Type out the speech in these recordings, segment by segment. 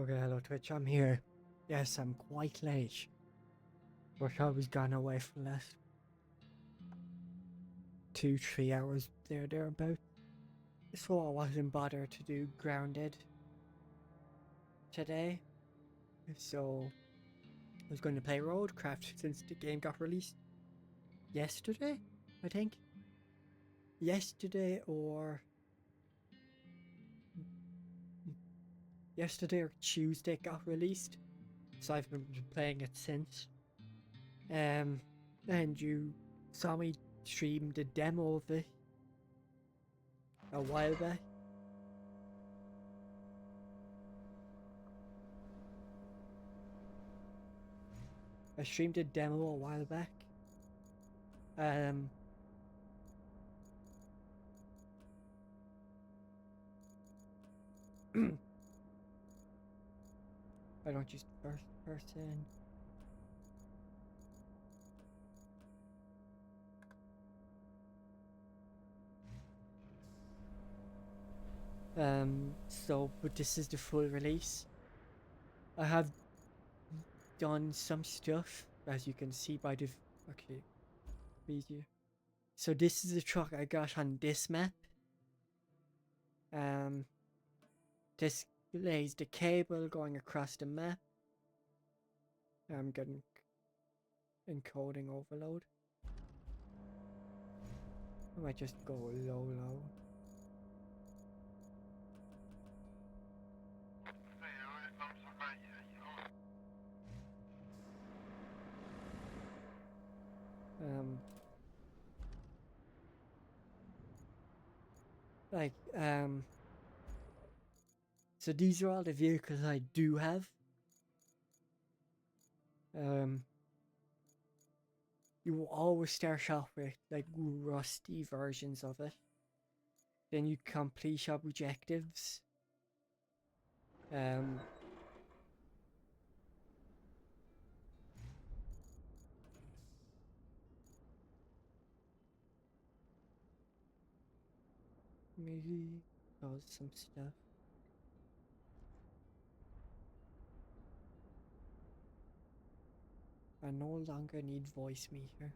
Okay, hello Twitch, I'm here. Yes, I'm quite late. But I was gone away for the last 2-3 hours thereabout. So I wasn't bothered to do Grounded today. So I was going to play Roadcraft since the game got released yesterday, I think. Yesterday or Tuesday it got released. So I've been playing it since. And you saw me stream the demo of it a while back. I streamed a demo a while back. I don't use first person. But this is the full release. I have done some stuff, as you can see by the video. So this is the truck I got on this map. This lays the cable going across the map. I'm getting encoding overload. I might just go low. So these are all the vehicles I do have. You will always start off with like rusty versions of it. Then you complete objectives. Maybe does some stuff. I no longer need voice meter.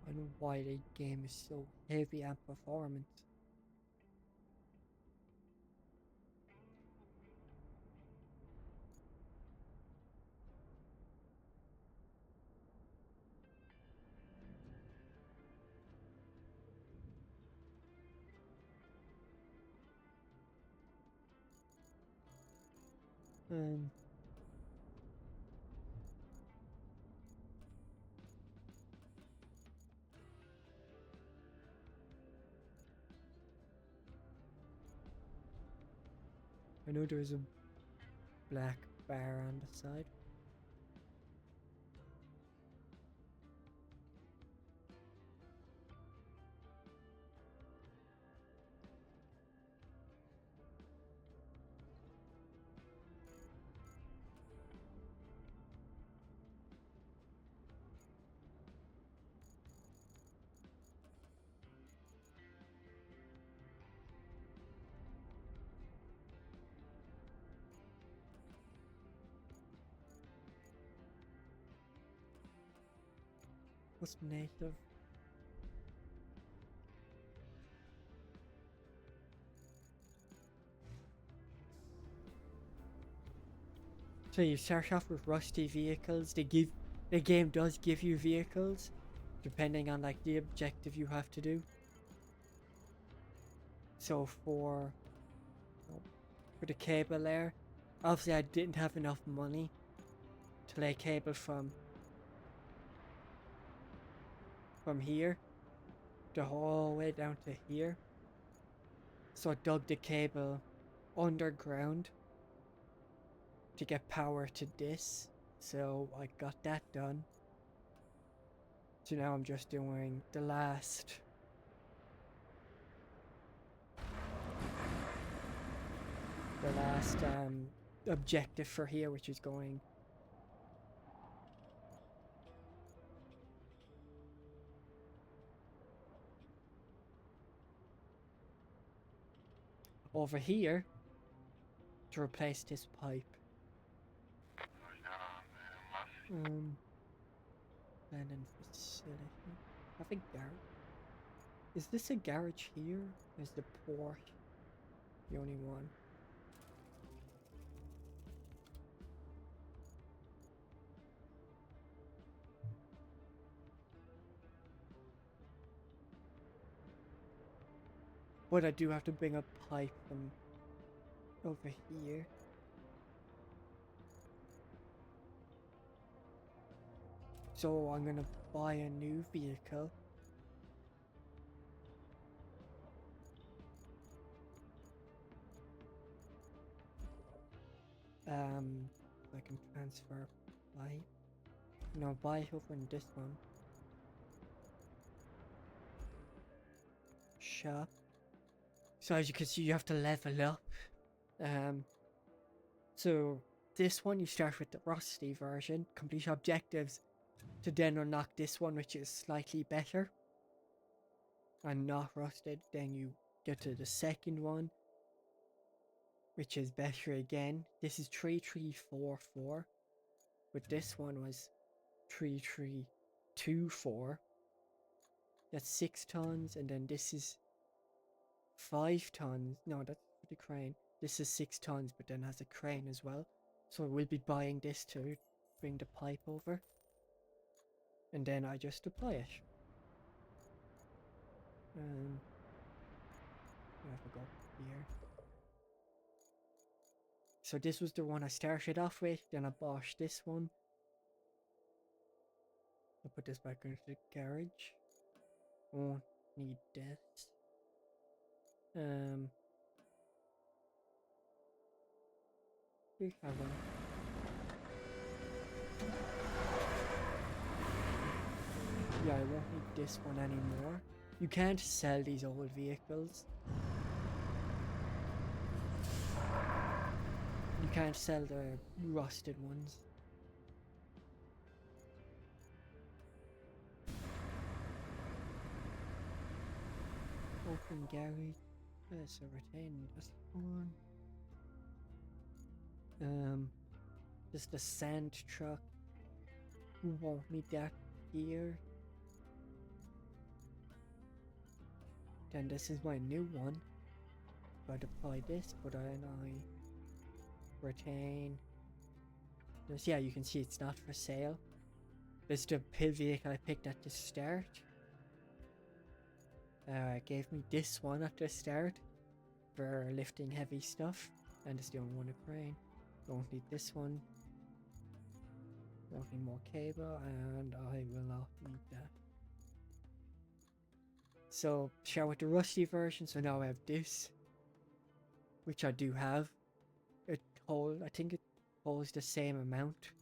I don't know why the game is so heavy on performance. I know there's a black bar on the side. What's native? So you start off with rusty vehicles. The game does give you vehicles, depending on like the objective you have to do. So for the cable there, Obviously, I didn't have enough money to lay cable from here the whole way down to here. So I dug the cable underground to get power to this. So I got that done. So now I'm just doing the last objective for here, which is going over here to replace this pipe. Abandoned facility. I think garage. Is this a garage here? Is the port the only one? But I do have to bring a pipe from over here. So I'm gonna buy a new vehicle. I can transfer pipe. No, buy over in this one. Shop. So as you can see, you have to level up. So this one you start with the rusty version, complete objectives, to then unlock this one, which is slightly better and not rusted. Then you get to the second one, which is better again. This is 3344, but this one was 3324. That's 6 tons, and then this is 5 tons. No, that's the crane. This is 6 tons, but then has a crane as well. So we'll be buying this to bring the pipe over. And then I just deploy it. I have to go here. So this was the one I started off with, then I bought this one. I'll put this back into the garage. Won't need this. We have one. Yeah, I won't need this one anymore. You can't sell these old vehicles. You can't sell the rusted ones. Open garage. So retain this one. Just a sand truck. We won't need that here. Then this is my new one. If I deploy this, but then I retain this. Yeah, you can see it's not for sale. This is the pit vehicle I picked at the start. It gave me this one at the start for lifting heavy stuff, and it's the only one a crane. Don't need this one. Don't need more cable, and I will not need that. So share with the rusty version. So now I have this, which I do have. I think it holds the same amount.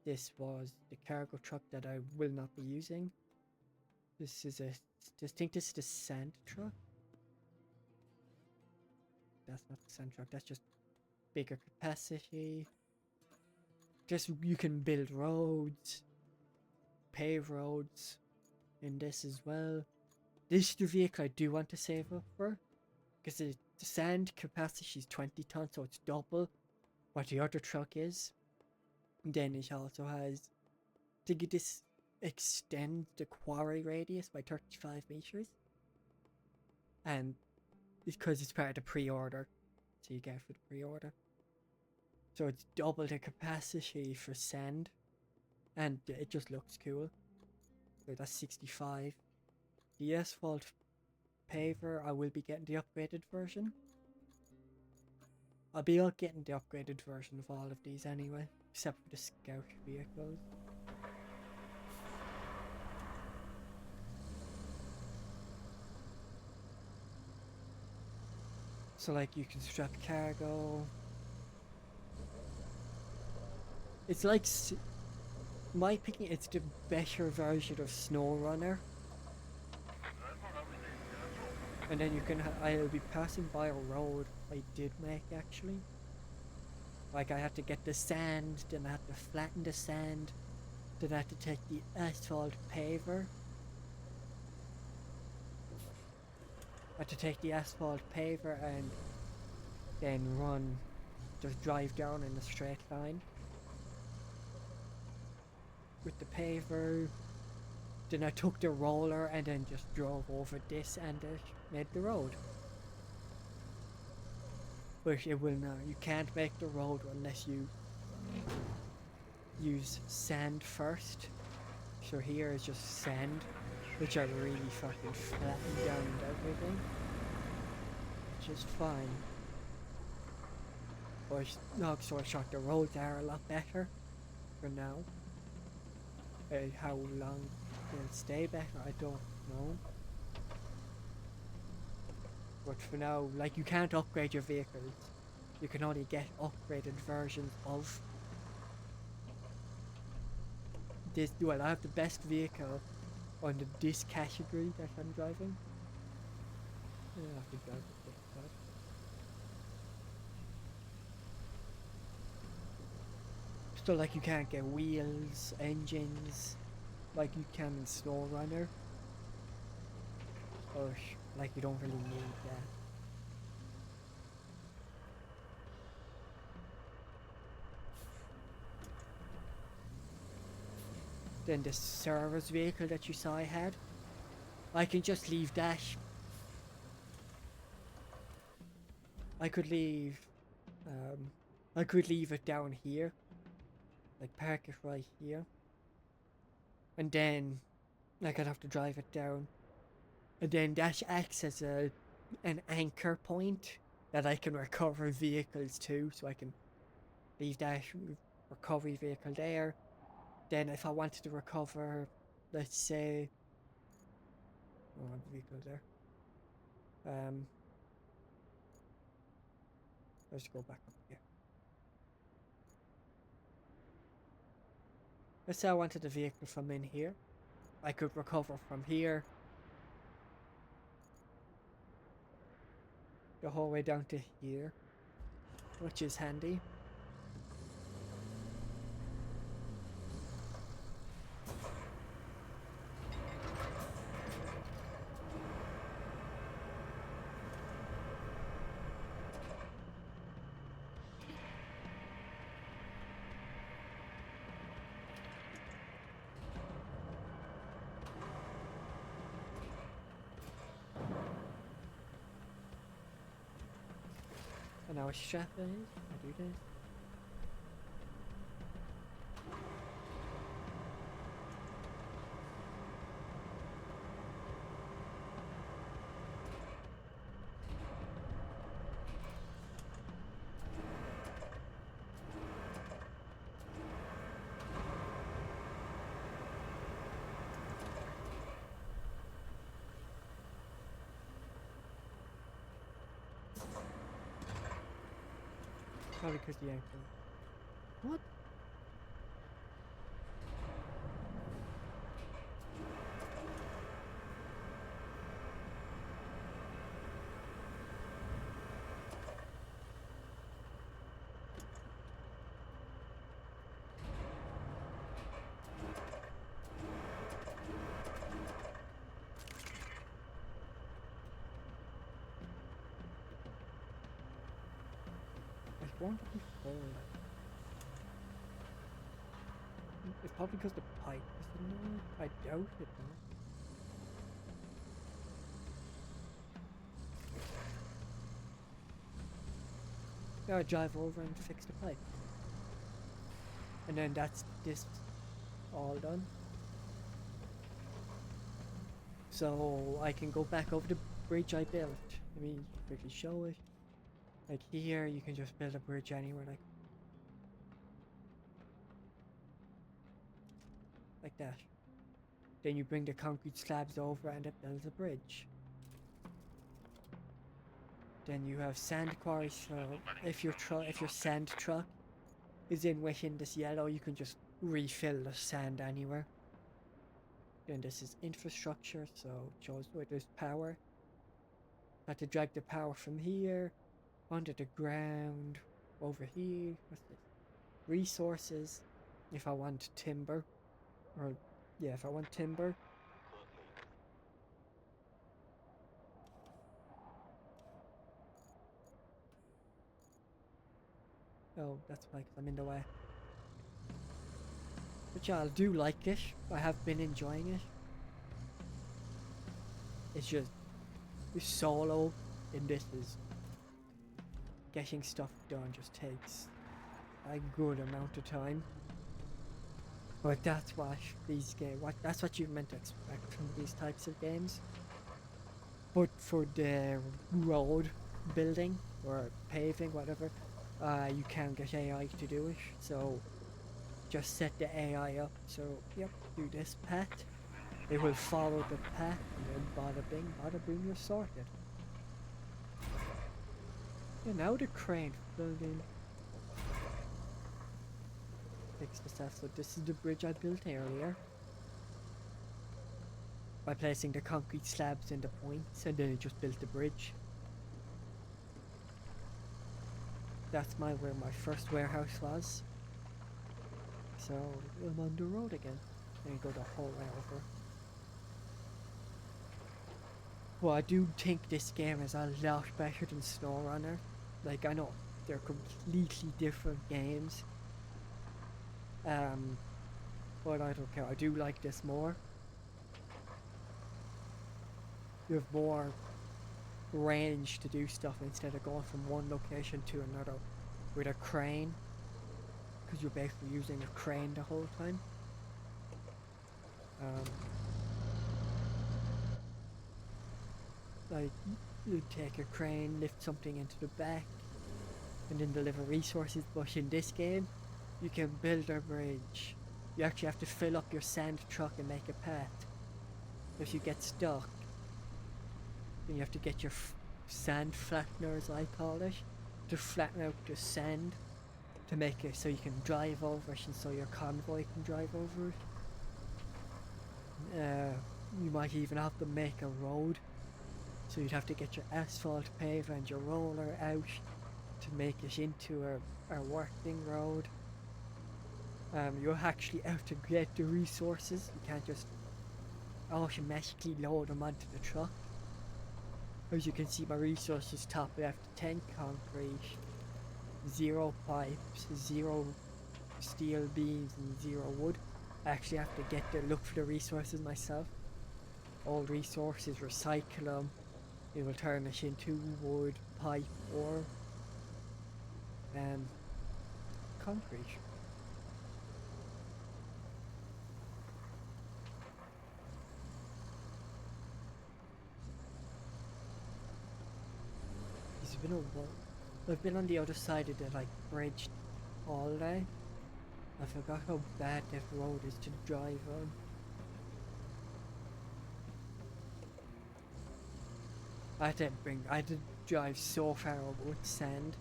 This was the cargo truck that I will not be using. This is I think this is the sand truck. That's not the sand truck, that's just bigger capacity. Just you can build roads, pave roads in this as well. This is the vehicle I do want to save up for, because the sand capacity is 20 tons, so it's double what the other truck is. And then it also has, I think this extends the quarry radius by 35 meters. And because it's part of the pre-order, so you get it for the pre-order. So it's double the capacity for sand, and it just looks cool. So that's 65. The asphalt paver, I will be getting the upgraded version. I'll be out getting the upgraded version of all of these anyway, except for the scout vehicles. So like you can strap cargo. It's like, my opinion, it's the better version of SnowRunner. And then you can, I'll be passing by a road I did make actually. Like I had to get the sand, then I had to flatten the sand, then I had to take the asphalt paver. I had to take the asphalt paver and then just drive down in a straight line with the paver. Then I took the roller and then just drove over this and it made the road. But it will not, you can't make the road unless you use sand first. So here is just sand, which I really fucking flattened down and everything, which is fine. But no, so I thought the roads are a lot better for now. How long they'll stay better, I don't know. But for now, like, you can't upgrade your vehicles. You can only get upgraded versions of this. Well, I have the best vehicle under this category that I'm driving. I have to drive it. So like you can't get wheels, engines, like you can in SnowRunner. Or like you don't really need that. Then the service vehicle that you saw I had, I can just leave that. I could leave it down here. Like park it right here. And then like I'd have to drive it down. And then that acts as an anchor point that I can recover vehicles to, so I can leave that recovery vehicle there. Then if I wanted to recover, let's say, oh, I have a vehicle there. Let's go back up here. Let's say I wanted a vehicle from in here. I could recover from here the whole way down to here, which is handy. And now strap it. I do this. Probably because the ankle. What? I want to be full. It's probably because the pipe is in there. I doubt it though. Now I drive over and fix the pipe. And then that's this all done. So I can go back over the bridge I built. Let me quickly show it. Like here, you can just build a bridge anywhere, like that. Then you bring the concrete slabs over and it builds a bridge. Then you have sand quarries, so if your sand truck is in within this yellow, you can just refill the sand anywhere. Then this is infrastructure, so it shows where there's power. I have to drag the power from here, under the ground, over here. What's this? Resources, if I want timber. Or, yeah, if I want timber. Oh, that's why, because I'm in the way. But yeah, I do like it. I have been enjoying it. It's just, the solo in this is getting stuff done just takes a good amount of time. But that's what these games, that's what you're meant to expect from these types of games. But for the road building or paving, whatever, you can get AI to do it. So just set the AI up. So yep, do this path. It will follow the path, and then bada bing, bada boom, you're sorted. Yeah, now the crane building. Fix the stuff. So this is the bridge I built earlier. By placing the concrete slabs in the points, and then it just built the bridge. That's where my first warehouse was. So I'm on the road again. And go the whole way over. Well, I do think this game is a lot better than SnowRunner. Like, I know they're completely different games. But I don't care. I do like this more. You have more range to do stuff instead of going from one location to another with a crane. Because you're basically using a crane the whole time. Like, you take a crane, lift something into the back, and then deliver resources. But in this game, you can build a bridge. You actually have to fill up your sand truck and make a path. If you get stuck, then you have to get your sand flattener, as I call it, to flatten out the sand to make it so you can drive over it and so your convoy can drive over it. You might even have to make a road. So you'd have to get your asphalt paver and your roller out to make it into a working road. You actually have to get the resources. You can't just automatically load them onto the truck. As you can see, my resources top left: 10 concrete, 0 pipes, 0 steel beams, and 0 wood. I actually have to look for the resources myself. All resources, recycle them. It will turn it into wood, pipe, or concrete. It's been a while. I've been on the other side of the bridge all day. I forgot how bad that road is to drive on. I had to drive so far over with sand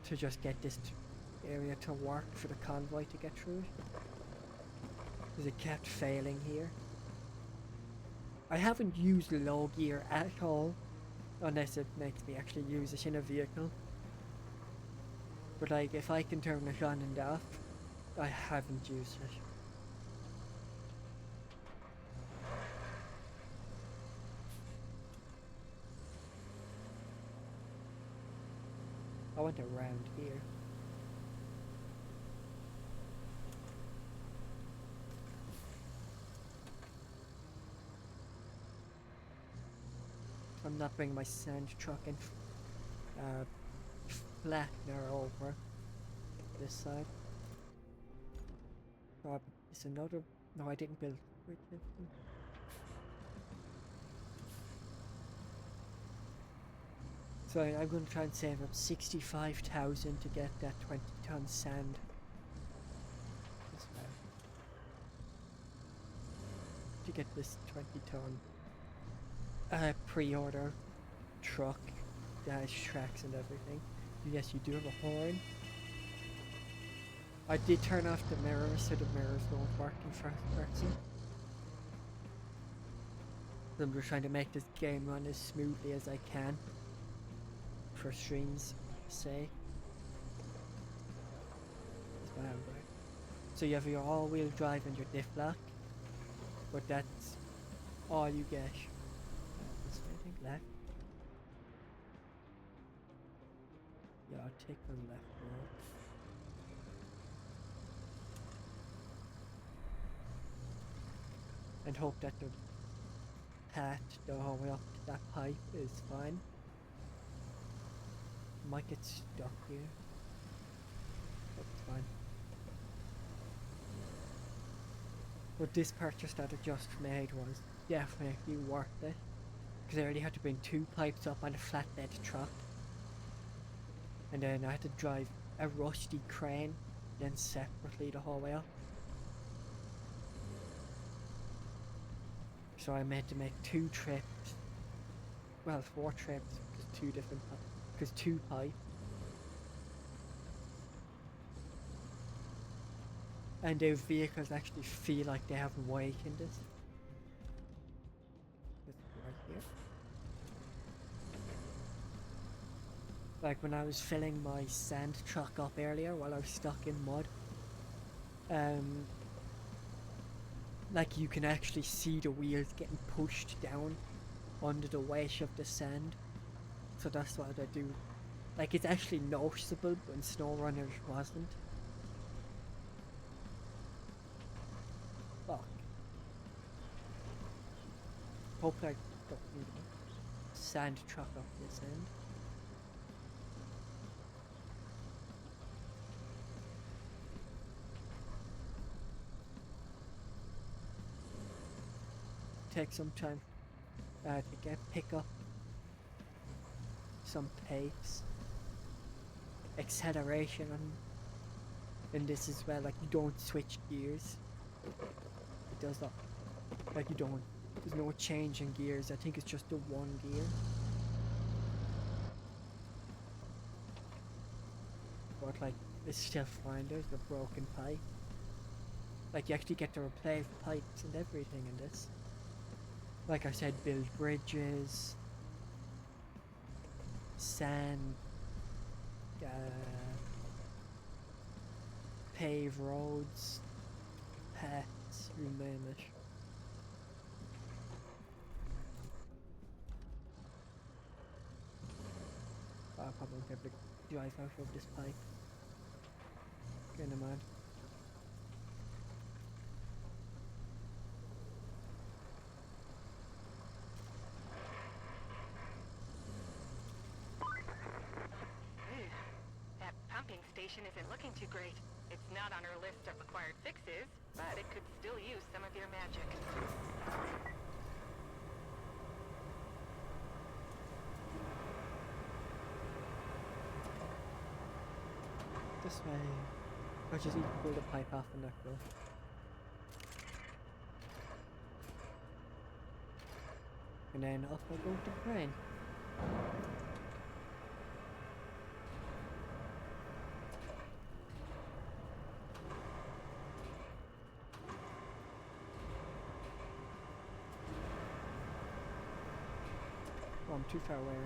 to just get this area to work for the convoy to get through it. Because it kept failing here. I haven't used low gear at all, unless it makes me actually use it in a vehicle. But if I can turn it on and off, I haven't used it. I went around here. I'm not bringing my sand truck and flattener over this side. It's another. No, I didn't build. So I'm going to try and save up 65,000 to get that 20-ton sand. As well. To get this 20-ton pre-order truck that has tracks and everything. Yes, you do have a horn. I did turn off the mirrors so the mirrors won't work in first person. I'm just trying to make this game run as smoothly as I can for streams' sake. Wow, right. So you have your all-wheel drive and your diff lock, but that's all you get. This way, I think left. Yeah, I'll take the left road. And hope that the path the whole way up to that pipe is fine. Might get stuck here. But it's fine. But this purchase that I just made was definitely worth it. Because I already had to bring 2 pipes up on a flatbed truck. And then I had to drive a rusty crane, then separately the whole way up. So I had to make 2 trips. Well, 4 trips, because 2 different pipes. Because 2 pipes. And the vehicles actually feel like they have weight in this. Right here. Like when I was filling my sand truck up earlier while I was stuck in mud. Like you can actually see the wheels getting pushed down under the weight of the sand. So that's what I do. Like it's actually noticeable when SnowRunner wasn't. Fuck. Hope I don't need a sand truck up this end. Take some time to pick up some pace, acceleration in this as well. Like you don't switch gears. It does not. Like you don't. There's no change in gears. I think it's just the one gear. But like it's still fine. There's the broken pipe. Like you actually get to replace pipes and everything in this. Like I said, build bridges, sand, pave roads, paths, you name it. I'll probably have to drive out of this pipe. Okay, never mind. Isn't looking too great. It's not on our list of required fixes, but it could still use some of your magic. This way. I just need to pull the pipe off and let go. And then up I go to the crane. Oh, I'm too far away, aren't I?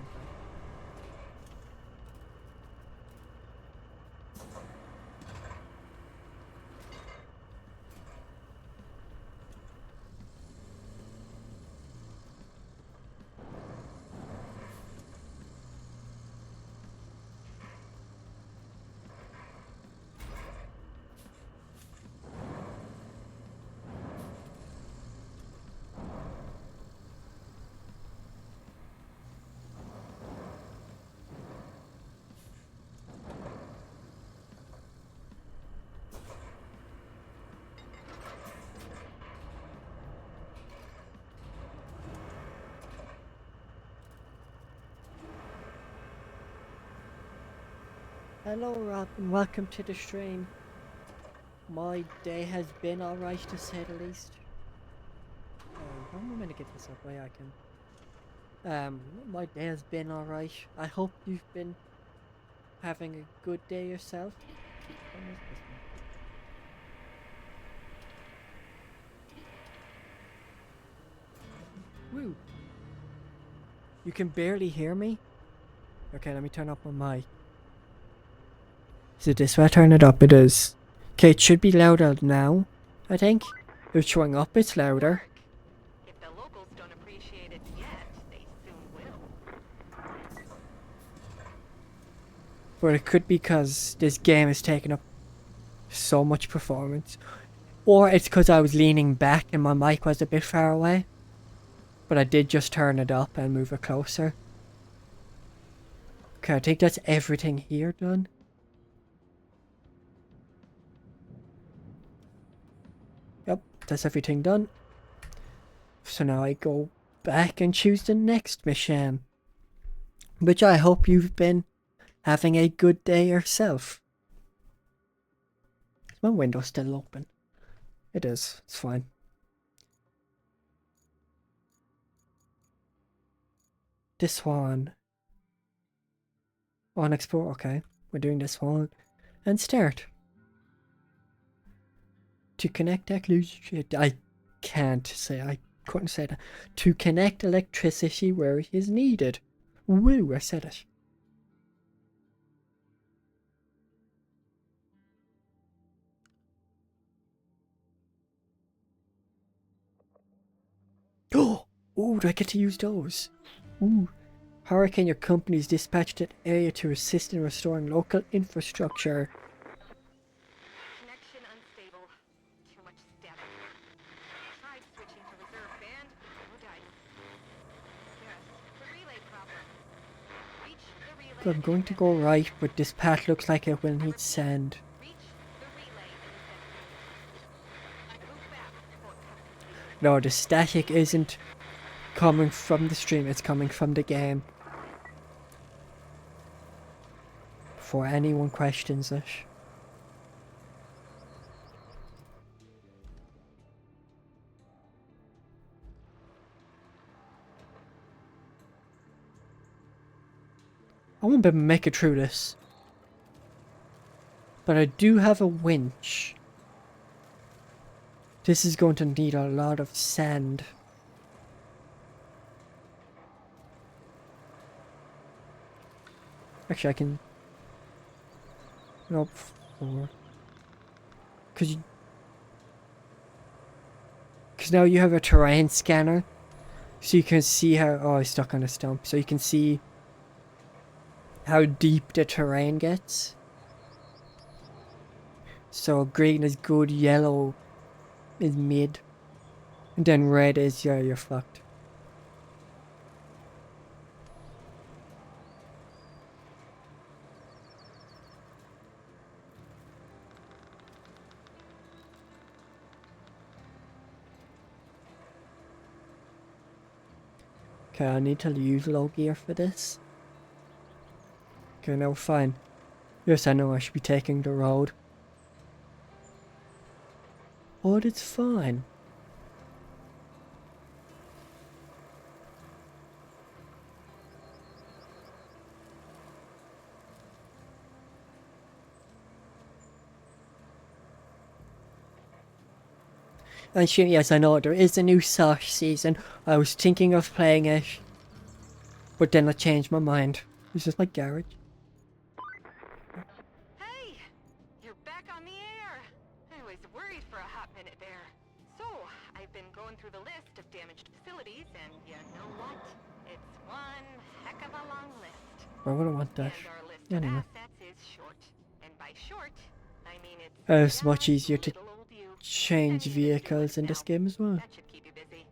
Hello, Rob, and welcome to the stream. My day has been alright, to say the least. How am I going to get this up? Oh, yeah, I can. My day has been alright. I hope you've been having a good day yourself. Woo! You can barely hear me? Okay, let me turn up my mic. Is it this way I turn it up? It is. Okay, it should be louder now, I think. It's showing up, it's louder. If the locals don't appreciate it yet, they soon will. But it could be because this game is taking up so much performance. Or it's because I was leaning back and my mic was a bit far away. But I did just turn it up and move it closer. Okay, I think that's everything here done. Yep, that's everything done. So now I go back and choose the next mission. Which I hope you've been having a good day yourself. Is my window still open? It is, it's fine. This one. On explore, okay. We're doing this one. And start. To connect electricity, I can't say, I couldn't say that. To connect electricity where it is needed. Woo, I said it. Oh, do I get to use those? Ooh. Hurricane, your company is dispatched to the area to assist in restoring local infrastructure. Connection unstable. Too much static. Tried switching to reserve band. No dice. Yes, the relay problem. Reach the relay. I'm going to go right, but this path looks like it will need sand. Reach the relay in destination. Move fast. No, the static isn't coming from the stream, it's coming from the game. Before anyone questions it. I won't be able to make it through this. But I do have a winch. This is going to need a lot of sand. Actually, I can... Nope. Because now you have a terrain scanner. So you can see how... Oh, he's stuck on a stump. So you can see how deep the terrain gets. So green is good, yellow is mid. And then red is, yeah, you're fucked. Okay, I need to use low gear for this. Okay, no, fine. Yes, I know I should be taking the road. But it's fine. And sure, yes, I know there is a new Sash season. I was thinking of playing it. But then I changed my mind. Is this my garage? Hey! You're back on the air! I was worried for a hot minute there. So, I've been going through the list of damaged facilities, and you know what? It's one heck of a long list. I wouldn't want that. And our list Anyway. of assets is short. And by short, I mean it's It's much just easier to little old you. change And you just do vehicles this in this now. game as well. That should keep you busy.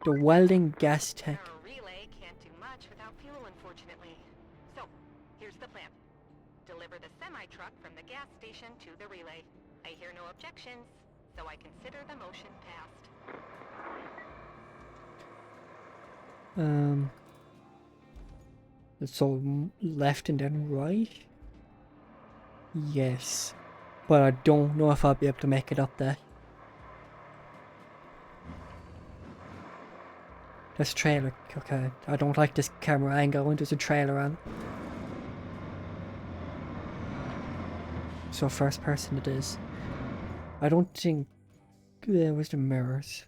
The welding gas tech. Our relay can't do much without fuel, unfortunately. So, here's the plan. Deliver the semi-truck from the gas station to the relay. I hear no objections, so I consider the motion passed. So left and then right. Yes. But I don't know if I'll be able to make it up there. This trailer, okay. I don't like this camera angle when there's a trailer on. So first person it is. I don't think there was the mirrors.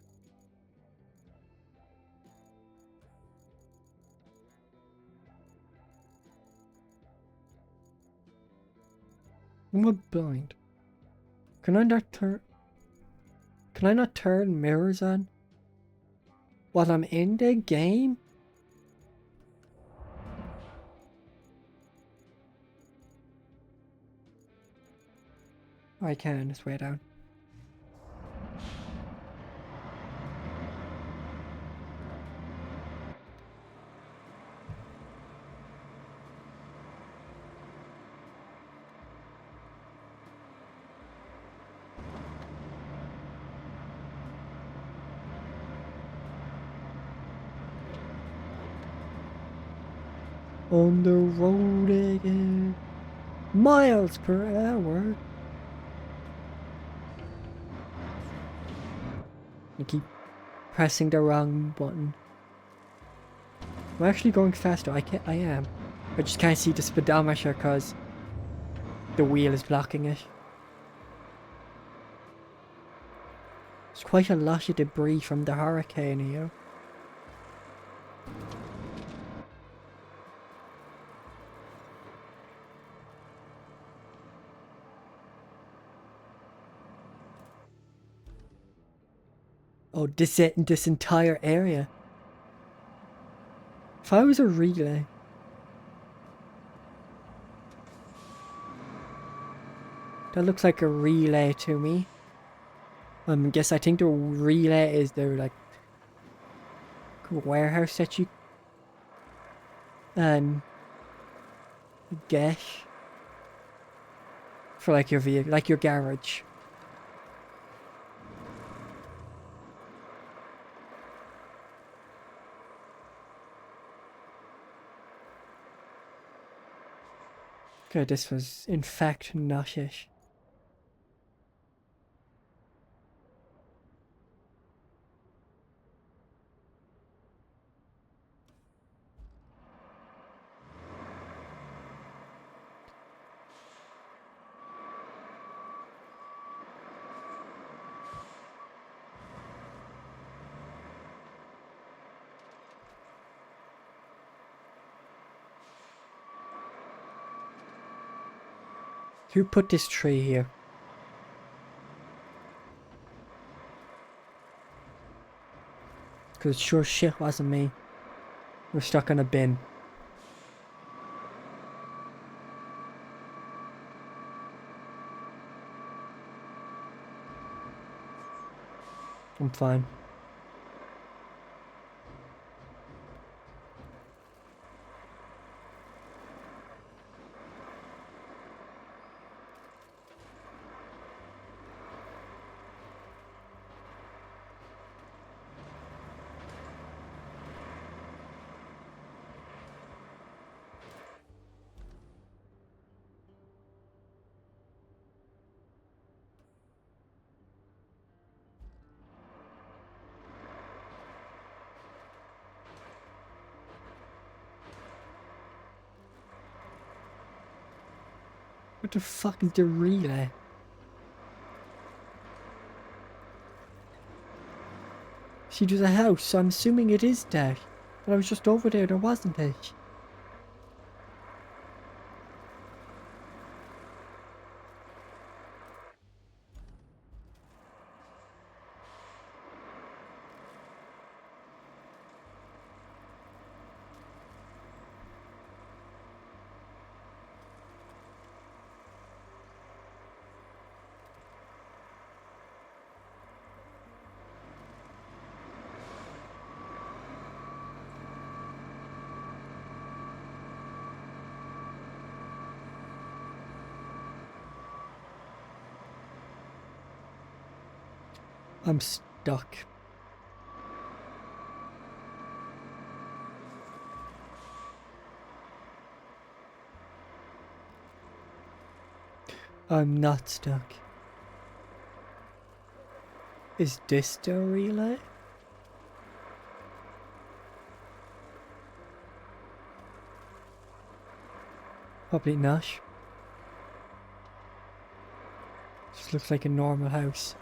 Am I blind? Can I not turn mirrors on while I'm in the game? I can, it's way down. On the road again. Miles per hour. I keep pressing the wrong button. I'm actually going faster. I am. I just can't see the speedometer because the wheel is blocking it. There's quite a lot of debris from the hurricane here. Oh, this entire area. If I was a relay. That looks like a relay to me. I think the relay is their like warehouse that you get for like your vehicle, like your garage. Okay, this was in fact not it. Who put this tree here? Cause sure shit wasn't me. We're stuck in a bin. I'm fine. What the fuck is the relay? See, there's a house, so I'm assuming it is that. But I was just over there wasn't it? I'm stuck. I'm not stuck. Is this the relay? Probably not. Just looks like a normal house.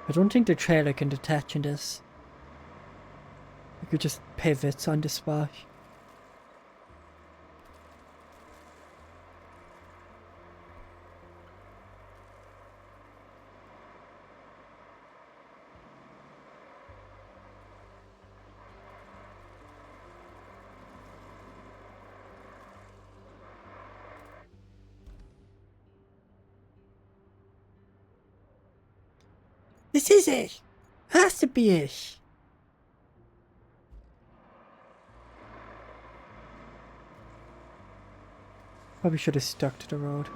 I don't think the trailer can detach in this. You could just pivot on the spot. This is it! Has to be it! Probably should have stuck to the road.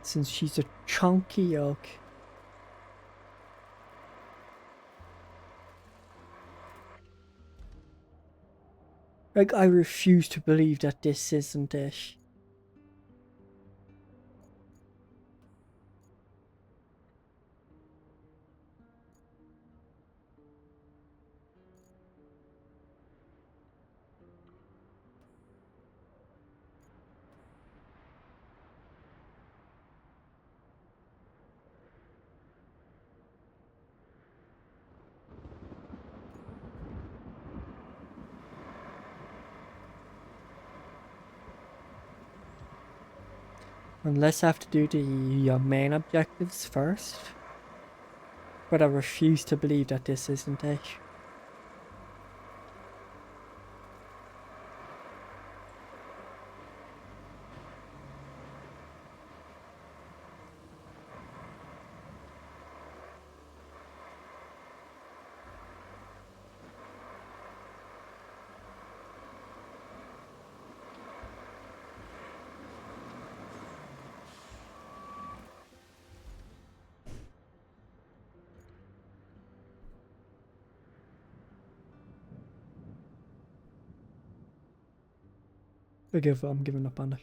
Since she's a chunky yolk. Like, I refuse to believe that this isn't it. Unless I have to do the main objectives first. But I refuse to believe that this isn't it. I'm giving up on it.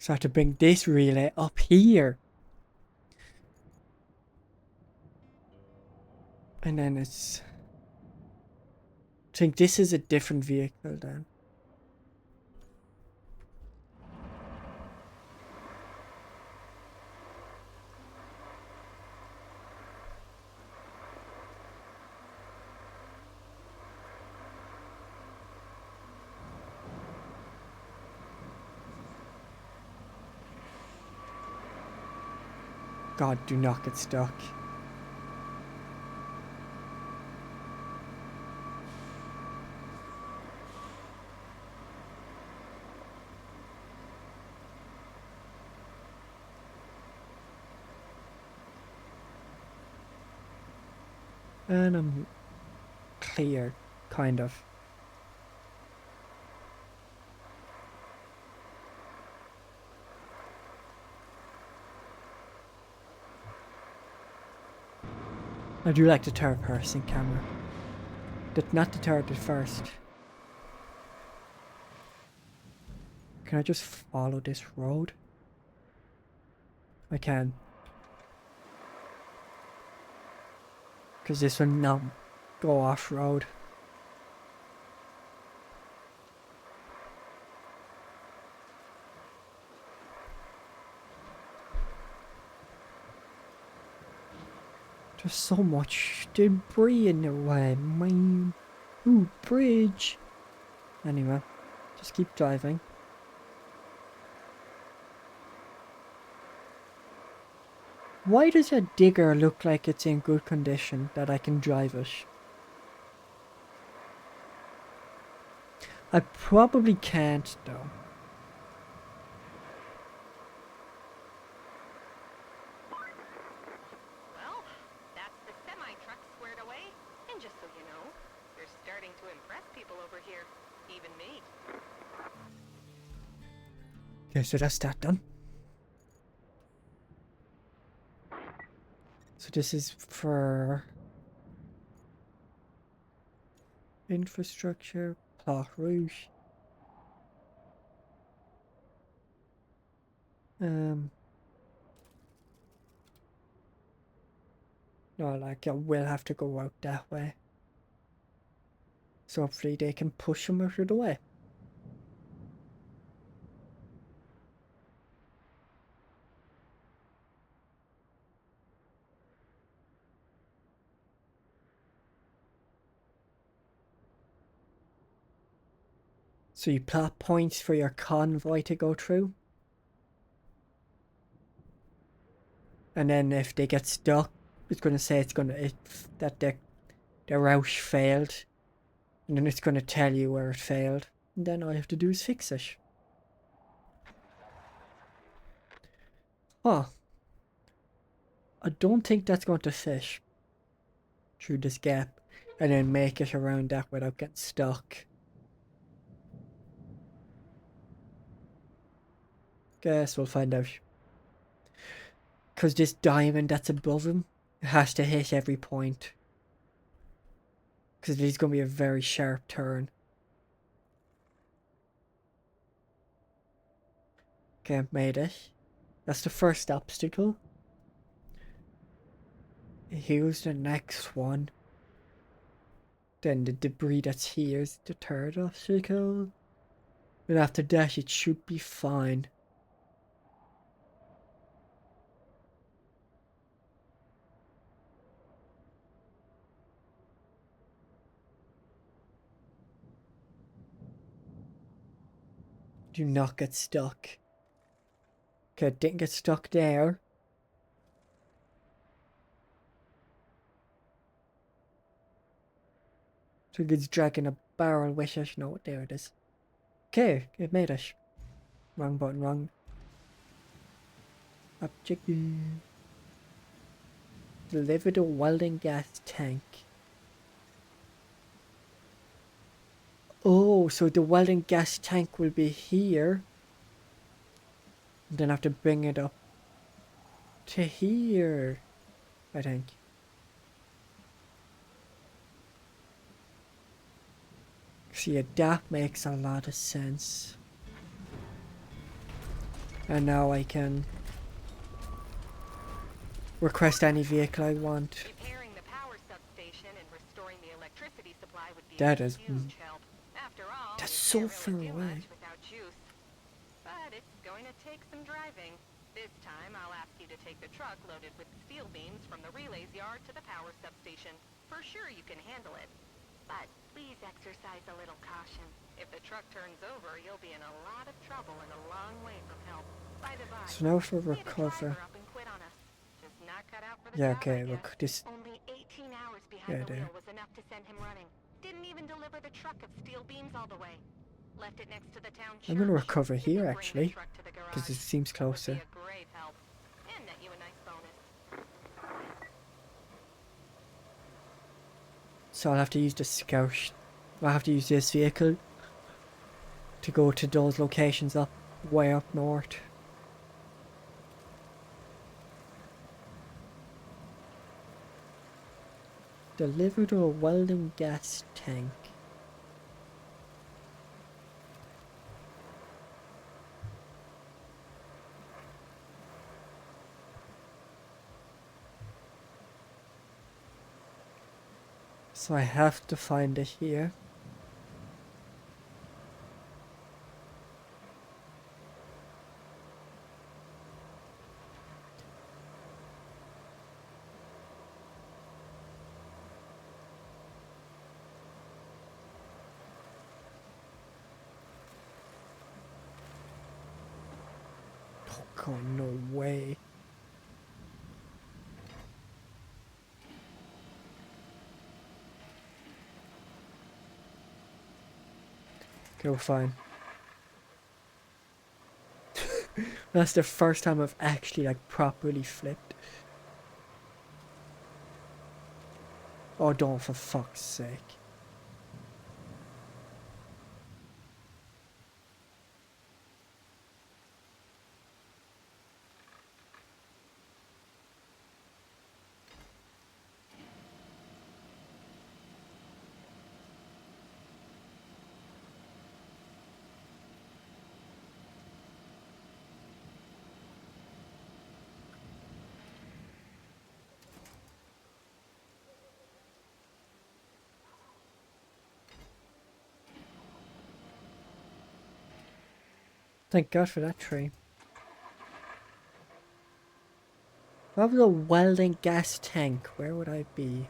So I have to bring this relay up here. And then it's... I think this is a different vehicle then. God, do not get stuck. And I'm clear, kind of. I do like the third person camera. Not the third at first. Can I just follow this road? I can. Because this will not go off-road. There's so much debris in the way, man. Ooh, bridge. Anyway, just keep driving. Why does a digger look like it's in good condition that I can drive it? I probably can't though. Well, that's the semi-truck squared away. And just so you know, you're starting to impress people over here. Even me. Okay, so that's that done. So this is for infrastructure, plot route. No, like I will have to go out that way. So hopefully they can push them out of the way. So you plot points for your convoy to go through. And then if they get stuck, it's going to say that their route failed. And then it's going to tell you where it failed. And then all you have to do is fix it. Huh. I don't think that's going to fish through this gap and then make it around that without getting stuck. Guess we'll find out. Because this diamond that's above him has to hit every point. Because there's going to be a very sharp turn. Okay, I've made it. That's the first obstacle. Here's the next one. Then the debris that's here is the third obstacle. And after that it should be fine. Do not get stuck. Okay, didn't get stuck there. So it's dragging a barrel with it. No, there it is. Okay, it made it. Wrong button, wrong. Objective. Deliver the welding gas tank. Oh, so the welding gas tank will be here. Then I have to bring it up to here, I think. See, that makes a lot of sense. And now I can request any vehicle I want. Repairing the power substation and restoring the electricity supply would be That a is huge help. After all, that's you so can't far really do away. much without juice. But it's going to take some driving. This time, I'll ask you to take the truck loaded with steel beams from the relays yard to the power substation. For sure you can handle it. But please exercise a little caution. If the truck turns over, you'll be in a lot of trouble and a long way from help. By the by, So now for we had a recover. driver up and quit on us. Just not cut out for the Yeah, job, okay, I guess. look, this. Only 18 hours behind Yeah, the there. wheel was enough to send him running. Didn't even deliver the truck of steel beams all the way. Left it next to the town church. I'm gonna recover You here can bring the actually, truck to the because it garage. seems That would closer. be a great help. And net you a nice bonus. So I'll have to use the scout. I'll have to use this vehicle to go to those locations up way up north. Deliver to a welding gas tank. So I have to find it here. Oh, no way. Okay, we're fine. That's the first time I've actually, like, properly flipped. Oh, don't, for fuck's sake. Thank God for that tree. If I was a welding gas tank, where would I be?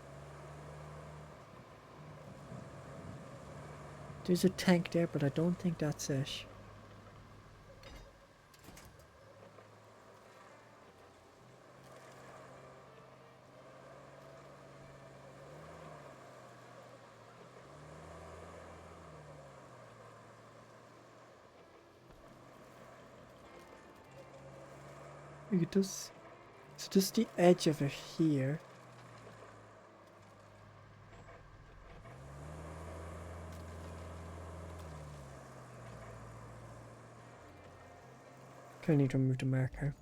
There's a tank there, but I don't think that's it. It does. It's just the edge of it here. I need to remove the marker.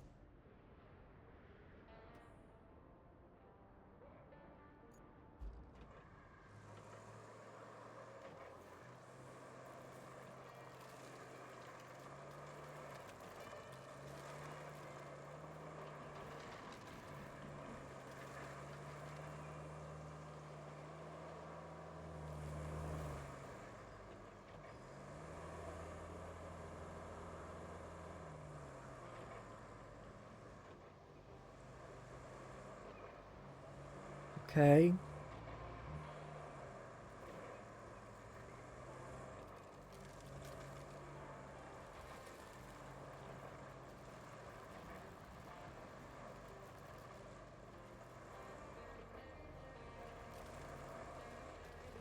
Okay.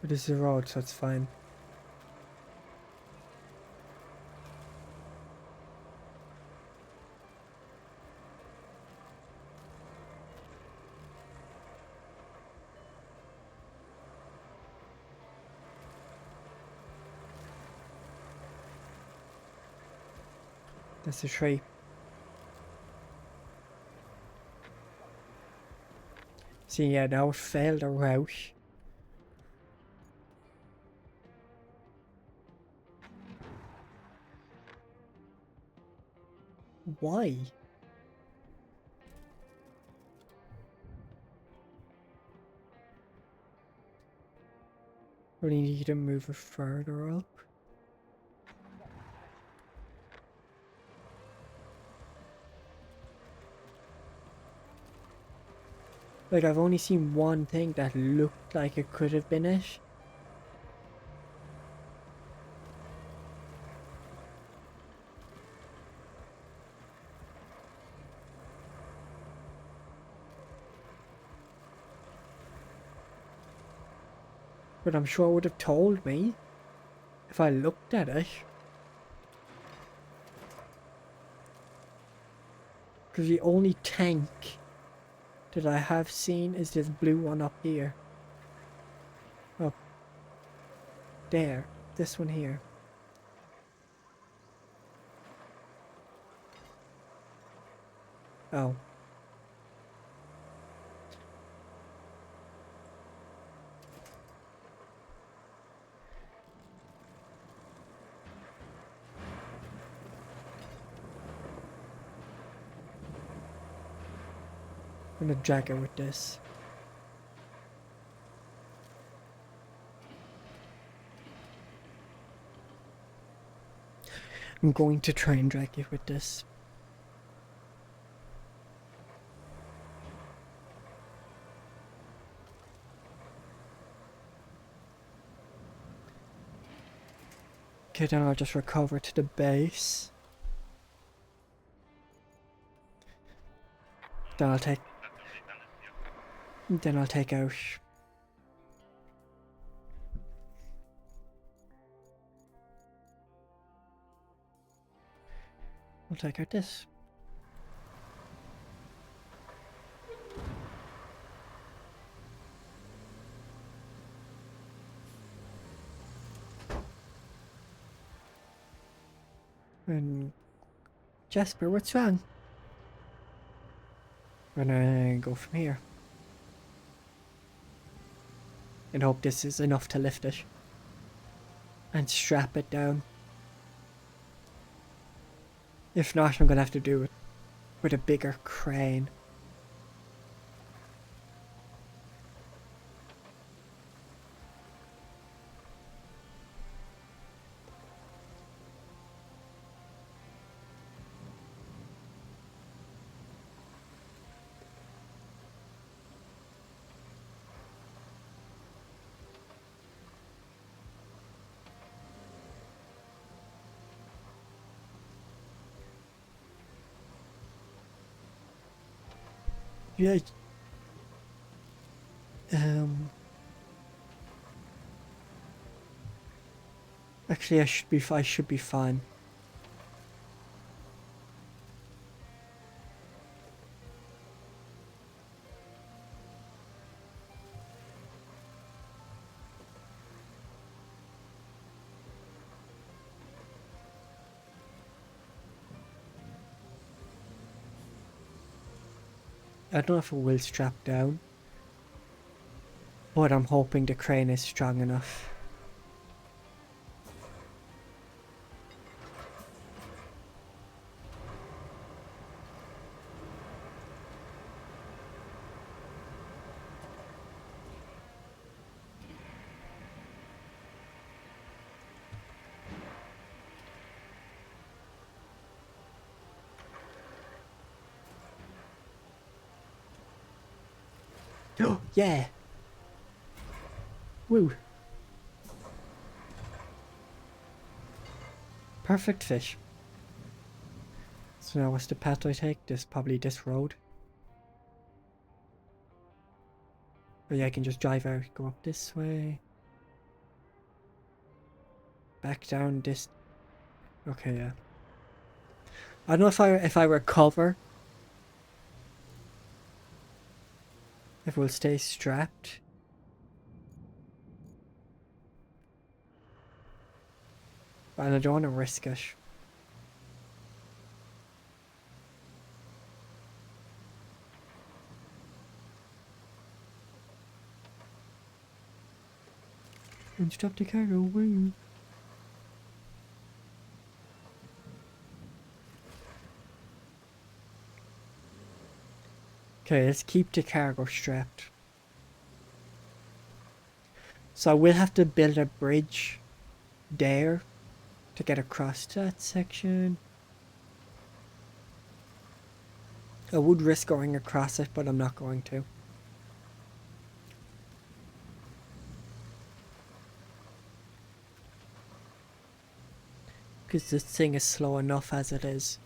But this is a road, so it's fine. That's a tree. See, yeah, now it failed a route. Why? Really need to move it further up. Like, I've only seen one thing that looked like it could have been it. But I'm sure it would have told me if I looked at it. Because the only tank that I have seen is this blue one up here. Up there. This one here. Oh. I'm gonna drag it with this. I'm going to try and drag it with this. Okay, then I'll just recover to the base. Then I'll take out. I'll take out this. And Jasper, what's wrong? We're gonna go from here. And hope this is enough to lift it. And strap it down. If not, I'm gonna have to do it with a bigger crane. Yeah. Actually, I should be fine. I don't know if it will strap down, but I'm hoping the crane is strong enough. Oh, yeah! Woo! Perfect fish. So now what's the path I take? Probably this road. Oh yeah, I can just drive out, go up this way. Back down this. Okay, yeah. I don't know if I recover, if it will stay strapped. But I don't want to risk it. And stop the cargo, woo. Okay, let's keep the cargo strapped. So I will have to build a bridge there to get across that section. I would risk going across it, but I'm not going to. Because this thing is slow enough as it is.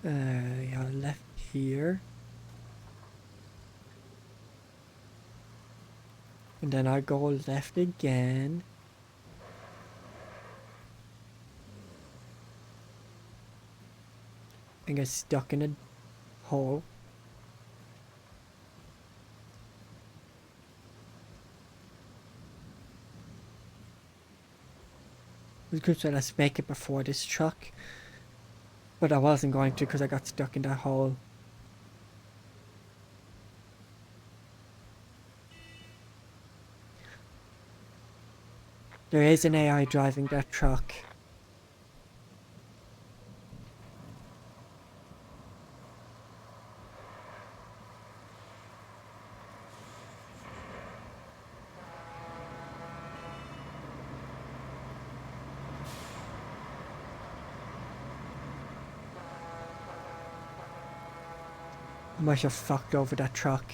Yeah, left here. And then I go left again. And get stuck in a hole. It was good, so let's make it before this truck. But I wasn't going to because I got stuck in that hole. There is an AI driving that truck. I might have fucked over that truck.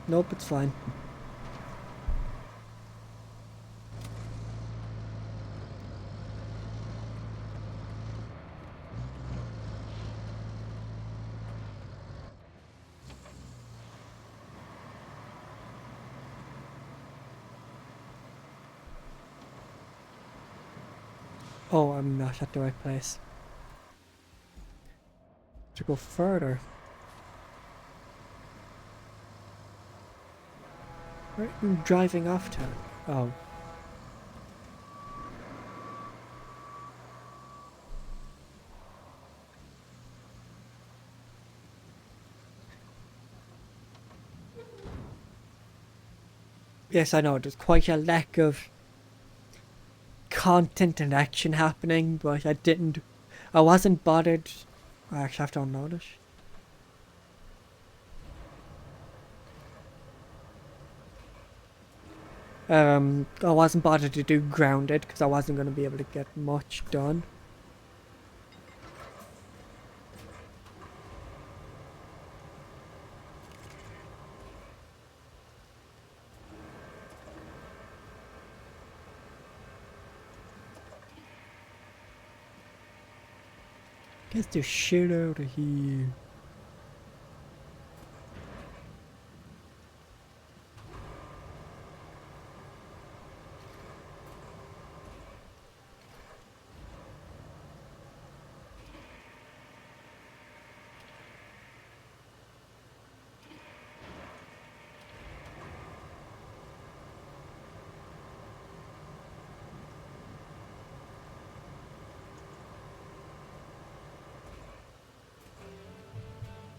Nope, it's fine. Oh, I'm not at the right place. To go further. Where are you driving off to? Oh. Yes, I know, there's quite a lack of content and action happening, but I wasn't bothered. I actually have to unload it. I wasn't bothered to do grounded because I wasn't going to be able to get much done. Get the shit out of here.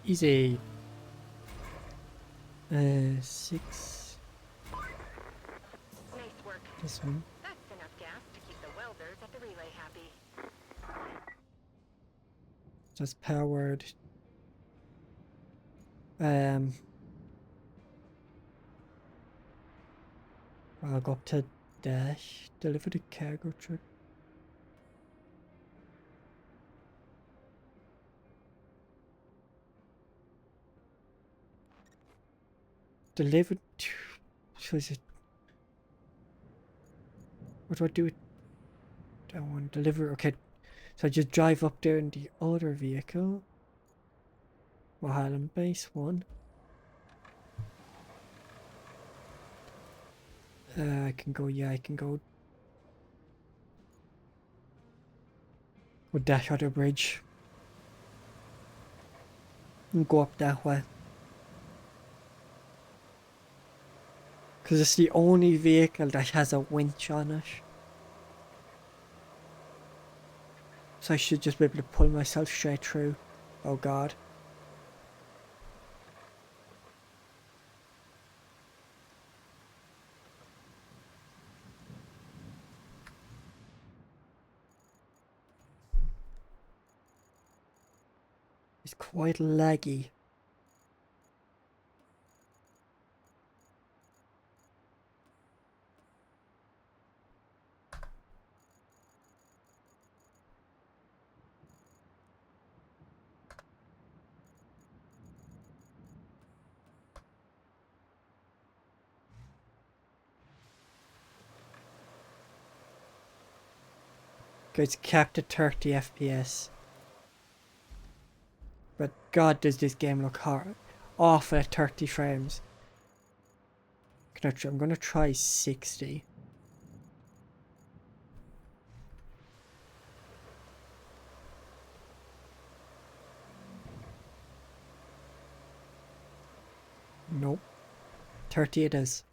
Easy. 6. Nice work. This one. That's enough gas to keep the welders at the relay happy. Just powered. I'll go up to dash. Deliver the cargo truck. Delivered to. So is it? What do I do with that one? Deliver. Okay. So I just drive up there in the other vehicle. Island base 1. I can go. Yeah, I can go. Go dash other bridge. And go up that way. Because it's the only vehicle that has a winch on it. So I should just be able to pull myself straight through. Oh god. It's quite laggy. It's capped at 30 FPS. But god does this game look hard. Awful at 30 frames. I'm gonna try 60. Nope. 30 it is.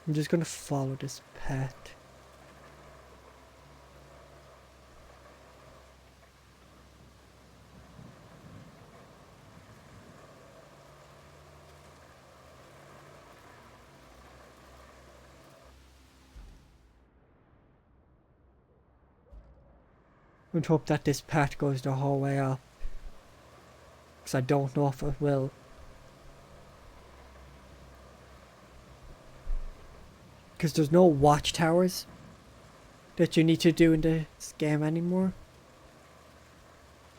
I'm just gonna follow this path. would hope that this path goes the whole way up. Because I don't know if it will. Because there's no watchtowers that you need to do in this game anymore.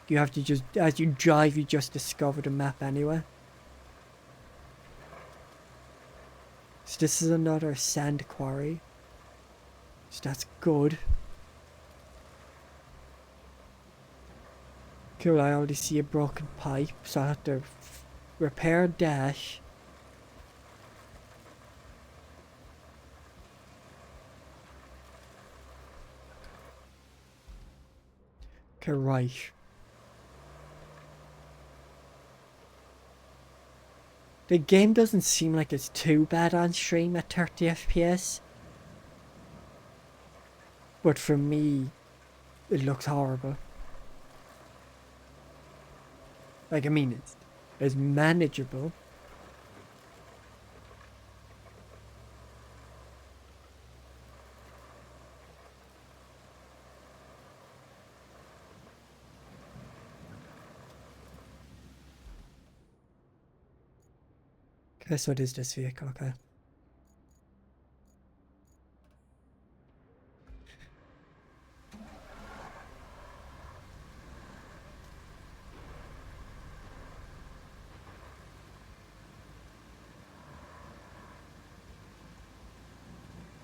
You have to just, as you drive, you just discover the map anyway. So this is another sand quarry. So that's good. Cool, I already see a broken pipe, so I have to repair dash. Okay, right. The game doesn't seem like it's too bad on stream at 30 FPS. But for me, it looks horrible. Like, I mean, it's manageable. Okay, so it is this vehicle, okay.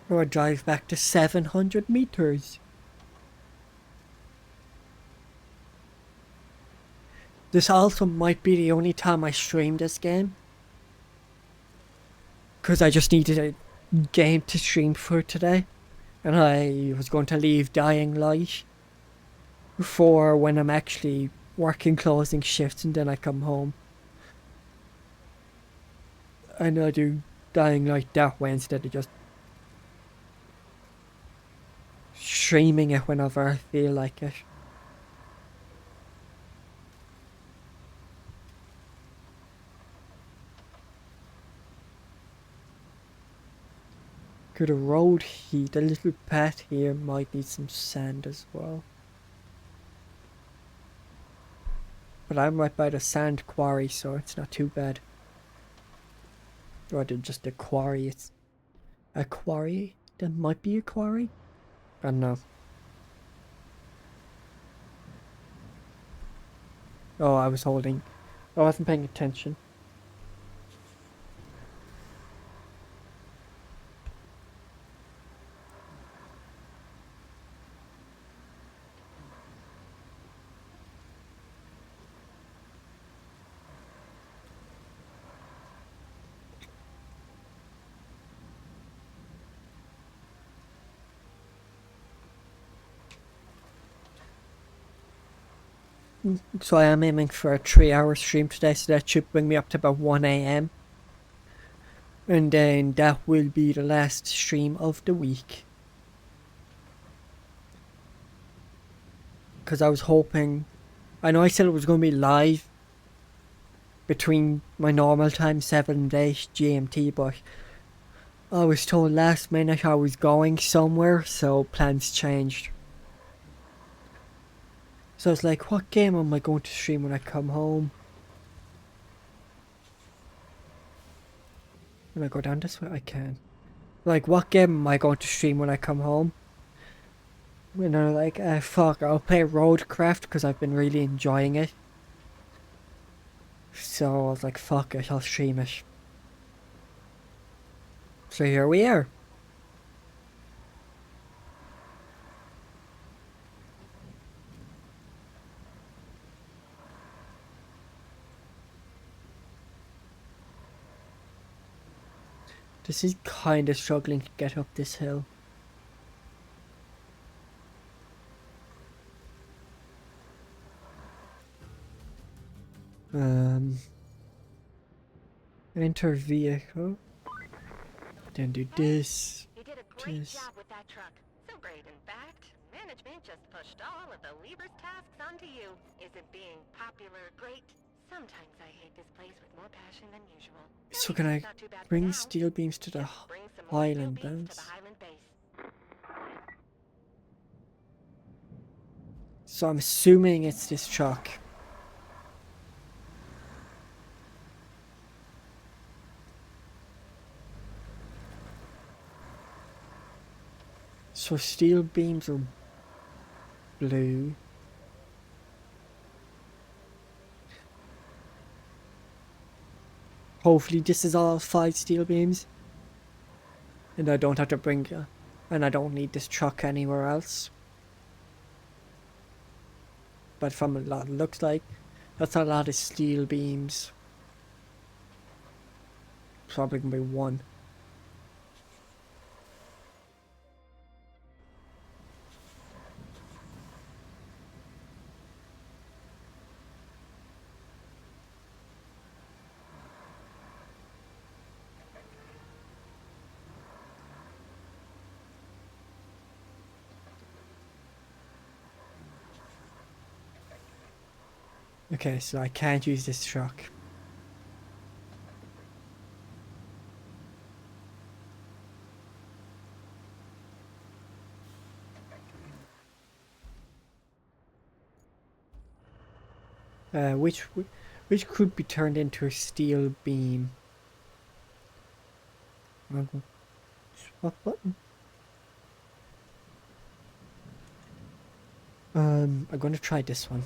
Or I drive back to 700 meters. This also might be the only time I stream this game. Because I just needed a game to stream for today. And I was going to leave Dying Light for when I'm actually working closing shifts and then I come home. And I do Dying Light that way instead of just streaming it whenever I feel like it. Could the road here, the little path here might need some sand as well. But I'm right by the sand quarry, so it's not too bad. Or just a quarry, it's a quarry? There might be a quarry? I don't know. Oh, I wasn't paying attention. So I am aiming for a 3-hour stream today, so that should bring me up to about 1 AM. And then that will be the last stream of the week. Because I was hoping, I know I said it was going to be live between my normal time, 7 and 8 GMT, but I was told last minute I was going somewhere, so plans changed. So I was like, what game am I going to stream when I come home? When I go down this way, I can. Like, what game am I going to stream when I come home? And I'm like, fuck, I'll play Roadcraft because I've been really enjoying it. So I was like, fuck it, I'll stream it. So here we are. This is kind of struggling to get up this hill. Enter vehicle. Then do this. You did a great job with that truck. So great, in fact, management just pushed all of the lever's tasks onto you. Isn't being popular great? Sometimes I hate this place with more passion than usual. So can I bring steel beams to the Highland Base. Base? So I'm assuming it's this truck. So steel beams are blue. Hopefully this is all 5 steel beams. And I don't have to bring... and I don't need this truck anywhere else. But from what it looks like, that's a lot of steel beams. Probably gonna be 1. Okay, so I can't use this truck. Which could be turned into a steel beam. What button? I'm gonna try this one.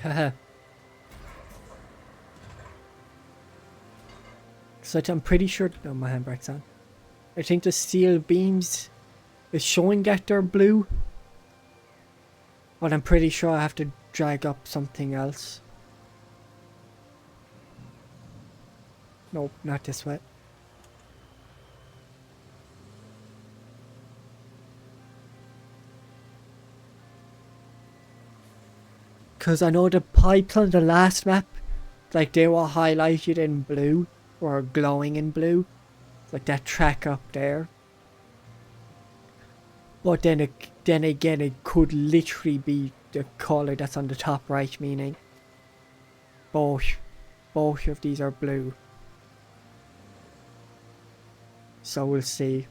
Haha. So I'm pretty sure... No, my handbrake's on. I think the steel beams is showing that they're blue. But I'm pretty sure I have to drag up something else. Nope, not this way. Because I know the pipes on the last map, like they were highlighted in blue, or glowing in blue. Like that track up there. But then again, it could literally be the colour that's on the top right, meaning both of these are blue. So we'll see.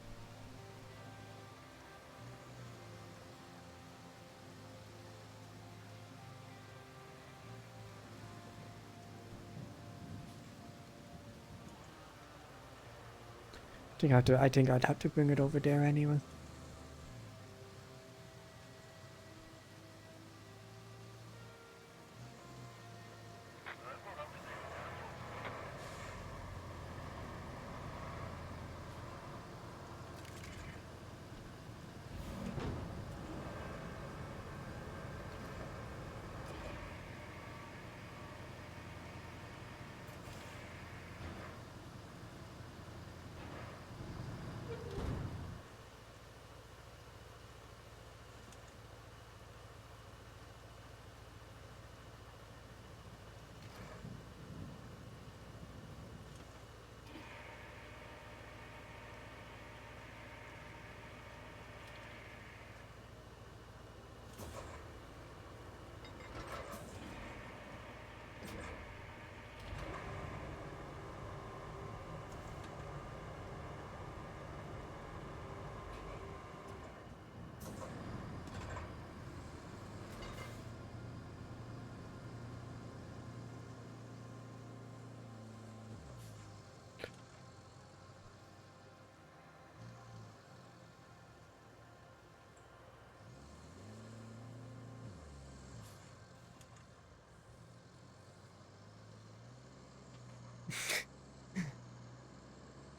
I think I'd have to bring it over there anyway.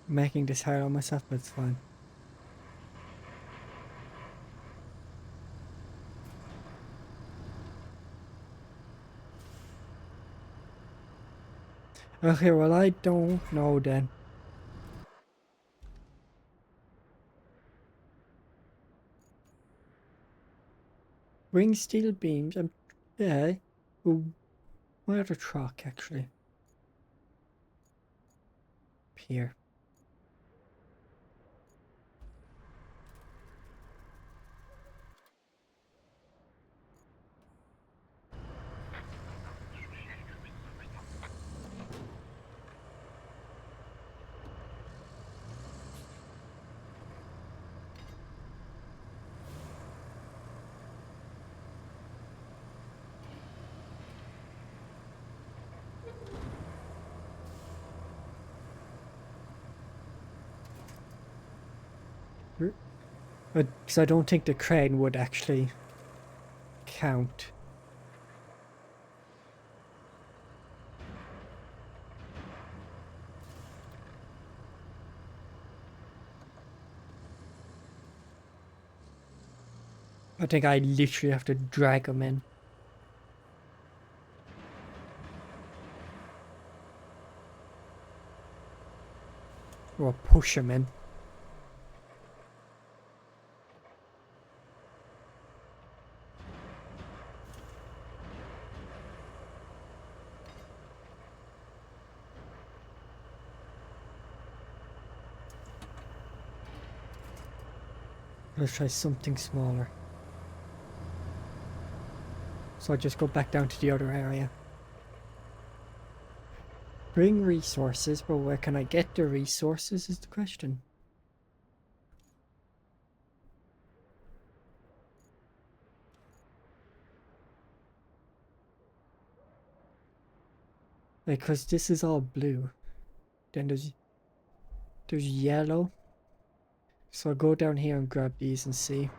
Making this hard on myself, but it's fine. Okay, well I don't know then. Bring steel beams. Yeah. Ooh, where the truck actually? here. Because I don't think the crane would actually count. I think I literally have to drag them in. Or push them in. Let's try something smaller. So I just go back down to the other area. Bring resources, but where can I get the resources is the question. Because this is all blue. Then there's yellow. So I'll go down here and grab these and see.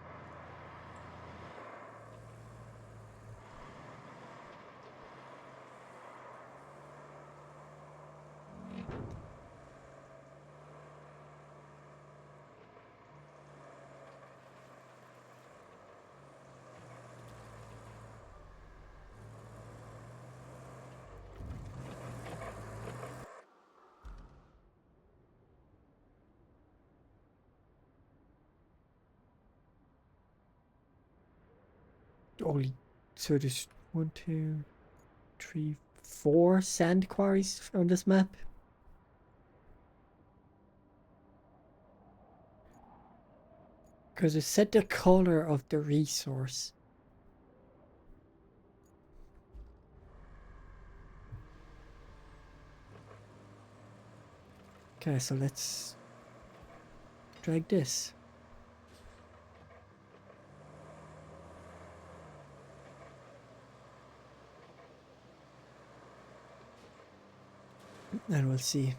Only, so there's 1, 2, 3, 4 sand quarries on this map. Because it said the color of the resource. Okay, so let's drag this. And we'll see.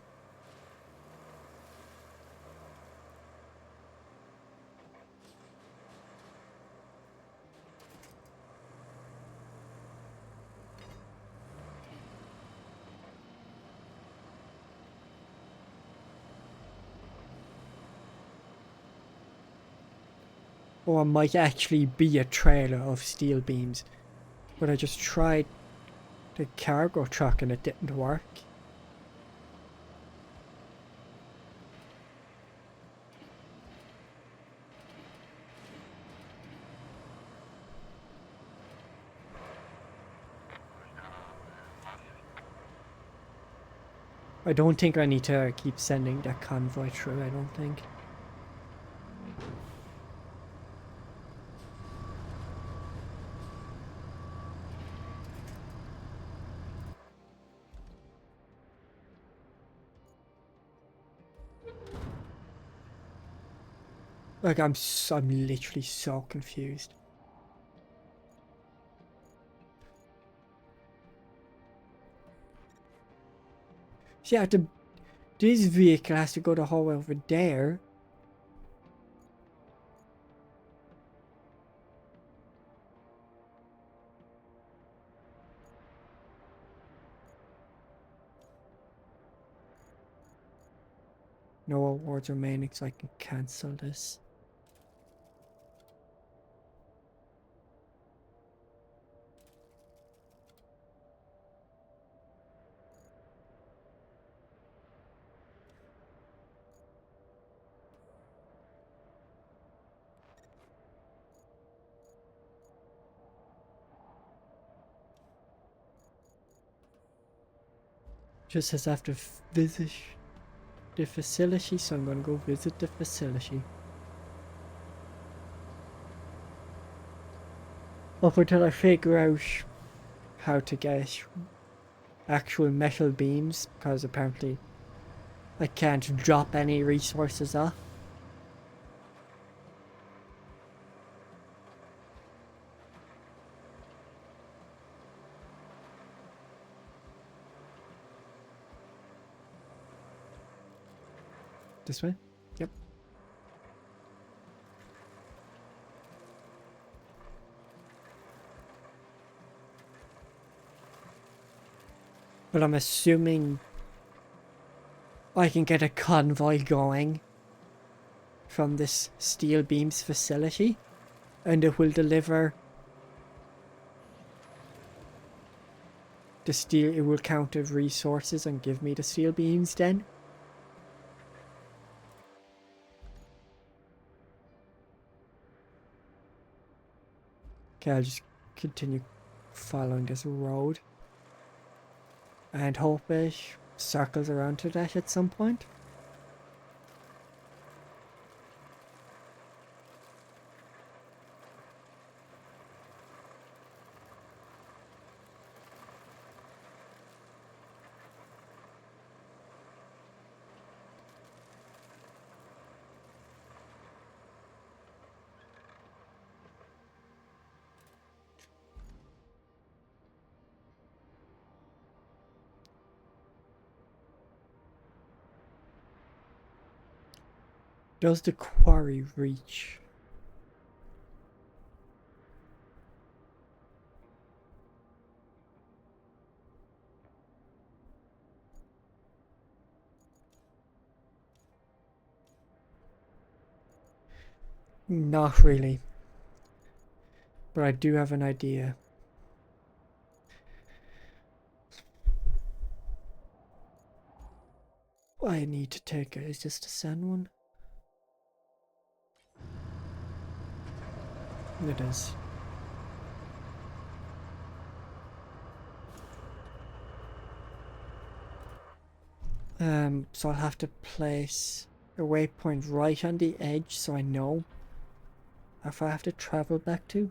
Or it might actually be a trailer of steel beams. But I just tried the cargo truck and it didn't work. I don't think I need to keep sending that convoy through, I don't think. Like, I'm literally so confused. So yeah, this vehicle has to go the whole way over there. No awards remaining, so I can cancel this. Just as after visit. the facility, so I'm gonna go visit the facility. Up until I figure out how to get actual metal beams, because apparently I can't drop any resources off. This way? Yep. But I'm assuming I can get a convoy going from this steel beams facility, and it will deliver the steel. It will count the resources and give me the steel beams then. Okay, I'll just continue following this road and hope it circles around to that at some point. Does the quarry reach? Not really. But I do have an idea. I need to take it. Is this the sand one? It is. So I'll have to place a waypoint right on the edge so I know if I have to travel back to.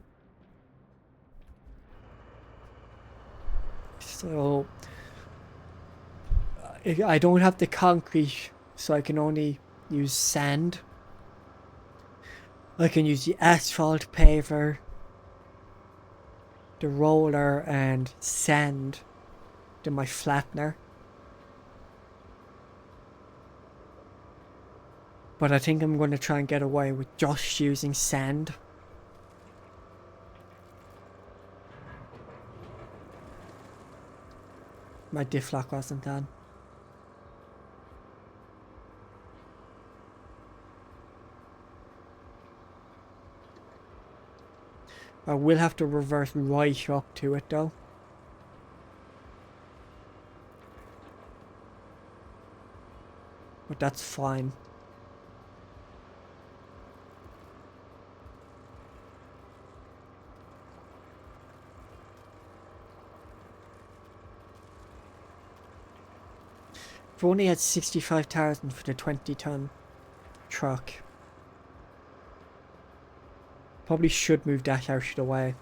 So I don't have the concrete, so I can only use sand. I can use the asphalt paver, the roller, and sand to my flattener. But I think I'm going to try and get away with just using sand. My diff lock wasn't on. I will have to reverse right up to it though. But that's fine. I've only had 65,000 for the 20-ton truck. Probably should move that out of the way.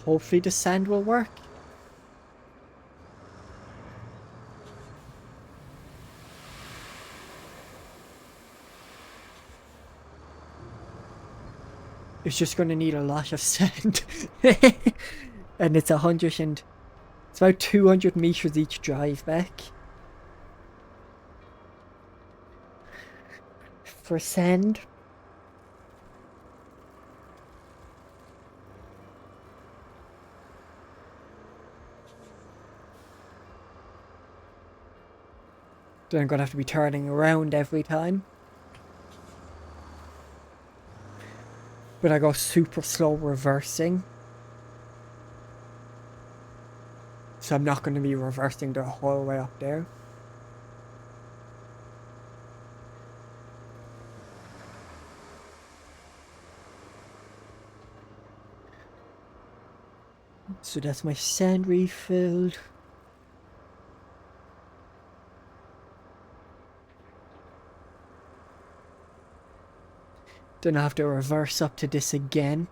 Hopefully the sand will work. It's just going to need a lot of sand. And it's it's about 200 meters each drive back. For sand. Then I'm gonna have to be turning around every time. But I go super slow reversing. So I'm not gonna be reversing the whole way up there. So that's my sand refilled. Then I have to reverse up to this again.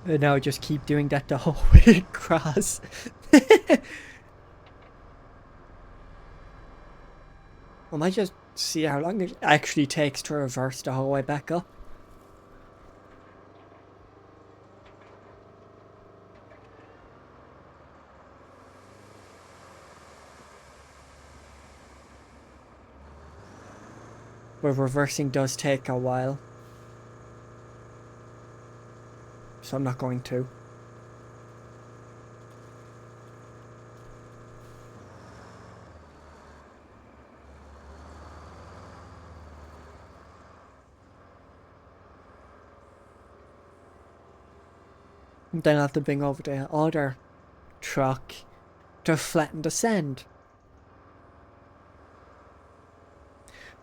And now I just keep doing that the whole way across. I might just see how long it actually takes to reverse the whole way back up. But reversing does take a while. So I'm not going to. Then I have to bring over the other truck to flatten the sand.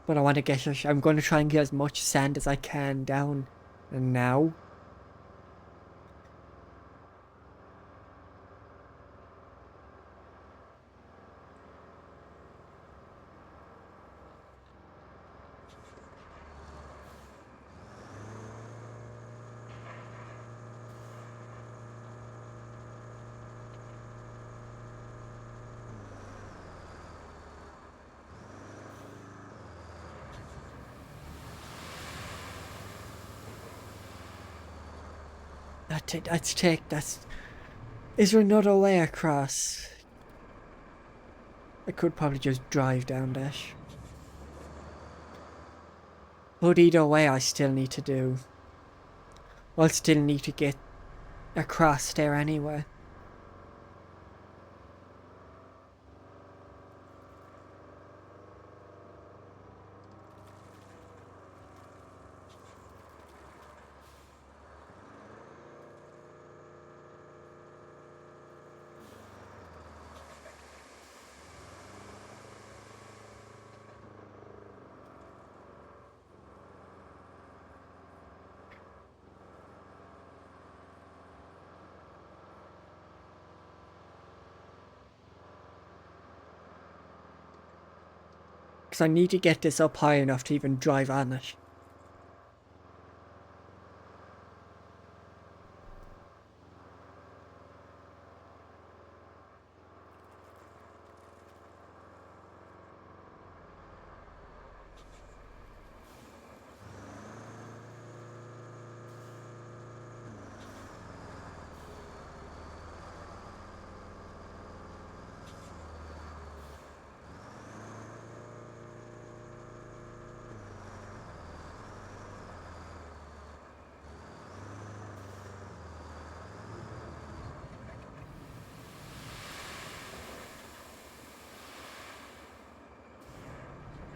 But I want to get, I'm going to try and get as much sand as I can down now. Is there another way across? I could probably just drive down that. But either way, I still need to do. I'll still need to get across there anyway. Because I need to get this up high enough to even drive on it.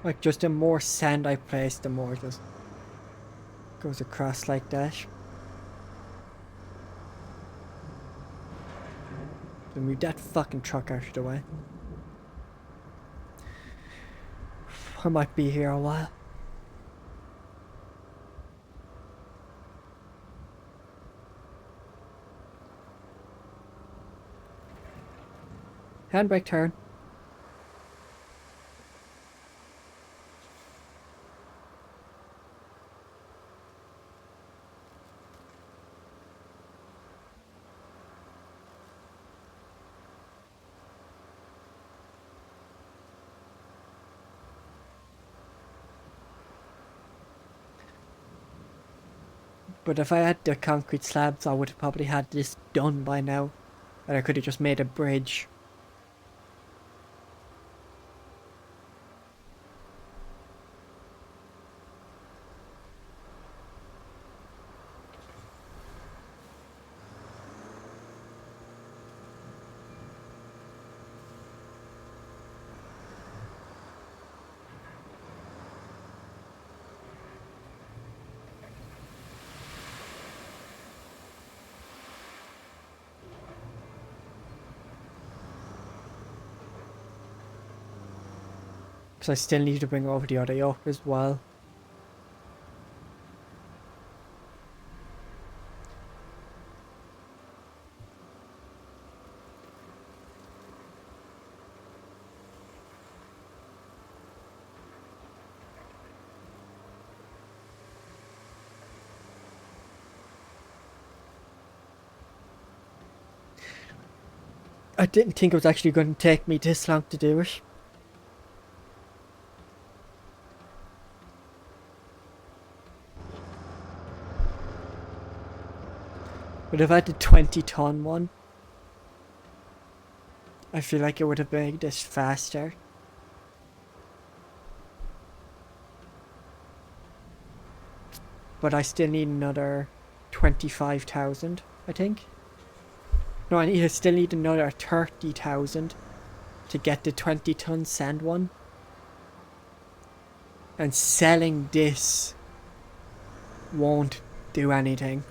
Like, just the more sand I place, the more it just goes across like that. So move that fucking truck out of the way. I might be here a while. Handbrake turn. But if I had the concrete slabs, I would have probably had this done by now. And I could have just made a bridge. Because I still need to bring over the other yoke as well. I didn't think it was actually going to take me this long to do it. But if I had the 20-ton one, I feel like it would have made this faster. But I still need another 25,000, I think. No, I still need another 30,000 to get the 20-ton sand one. And selling this won't do anything.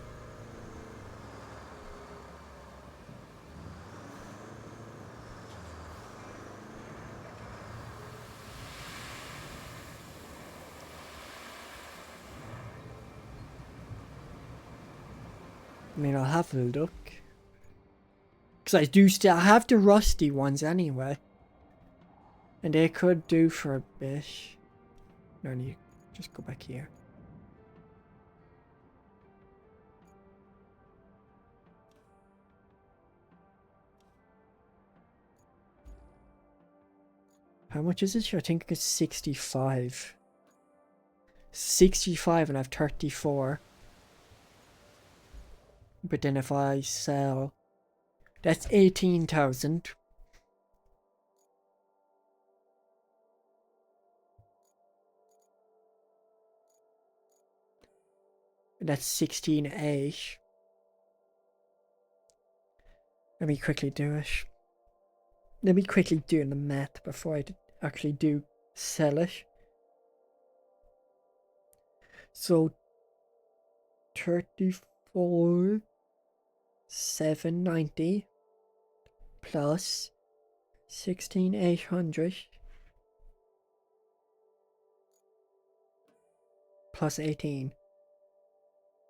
I mean, I'll have a look. Because I do still have the rusty ones anyway. And they could do for a bit. No, you just go back here. How much is it? I think it's 65. 65 and I have 34. But then if I sell... That's 18,000. That's 16.8. Let me quickly do it. Let me quickly do the math before I actually do sell it. So 34,790 plus 16,800 plus 18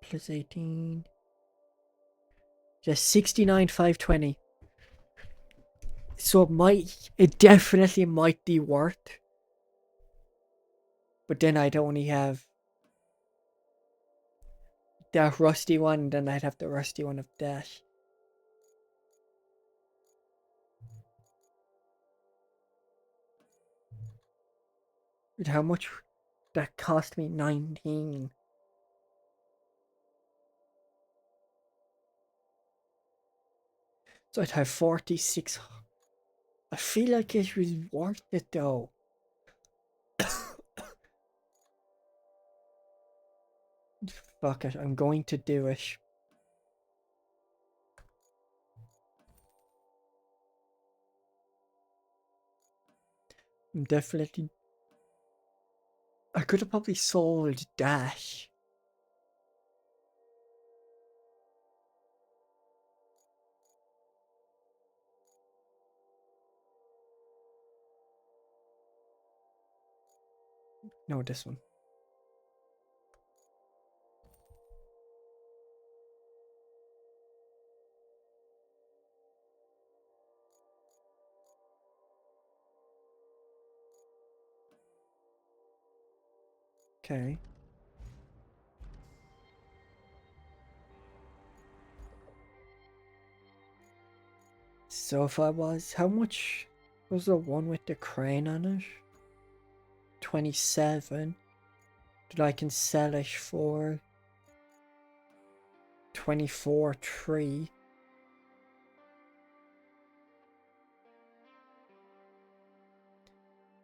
plus 18. Just 69,520. So it definitely might be worth. But then I'd only have that rusty one, and then I'd have the rusty one of that. But how much that cost me? 19. So I'd have 46. I feel like it was worth it though. Fuck it, I'm going to do it. I'm definitely... I could have probably sold that. No, this one. Okay. So if I was... How much was the one with the crane on it? 27. That I can sell it for 24.3.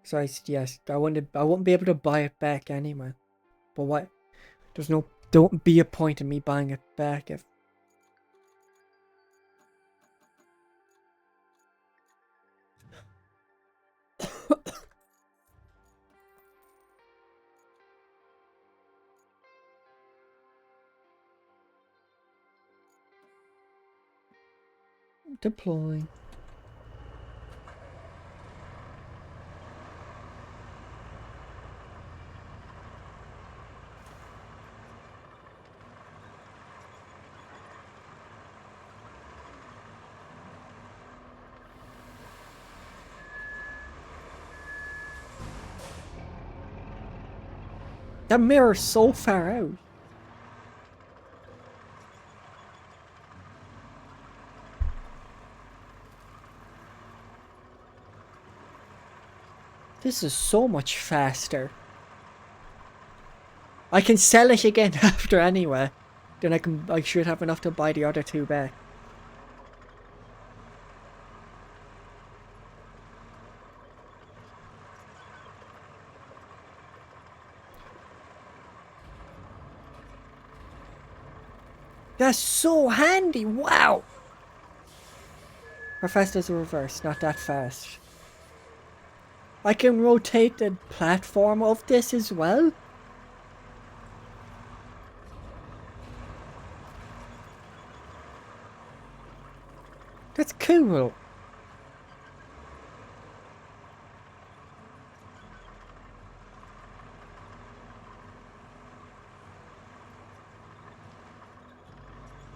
So yes, I wouldn't be able to buy it back anyway. But what? Don't be a point in me buying it back if. Deploying. That mirror's so far out. This is so much faster. I can sell it again after anyway. Then I should have enough to buy the other two back. That's so handy, wow! How fast is the reverse? Not that fast. I can rotate the platform of this as well? That's cool.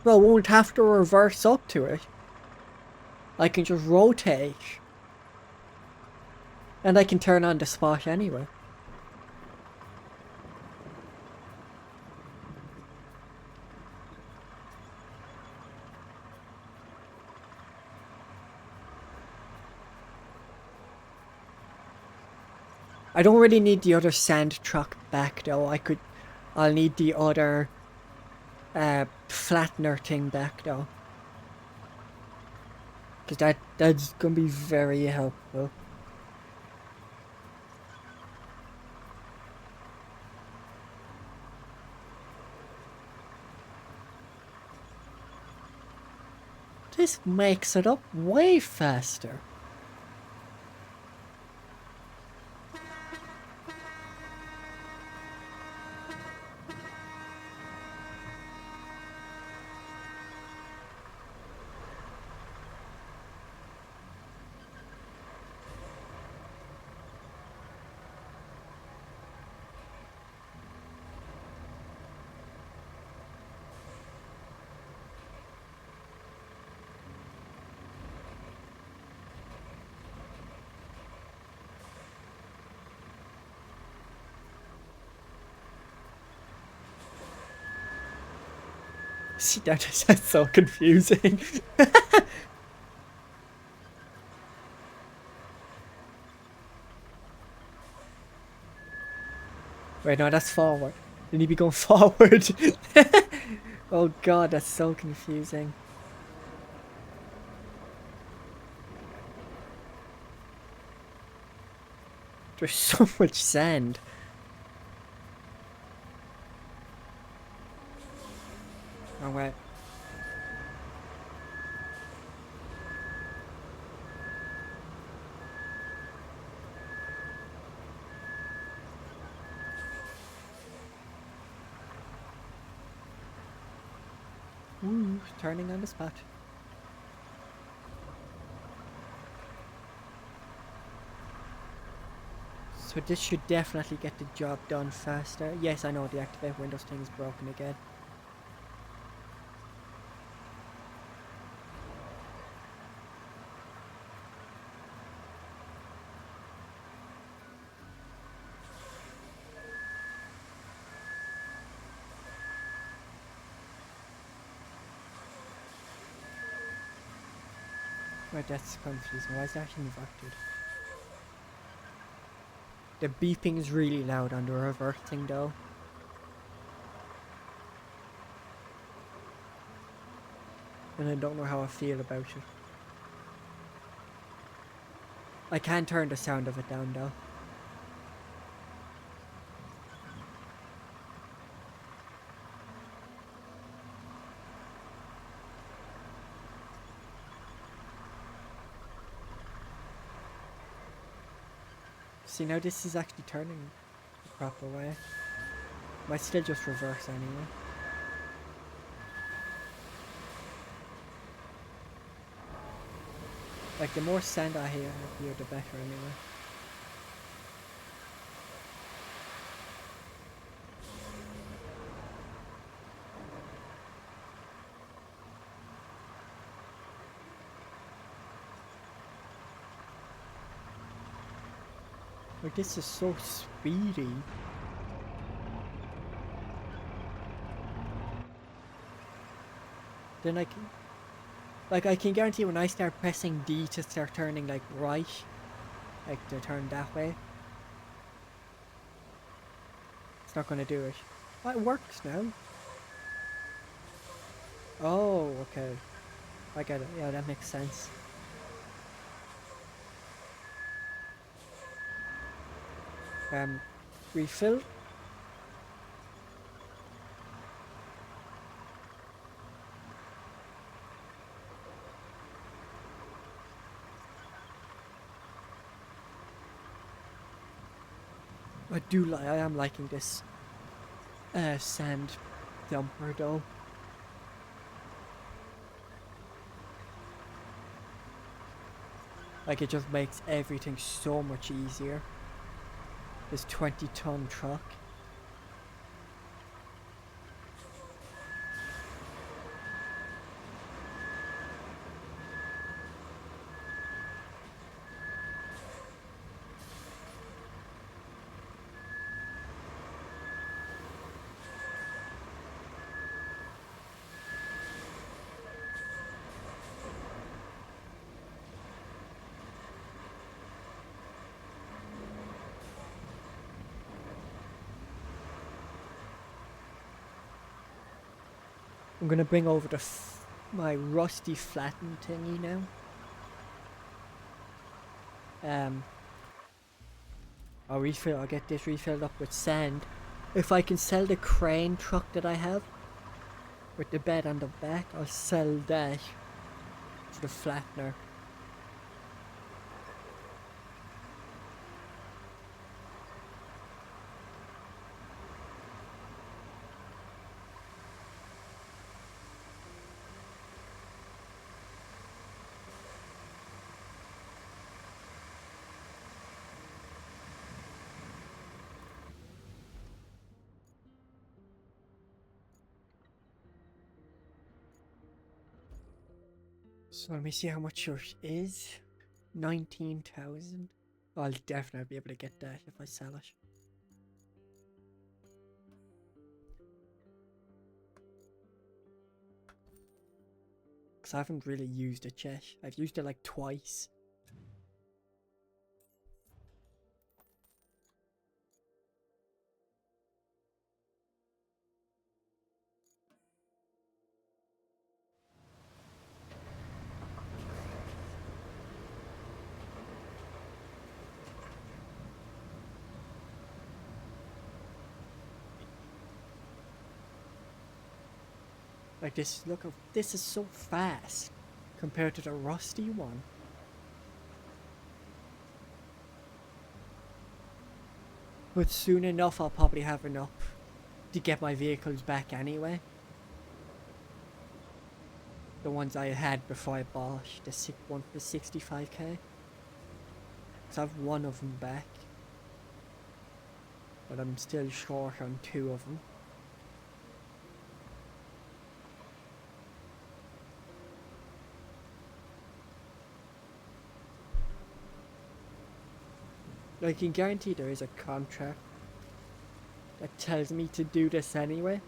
Well, I won't have to reverse up to it. I can just rotate. And I can turn on the spot anyway. I don't really need the other sand truck back though. I'll need the other flattener thing back though. Because that's gonna be very helpful. This makes it up way faster. See, that's so confusing. Wait, no, that's forward. You need to be going forward. Oh god, that's so confusing. There's so much sand. Oh wait. Ooh, turning on the spot. So this should definitely get the job done faster. Yes, I know the activate Windows thing is broken again. Right, that's confusing. Why is that inverted? The beeping is really loud on the reverse thing though. and I don't know how I feel about it. I can turn the sound of it down though. See, now this is actually turning the proper way. Might still just reverse anyway. Like, the more sand I hear the better anyway. Like, this is so speedy. Then I can guarantee when I start pressing D to start turning like right, like to turn that way, it's not gonna do it. Oh, it works now. Oh, okay. I get it. Yeah, that makes sense. Refill. I am liking this sand dumper though. Like, it just makes everything so much easier. This 20-ton truck. I'm gonna bring over my rusty flattened thingy now. I'll get this refilled up with sand. If I can sell the crane truck that I have with the bed on the back, I'll sell that to the flattener. So let me see how much yours is. 19,000. I'll definitely be able to get that if I sell it. Because I haven't really used it yet. I've used it like twice. Like this, look, this is so fast compared to the rusty one. But soon enough I'll probably have enough to get my vehicles back anyway. The ones I had before I bought the one for 65k. So I have one of them back. But I'm still short on two of them. I can guarantee there is a contract that tells me to do this anyway.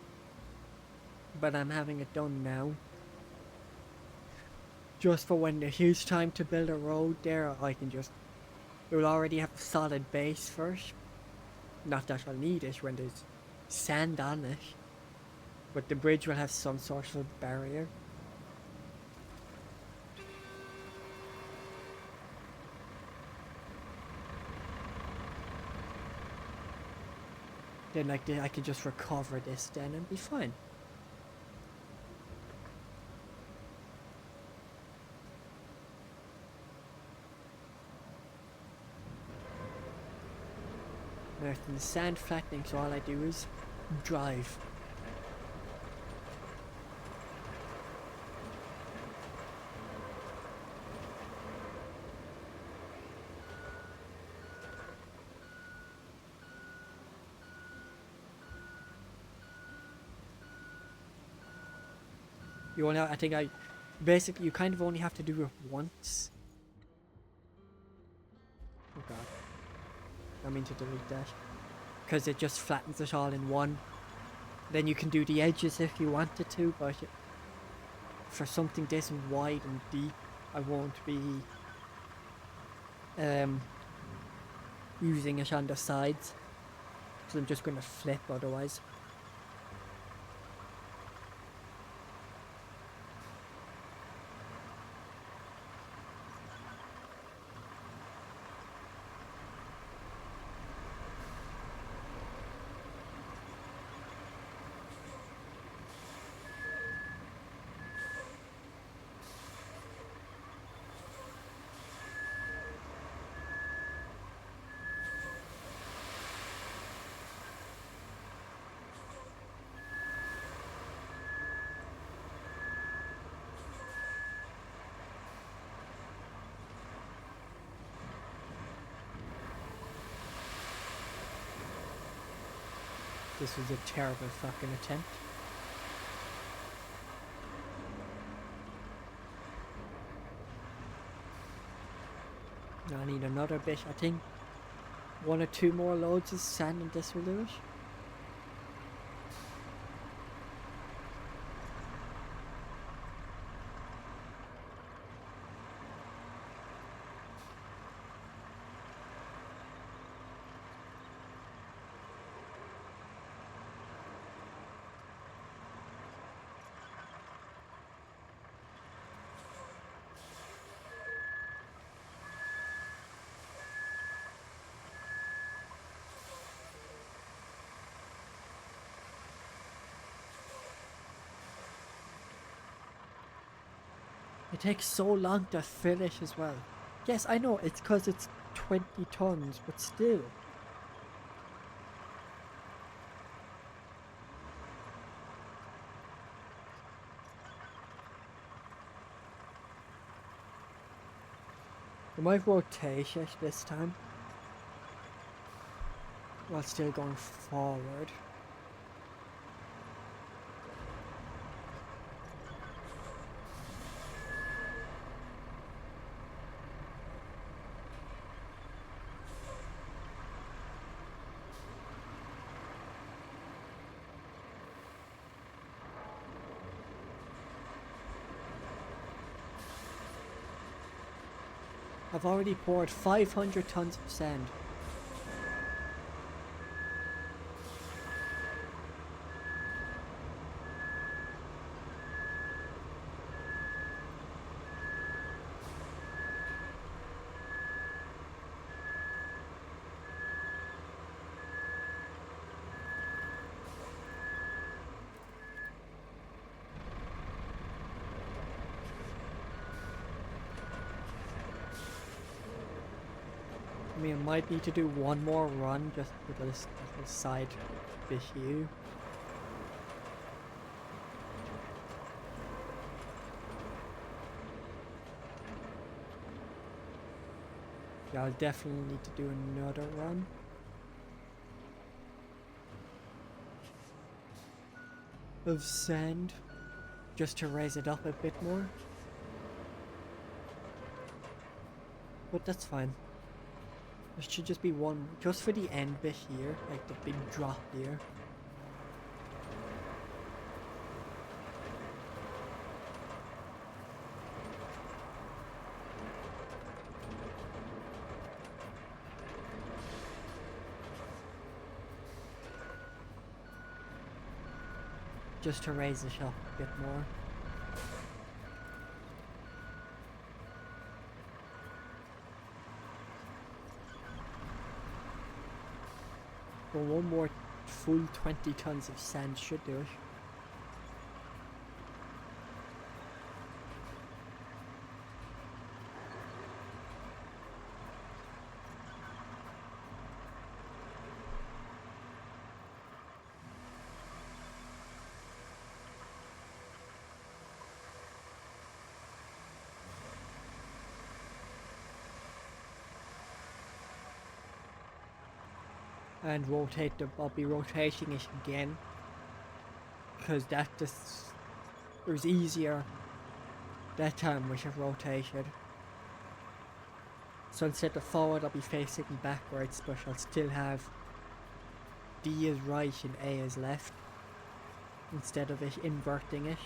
But I'm having it done now. Just for when there's time to build a road there, I can just... It will already have a solid base first. Not that I'll need it when there's sand on it. But the bridge will have some sort of barrier. then like I can just recover this then and be fine. There's the sand flattening, so all I do is drive. You only, I think basically you kind of only have to do it once. Oh god. I mean to delete that. Because it just flattens it all in one. Then you can do the edges if you wanted to, but for something this wide and deep, I won't be using it on the sides. Because I'm just going to flip otherwise. This was a terrible fucking attempt. I need another bit. I think 1 or 2 more loads of sand and this will do it. It takes so long to fill it as well. Yes, I know, it's because it's 20 tons, but still. I might rotate it this time, while still going forward. I've already poured 500 tons of sand. I mean, I might need to do one more run just for this little side bit here. Yeah, I'll definitely need to do another run. Of sand, just to raise it up a bit more. But that's fine. There should just be one, just for the end bit here, like the big drop here. Just to raise it up a bit more. Go one more full 20 tons of sand should do it. And rotate I'll be rotating it again, because that just it was easier that time with it rotated. So instead of forward, I'll be facing backwards, but I'll still have D is right and A is left, instead of it inverting it.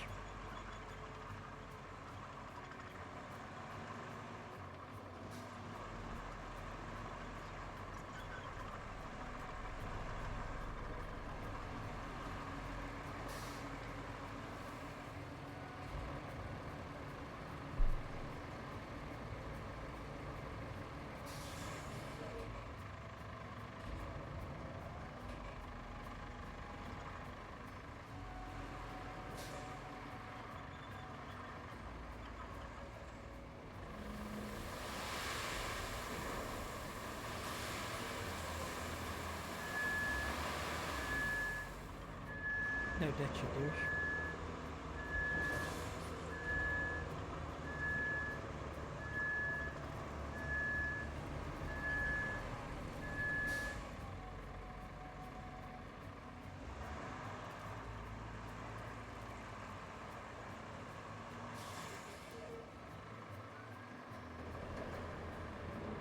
No, that should do it.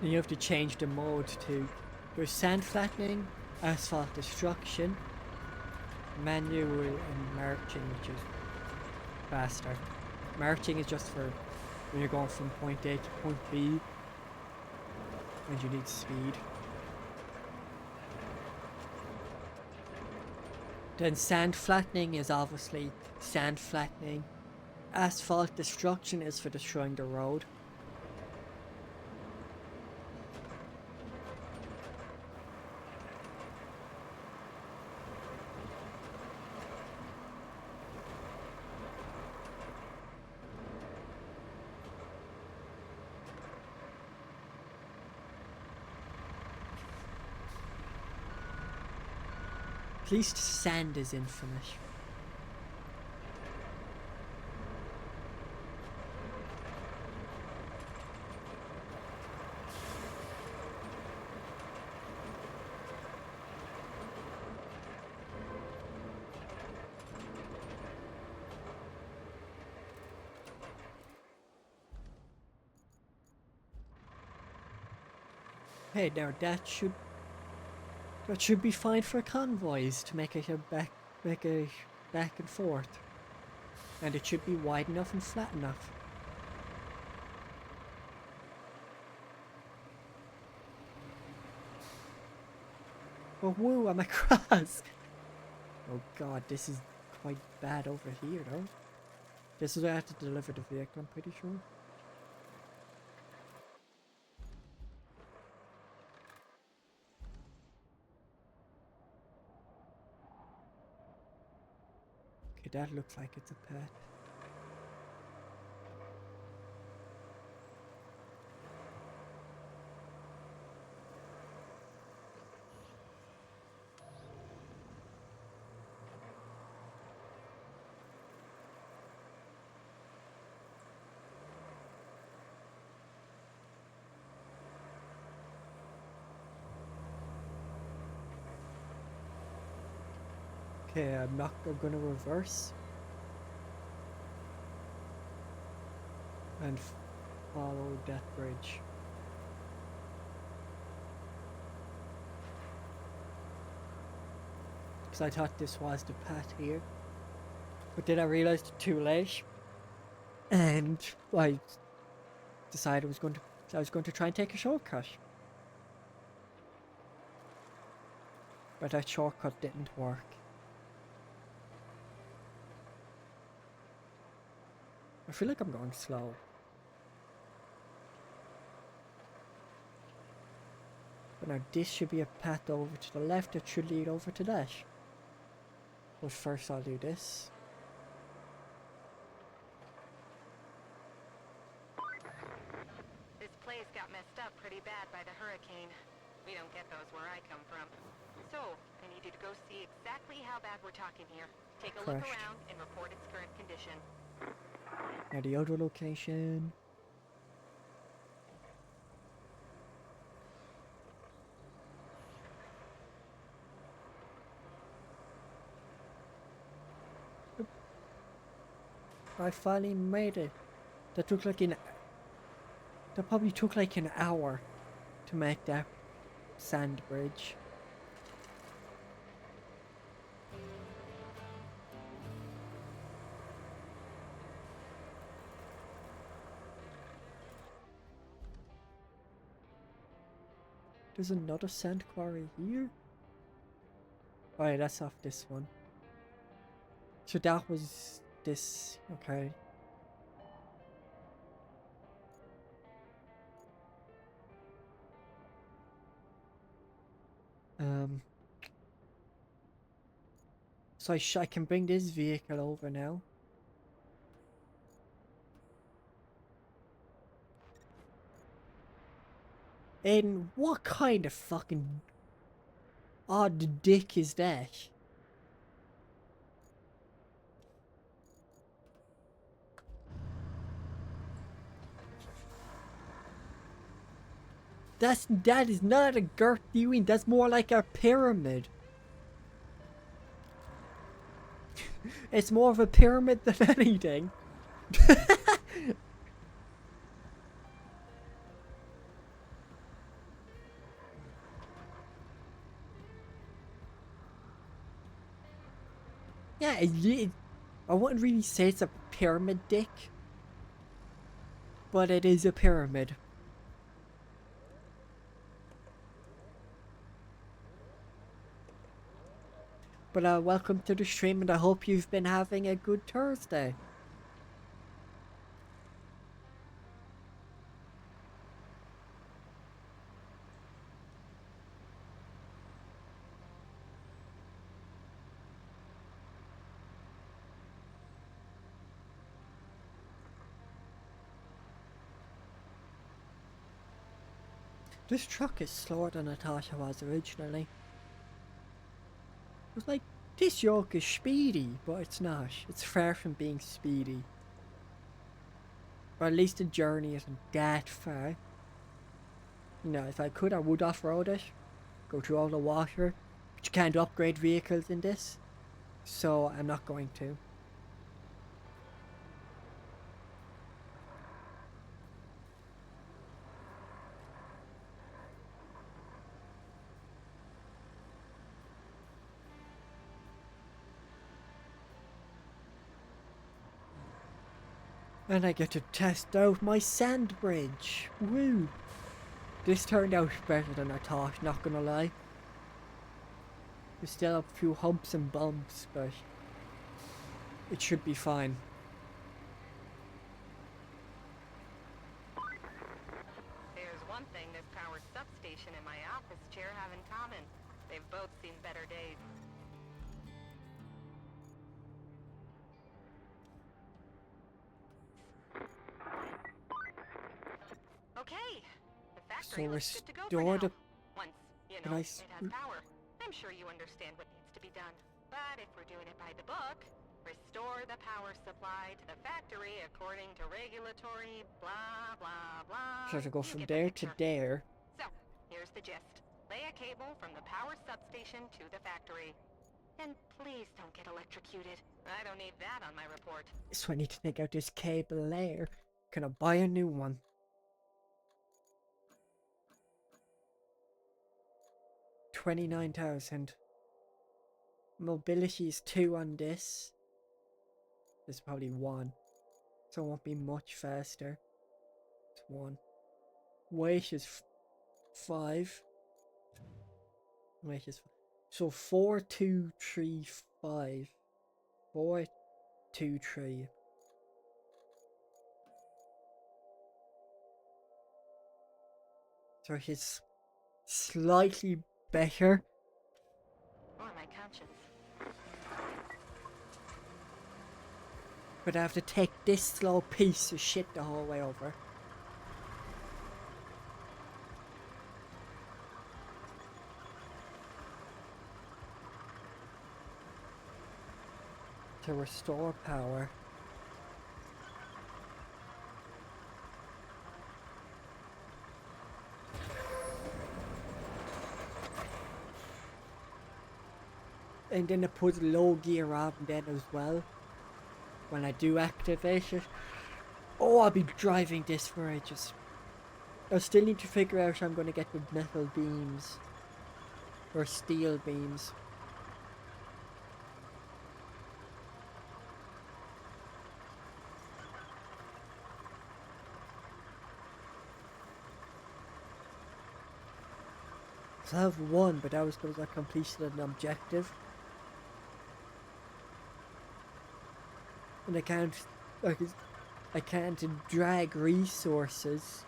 And you have to change the mode to there's sand flattening, asphalt destruction, manual, and marching, which is faster. Marching is just for when you're going from point A to point B and you need speed. Then sand flattening is obviously sand flattening. Asphalt destruction is for destroying the road. At least sand is infinite. Hey, now that should be fine for convoys to make a back and forth. And it should be wide enough and flat enough. Oh woo, I'm across! Oh god, this is quite bad over here though. This is where I have to deliver the vehicle, I'm pretty sure. Okay, that looks like it's a pet. Okay, I'm gonna reverse. And follow that bridge. Because I thought this was the path here. But then I realized too late. And I decided I was going to try and take a shortcut. But that shortcut didn't work. I feel like I'm going slow. But now this should be a path over to the left that should lead over to that. But first I'll do this. This place got messed up pretty bad by the hurricane. We don't get those where I come from. So, I need you to go see exactly how bad we're talking here. Take a look Crashed. around and report its current condition. Now the other location. I finally made it. That took like that probably took like an hour to make that sand bridge. There's another sand quarry here. Oh yeah, that's off this one. So that was this, okay. So I can bring this vehicle over now. Aiden, what kind of fucking odd dick is that? That is not a Gert Ewing, that's more like a pyramid. It's more of a pyramid than anything. Yeah, I wouldn't really say it's a pyramid dick, but it is a pyramid. But welcome to the stream, and I hope you've been having a good Thursday. This truck is slower than I thought it was originally. It was like, this yoke is speedy, but it's not. It's far from being speedy. Or at least the journey isn't that far. You know, if I could, I would off-road it. Go through all the water. But you can't upgrade vehicles in this. So I'm not going to. And I get to test out my sand bridge. Woo! This turned out better than I thought, not gonna lie. There's still a few humps and bumps, but it should be fine. There's one thing this power substation and my office chair have in common. They've both seen better days. Okay, the factory looks good to go for now. Once, you know, it has power. I'm sure you understand what needs to be done. But if we're doing it by the book, restore the power supply to the factory according to regulatory blah blah blah. So to go from there to there. So, here's the gist. Lay a cable from the power substation to the factory. And please don't get electrocuted. I don't need that on my report. So I need to take out this cable layer. Can I buy a new one? $29,000. Mobility is 2 on this. There's probably 1. So it won't be much faster. It's 1. Weight is 5. Weight is 5. So 4, 2, 3, 5. 4, 2, 3. So he's slightly better. Or my conscience. But I have to take this slow piece of shit the whole way over. To restore power. And then I put low gear on then as well. When I do activate it. Oh, I'll be driving this for ages. I still need to figure out how I'm going to get the metal beams. Or steel beams. So I have one, but that was because I completed an objective. And I can't drag resources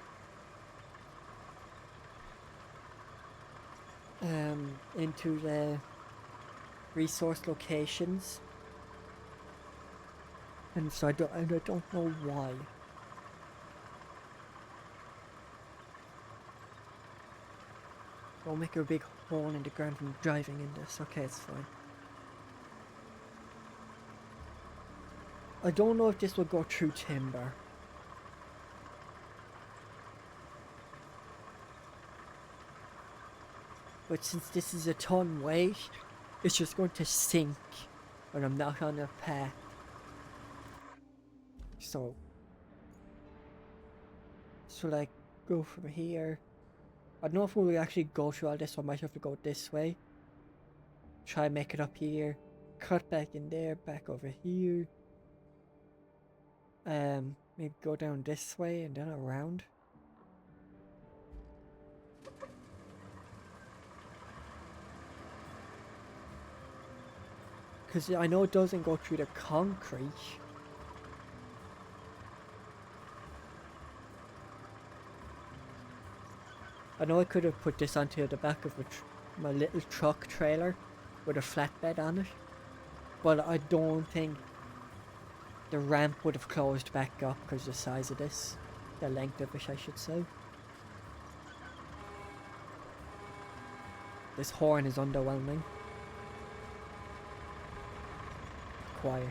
into the resource locations, and so I don't know why. Don't make a big hole in the ground from driving in this. Okay, it's fine. I don't know if this will go through timber. But since this is a ton weight, it's just going to sink when I'm not on a path. So, like, go from here. I don't know if we'll actually go through all this, so I might have to go this way. Try and make it up here. Cut back in there, back over here. Maybe go down this way and then around. Because I know it doesn't go through the concrete. I know I could have put this onto the back of my little truck trailer with a flatbed on it. But I don't think the ramp would have closed back up because of the size of this. The length of it, I should say. This horn is underwhelming. Quiet.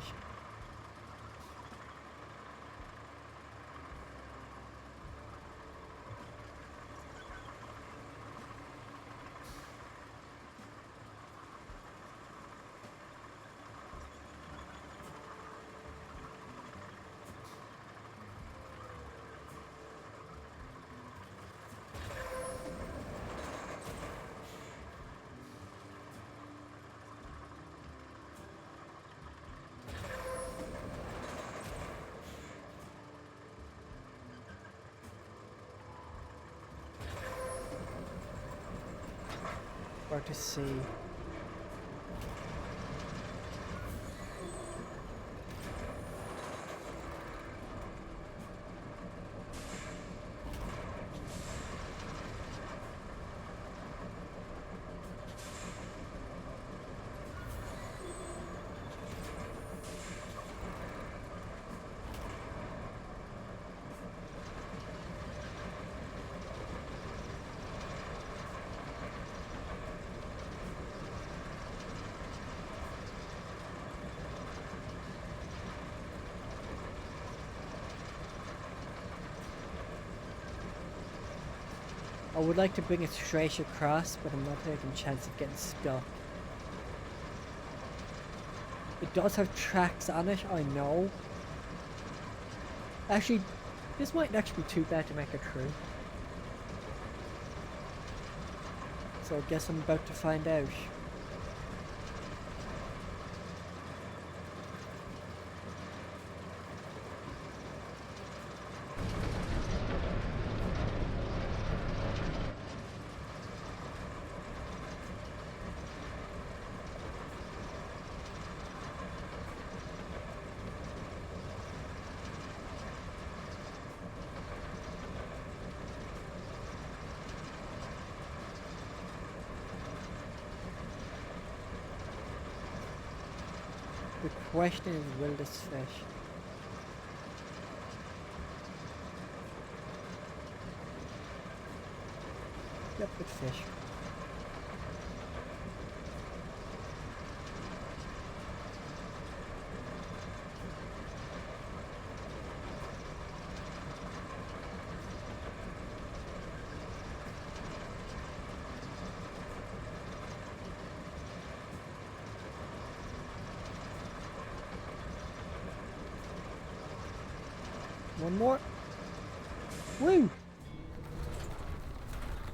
To see. I would like to bring it straight across, but I'm not taking a chance of getting stuck. It does have tracks on it, I know. Actually, this mightn't actually be too bad to make it through. So I guess I'm about to find out. The question is, will this fish? Yep, good fish. One more. Woo!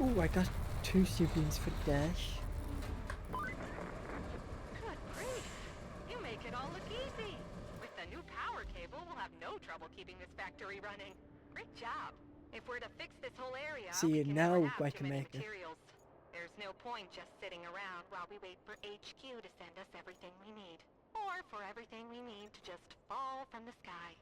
Ooh, I got 2 siblings for dash. Good grief. You make it all look easy. With the new power cable, we'll have no trouble keeping this factory running. Great job. If we're to fix this whole area, See, we can now never have I too can many make it. materials. There's no point just sitting around while we wait for HQ to send us everything we need. Or for everything we need to just fall from the sky.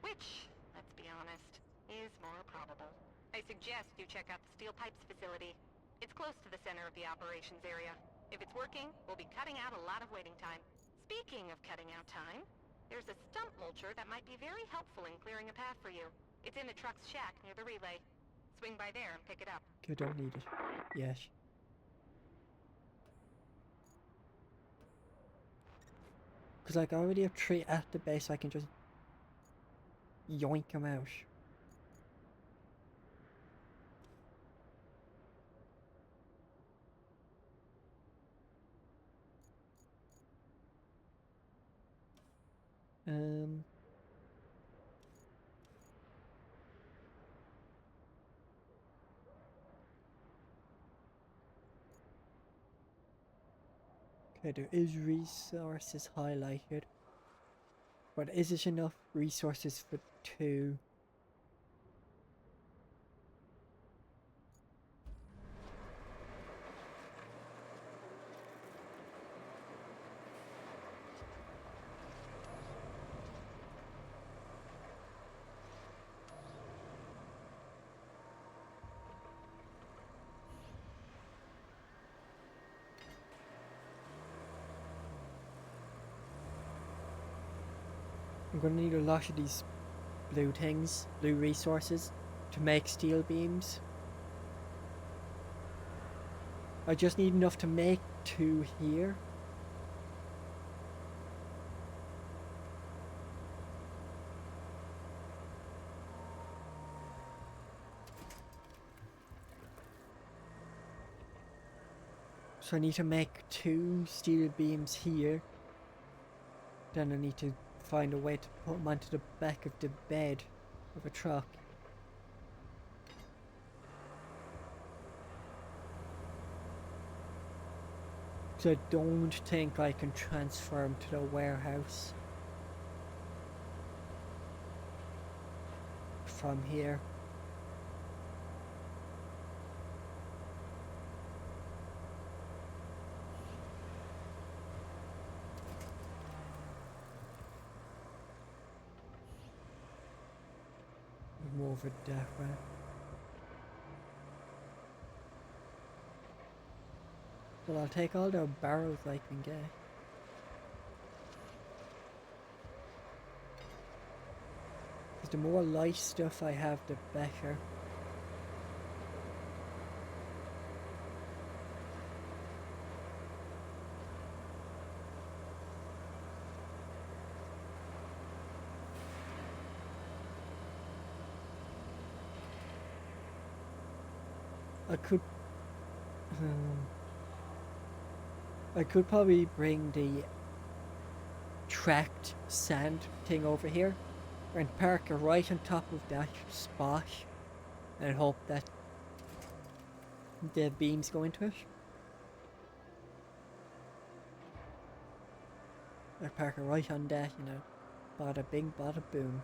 Which, let's be honest, is more probable. I suggest you check out the steel pipes facility. It's close to the center of the operations area. If it's working, we'll be cutting out a lot of waiting time. Speaking of cutting out time, there's a stump mulcher that might be very helpful in clearing a path for you. It's in the truck's shack near the relay. Swing by there and pick it up. Okay, don't need it. Yes. Because like, I already have 3 at the base, so I can just yoink them out. Okay, there is resources highlighted. But is it enough resources for 2? I'm gonna need a lot of these blue things, blue resources, to make steel beams. I just need enough to make 2 here. So I need to make 2 steel beams here. Then I need to find a way to put them onto the back of the bed of a truck. So I don't think I can transfer them to the warehouse from here. Move it that way. Well, I'll take all the barrels I can get. Because the more light stuff I have, the better. I could probably bring the tracked sand thing over here and park it right on top of that spot and hope that the beams go into it. I park it right on that, you know. Bada bing, bada boom.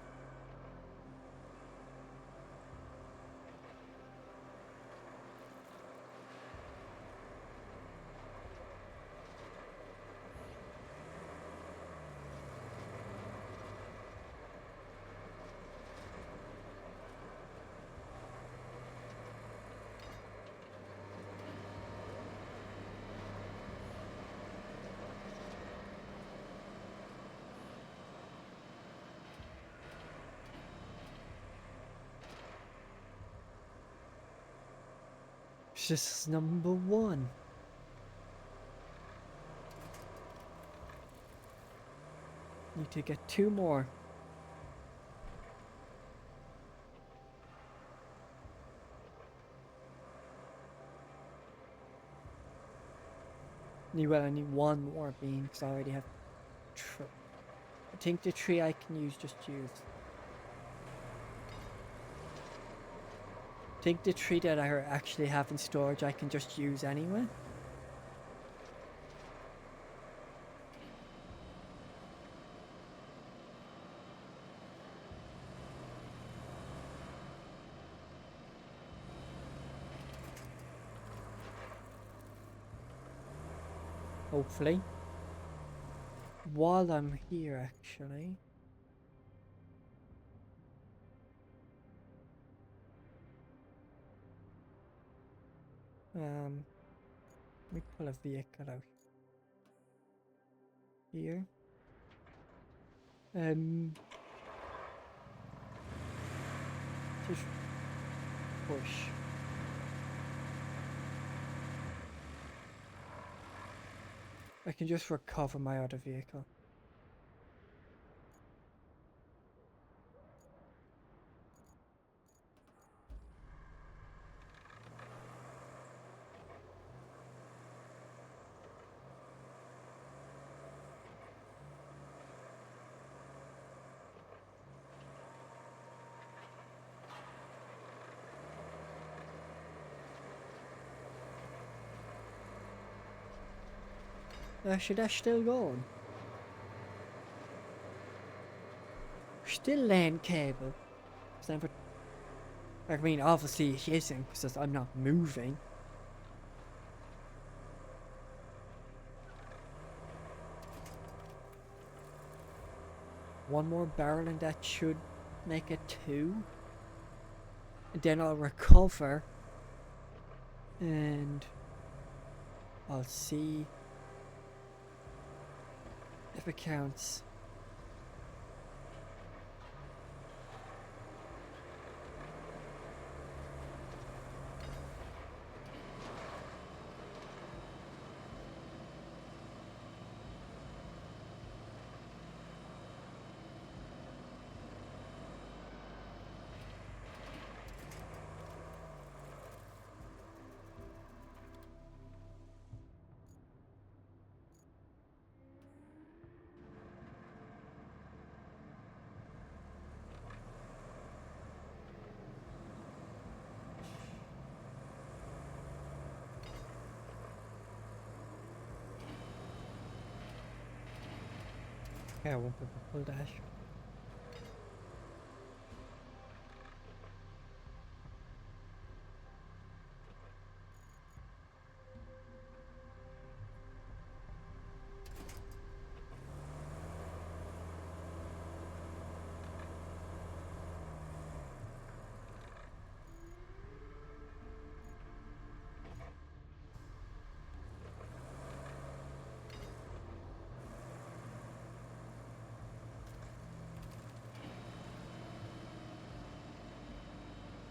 This is number 1. Need to get 2 more. Well, I need 1 more bean because I already have. I think the 3 I can use just use. I think the 3 that I actually have in storage I can just use anyway. Hopefully. While I'm here, actually. Let me pull a vehicle out here. Just push. I can just recover my other vehicle. Actually, that's still going. Still laying cable. I mean, obviously it isn't because I'm not moving. One more barrel and that should make it 2. And then I'll recover. And I'll see if it counts. Yeah, I won't be able to pull dash.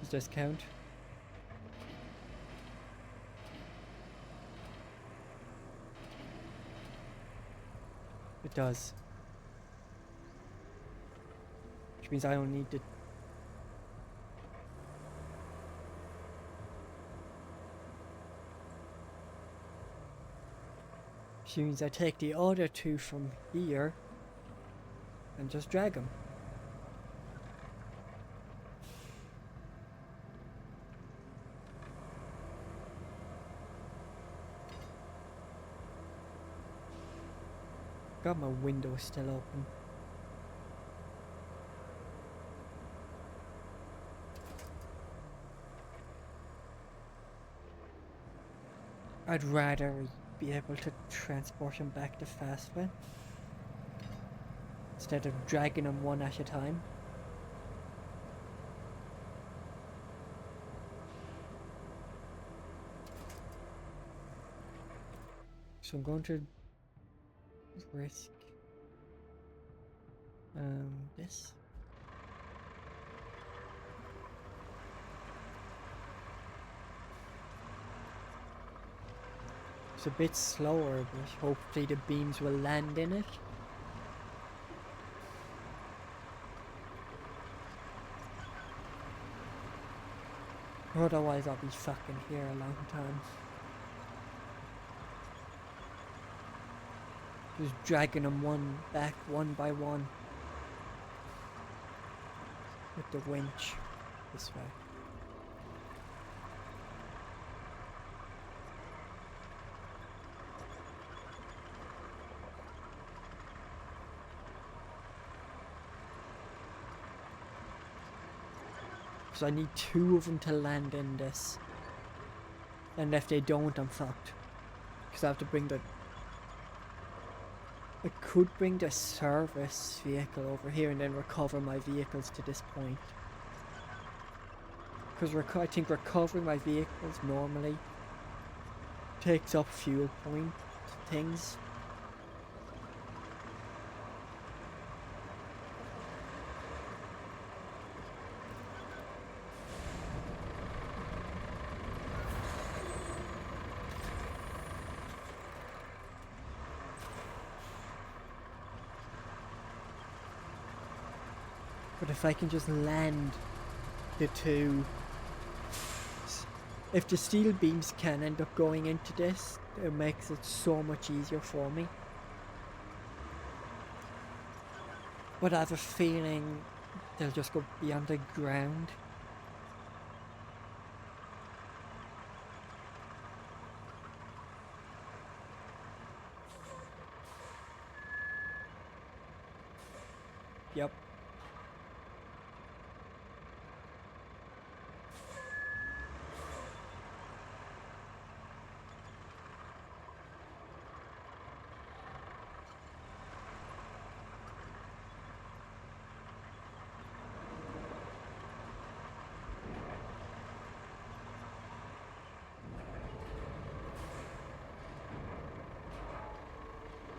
Does this count? It does. Which means I don't need to. Which means I take the other 2 from here and just drag them. Got my window still open. I'd rather be able to transport him back the fast way instead of dragging him one at a time. So I'm going to risk this. It's a bit slower, but hopefully the beams will land in it. Otherwise I'll be fucking here a long time. Just dragging them back one by one. With the winch. This way. So I need 2 of them to land in this. And if they don't, I'm fucked. Because I have to bring the... I could bring the service vehicle over here and then recover my vehicles to this point. Because I think recovering my vehicles normally takes up fuel point things. But if I can just land the 2... If the steel beams can end up going into this, it makes it so much easier for me. But I have a feeling they'll just go be on the ground. Yep.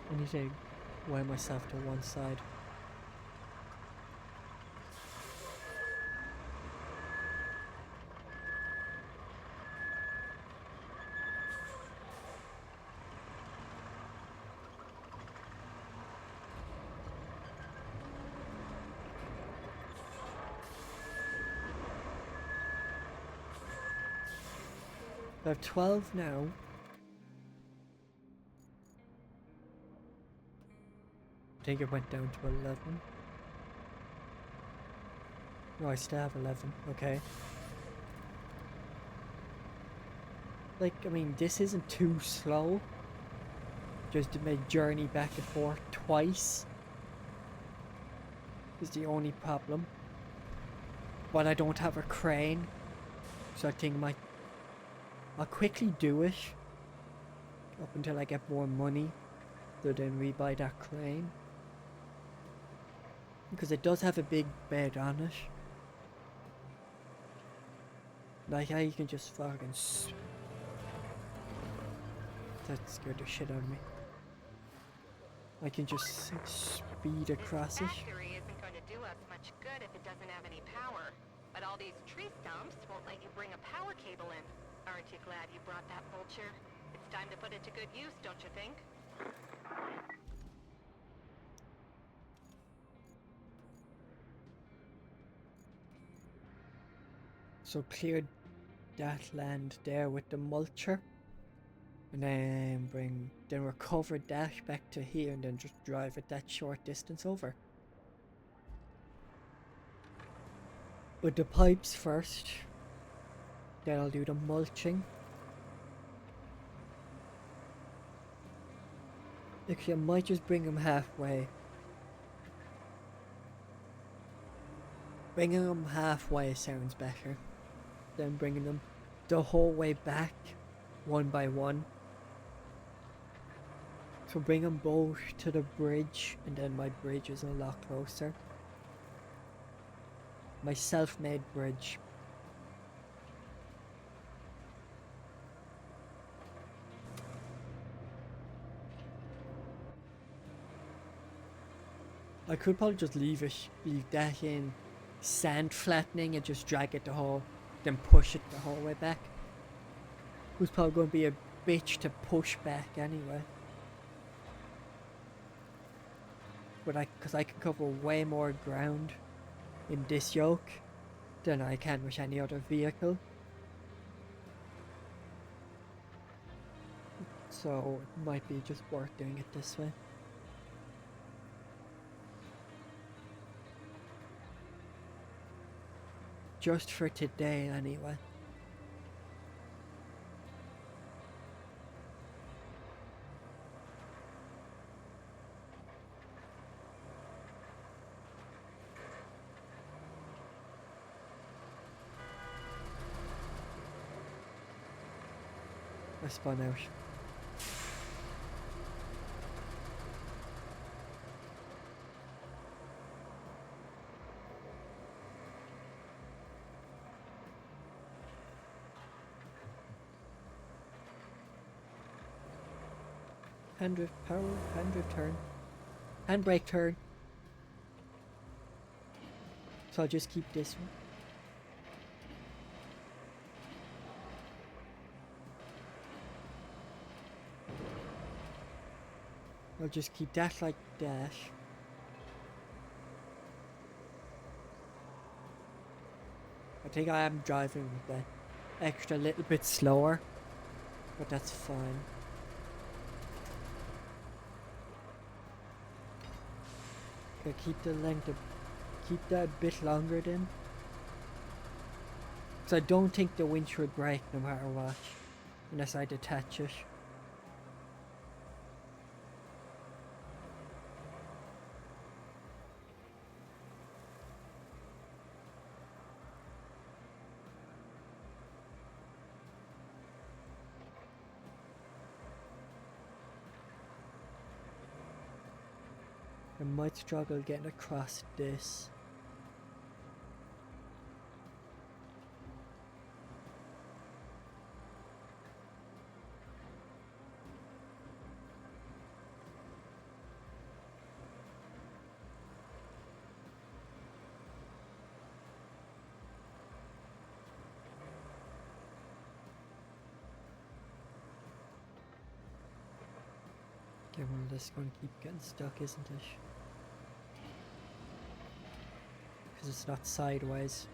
I need to weigh myself to one side. I have 12 now. I think it went down to 11. No, I still have 11. Okay. Like, I mean, this isn't too slow. Just to make journey back and forth twice is the only problem. But I don't have a crane, so I think I'll quickly do it up until I get more money, so then we buy that crane. Because it does have a big bed on it. Like how you can just fucking that scared the shit out of me. I can just speed across it. This factory isn't going to do us much good if it doesn't have any power. But all these tree stumps won't let you bring a power cable in. Aren't you glad you brought that vulture? It's time to put it to good use, don't you think? So clear that land there with the mulcher. And then recover that back to here and then just drive it that short distance over. With the pipes first. Then I'll do the mulching. Actually, I might just bring them halfway. Bringing them halfway sounds better than bringing them the whole way back, one by one. So bring them both to the bridge, and then my bridge is a lot closer. My self-made bridge. I could probably just leave that in sand flattening and just drag it then push it the whole way back. It was probably going to be a bitch to push back anyway. But because I can cover way more ground in this yoke than I can with any other vehicle. So it might be just worth doing it this way. Just for today anyway. I spun out. Hand power, hand turn. Handbrake turn. So I'll just keep this one. I'll just keep that like that. I think I am driving the extra little bit slower, but that's fine. Okay, keep the length of, keep that a bit longer then. Because I don't think the winch would break no matter what, unless I detach it. I might struggle getting across this. Okay, well, this is going to keep getting stuck, isn't it? Because it's not sideways.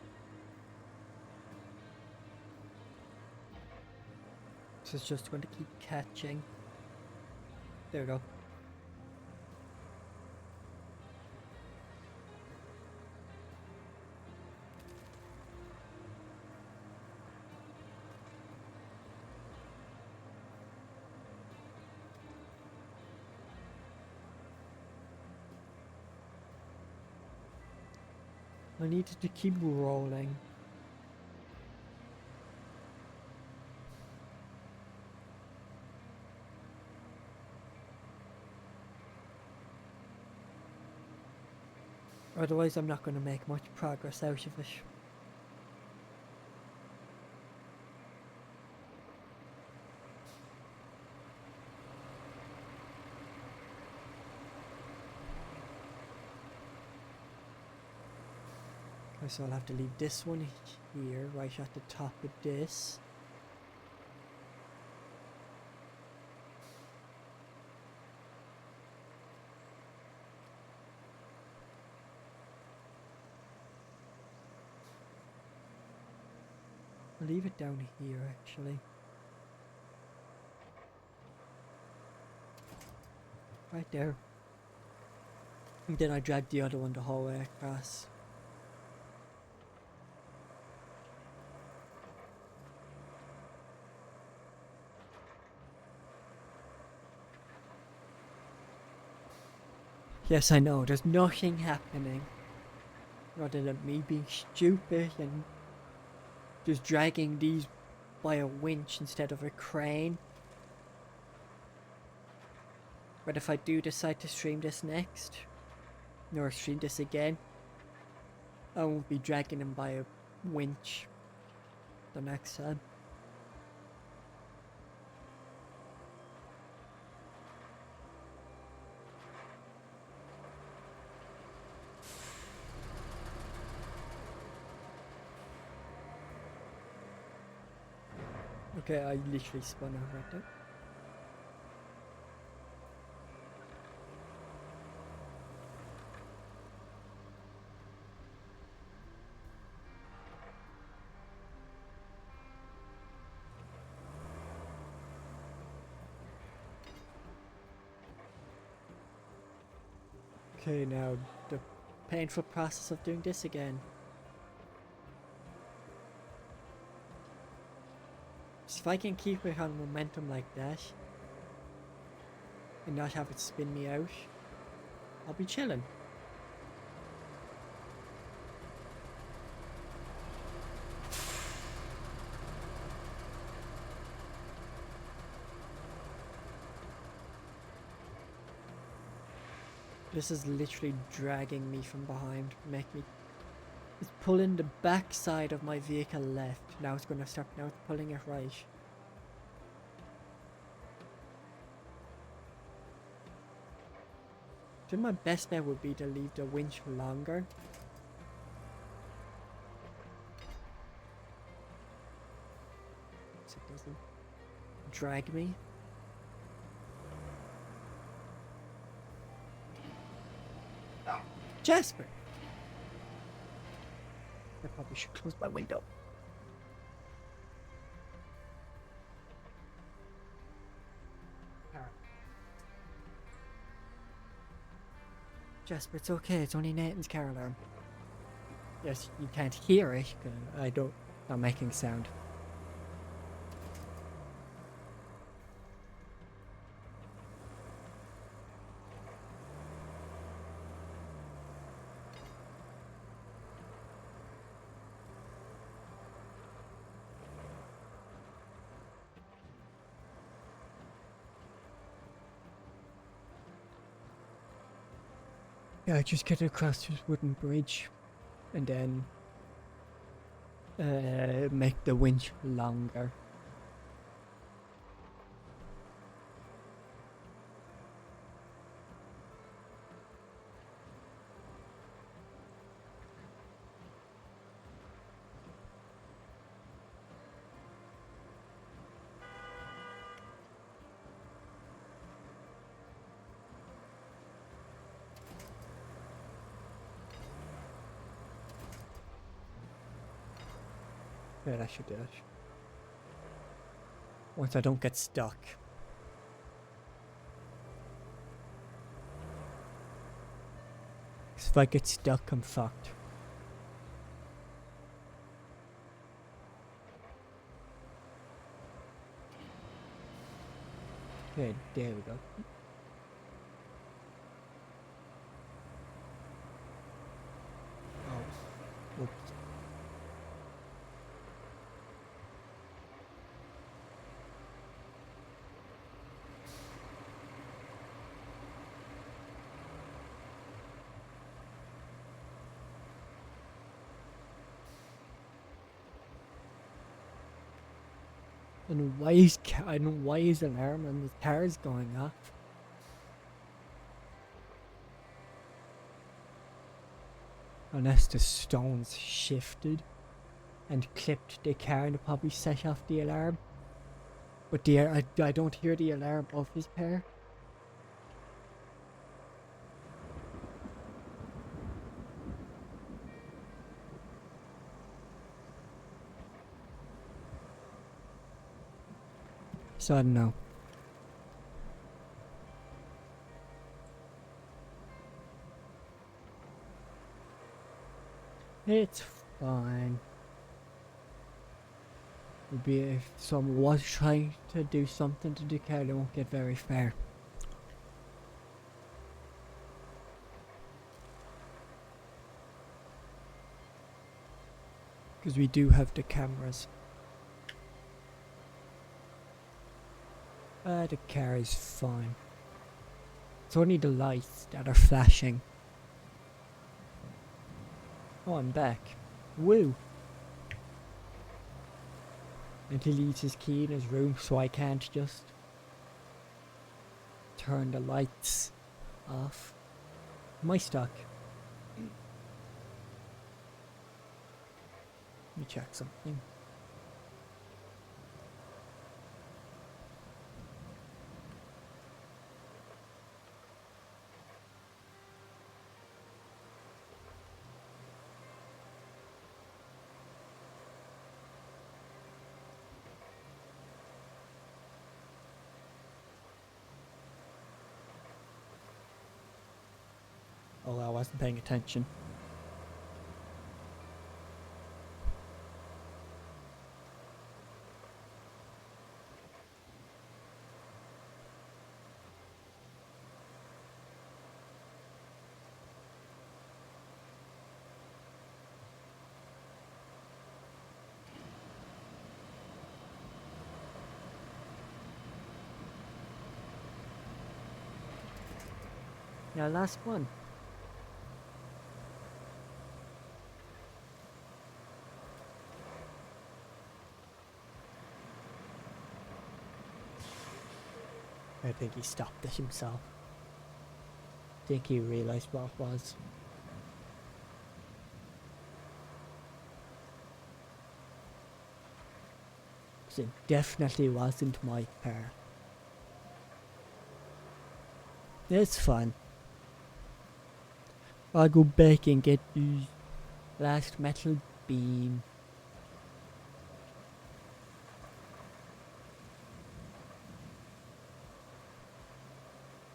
So it's just going to keep catching. There we go. I needed to keep rolling. Otherwise I'm not going to make much progress out of it. So I'll have to leave this one here, right at the top of this. I'll leave it down here actually. Right there. And then I drag the other one the whole way across. Yes, I know, there's nothing happening. Other than me being stupid and just dragging these by a winch instead of a crane. But if I do decide to stream this next, or stream this again, I won't be dragging them by a winch the next time. Okay, I literally spun out right there. Okay, now the painful process of doing this again. So if I can keep it on momentum like that and not have it spin me out, I'll be chilling. This is literally dragging me from behind, it's pulling the back side of my vehicle left. Now it's gonna start, now it's pulling it right. Then my best bet would be to leave the winch longer. So it doesn't drag me. Jasper! I probably should close my window. Jasper, it's okay. It's only Nathan's car alarm. Yes, you can't hear it. Not making sound. Yeah, just get across this wooden bridge and then make the winch longer. Yeah, that should do it. Once I don't get stuck. If I get stuck, I'm fucked. Okay, there we go. Oh, oops. And why is alarm on the cars going off? Unless the stones shifted and clipped the car and it probably set off the alarm. But I don't hear the alarm of his pair. So I don't know. It's fine. Maybe if someone was trying to do something to the car, they won't get very far. Because we do have the cameras. The car is fine. It's only the lights that are flashing. Oh, I'm back. Woo! And he leaves his key in his room, so I can't just turn the lights off. Am I stuck? Let me check something. Oh, I wasn't paying attention. Now, last one. I think he stopped it himself. I think he realised what it was. It definitely wasn't my car. It's fun. I'll go back and get the last metal beam.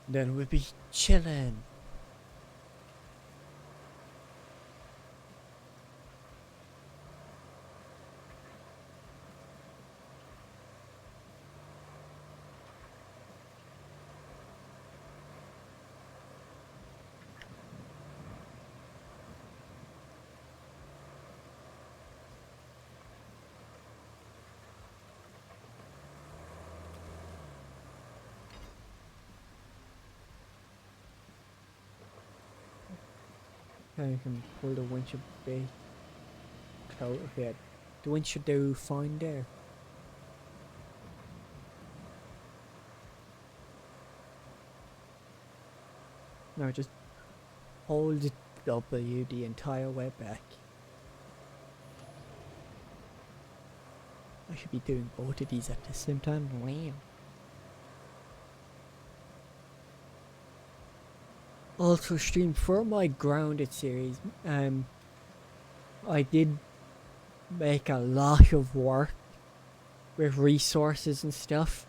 Then we'll be chilling. I can pull the winch a bit closer here. The winch should do fine there. Now just hold W the entire way back. I should be doing both of these at the same time. Wow. Also stream for my Grounded series. I did make a lot of work with resources and stuff.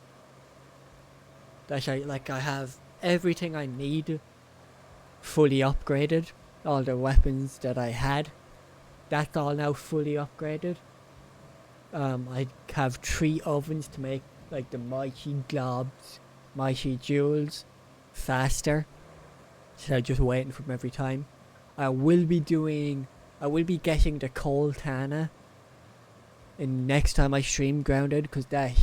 That I have everything I need fully upgraded. All the weapons that I had, that's all now fully upgraded. I have 3 ovens to make like the mighty globs, mighty jewels faster. So I'm just waiting for them every time. I will be getting the coal Tana in next time I stream Grounded, because that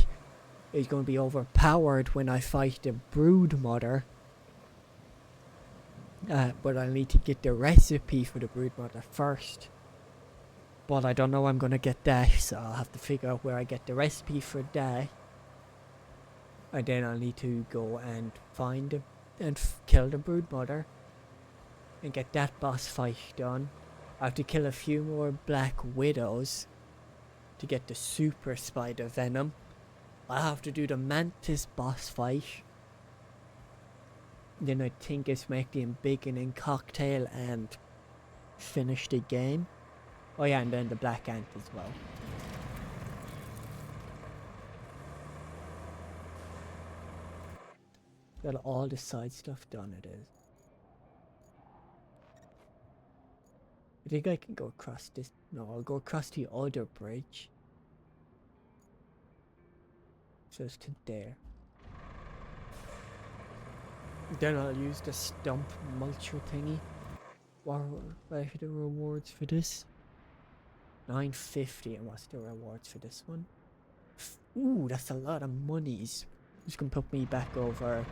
is going to be overpowered when I fight the Brood Mother. But I need to get the recipe for the Brood Mother first. But I don't know I'm going to get that, so I'll have to figure out where I get the recipe for that. And then I'll need to go and find and kill the Brood Mother and get that boss fight done. I have to kill a few more Black Widows to get the Super Spider Venom. I have to do the Mantis boss fight. Then I think it's make the embiggening cocktail and finish the game. Oh yeah, and then the Black Ant as well. Got all the side stuff done, it is. I think I can go across this. No, I'll go across the other bridge. So it's to there. Then I'll use the stump mulcher thingy. What are the rewards for this? 950, and what's the rewards for this one? Ooh, that's a lot of monies. Which can put me back over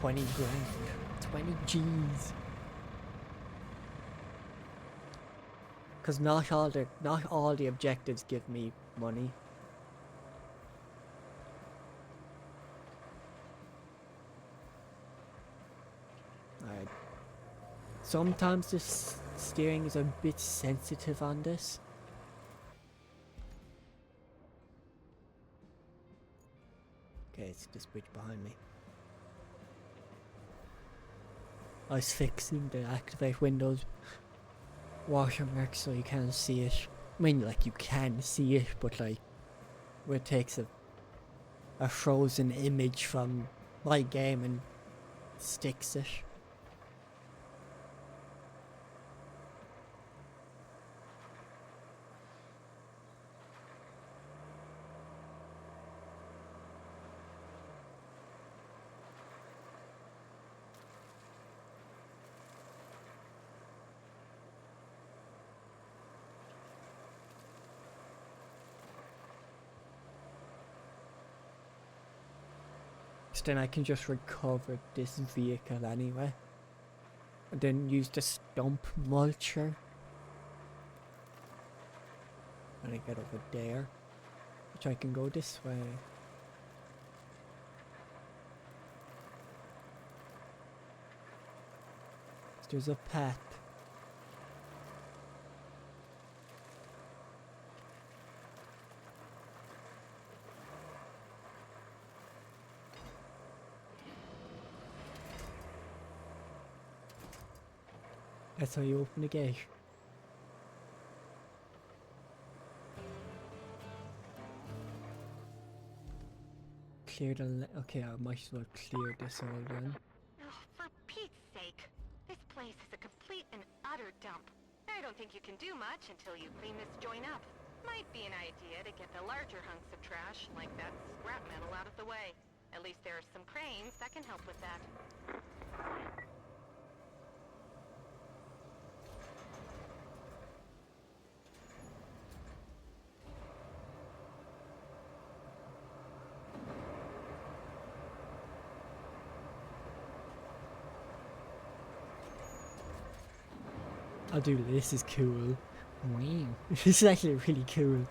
20 grand. 20 G's. Because not all the objectives give me money. Alright. Sometimes the steering is a bit sensitive on this. Okay, it's this bridge behind me. I was fixing the activate Windows watermark so you can't see it. I mean, like, you can see it, but like, where it takes a frozen image from my game and sticks it. So then I can just recover this vehicle anyway. And then use the stump mulcher. When I get over there. Which I can go this way. There's a path. That's how you open the gate. Clear the okay, I might as well clear this all then. Oh, for Pete's sake. This place is a complete and utter dump. I don't think you can do much until you clean this joint up. Might be an idea to get the larger hunks of trash, like that scrap metal, out of the way. At least there are some cranes that can help with that. I'll do this. Is cool. Wow. This is actually really cool.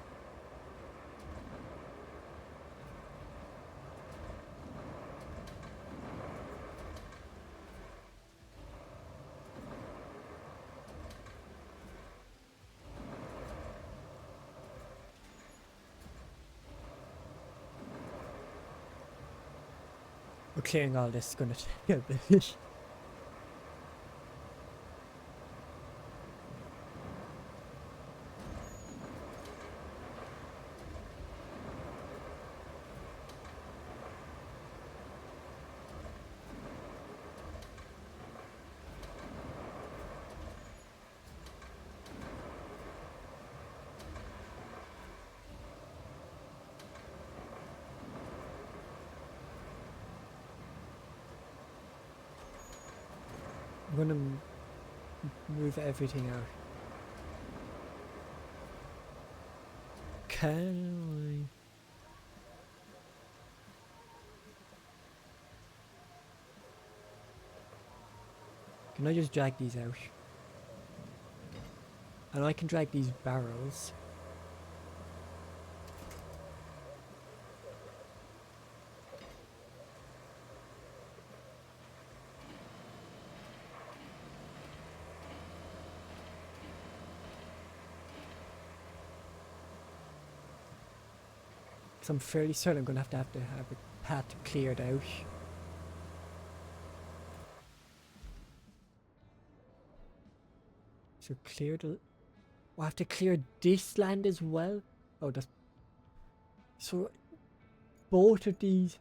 We're clearing all this is gonna take a bit. I'm gonna move everything out. Can I just drag these out? And I can drag these barrels. I'm fairly certain I'm gonna have to have a path cleared out. So clear the... I have to clear this land as well? Oh, that's... So... Both of these...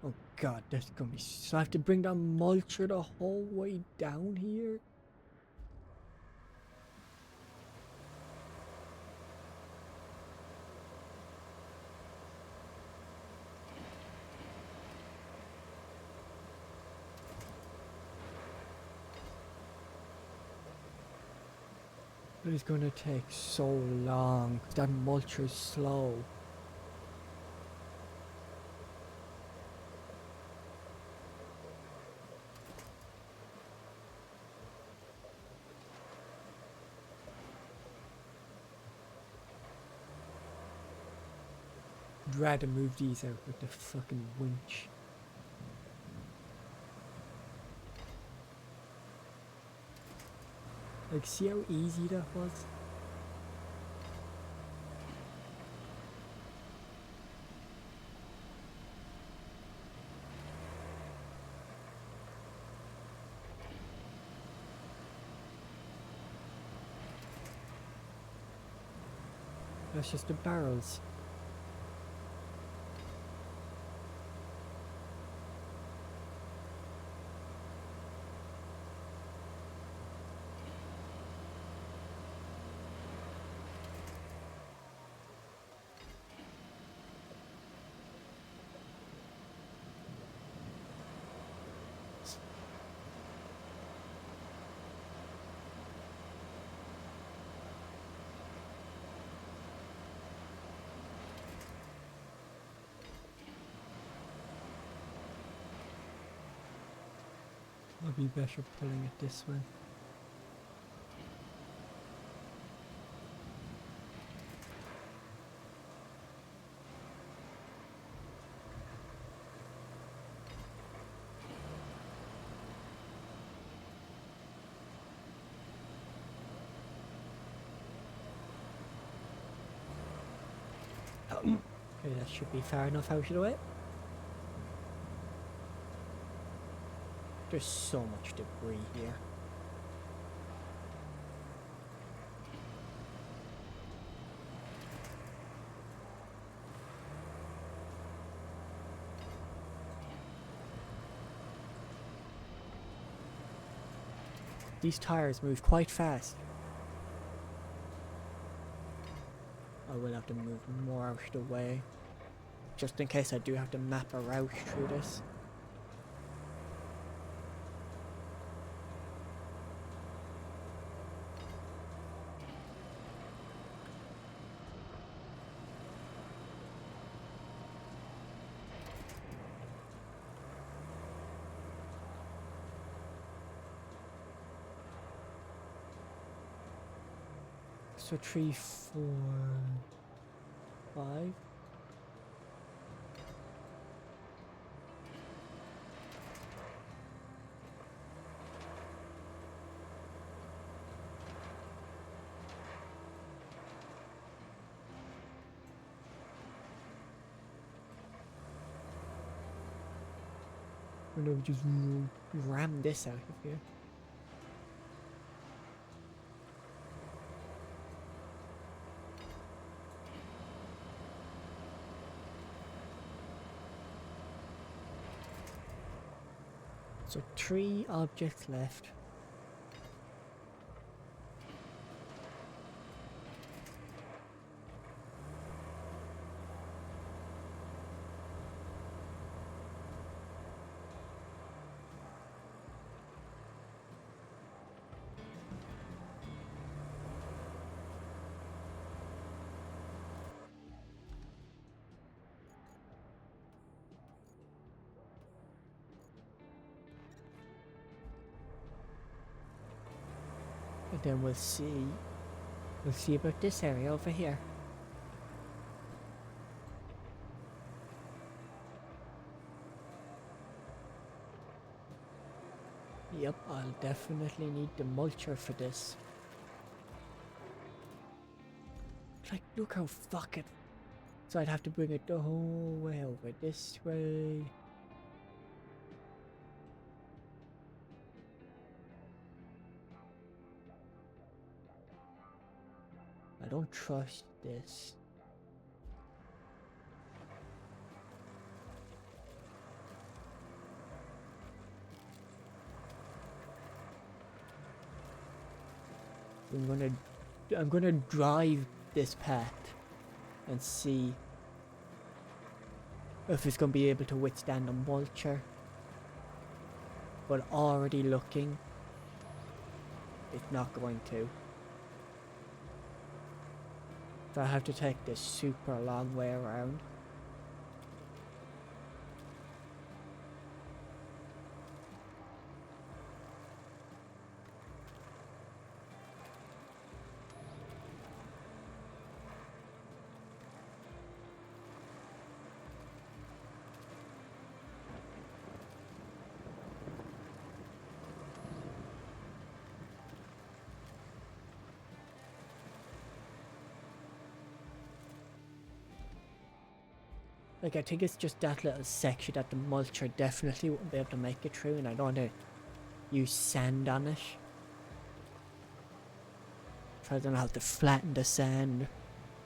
Oh god, that's gonna be... So I have to bring that mulcher the whole way down here? It is gonna take so long. That mulcher is slow. I'd rather move these out with the fucking winch. Like, see how easy that was? That's just the barrels. I'll be better pulling it this way. Okay, that should be far enough out of the way. There's so much debris here. These tires move quite fast. I will have to move more out of the way, just in case I do have to map a route through this. So 3, 4, 5. I'm gonna just ram this out of here. So 3 objects left. And then we'll see about this area over here. Yep, I'll definitely need the mulcher for this. Like, look how fucking... So I'd have to bring it the whole way over this way. I don't trust this. I'm gonna drive this path and see if it's gonna be able to withstand the mulcher. But already looking, it's not going to. So I have to take this super long way around. Like, I think it's just that little section that the mulcher definitely wouldn't be able to make it through, and I don't want to use sand on it. If I don't have to flatten the sand,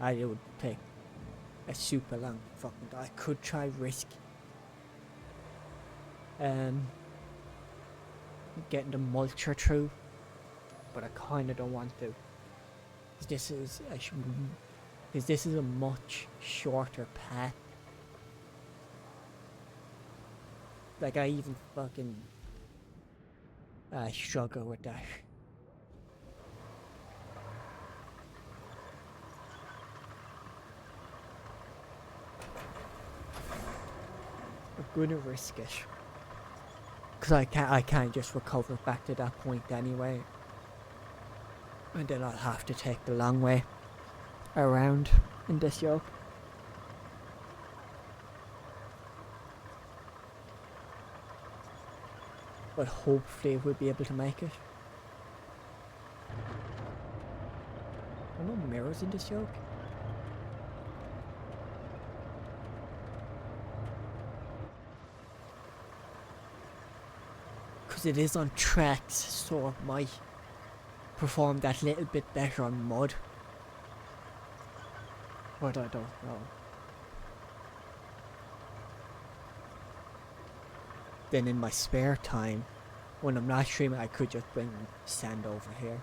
it would take a super long fucking time. I could try risk getting the mulcher through, but I kinda don't want to. This is a much shorter path. Like, I even fucking struggle with that. I'm gonna risk it. Because I can't just recover back to that point anyway. And then I'll have to take the long way around in this yoke. But hopefully we'll be able to make it. Are there no mirrors in this yoke? Because it is on tracks, so it might perform that little bit better on mud. But I don't know. Then in my spare time, when I'm not streaming, I could just bring sand over here.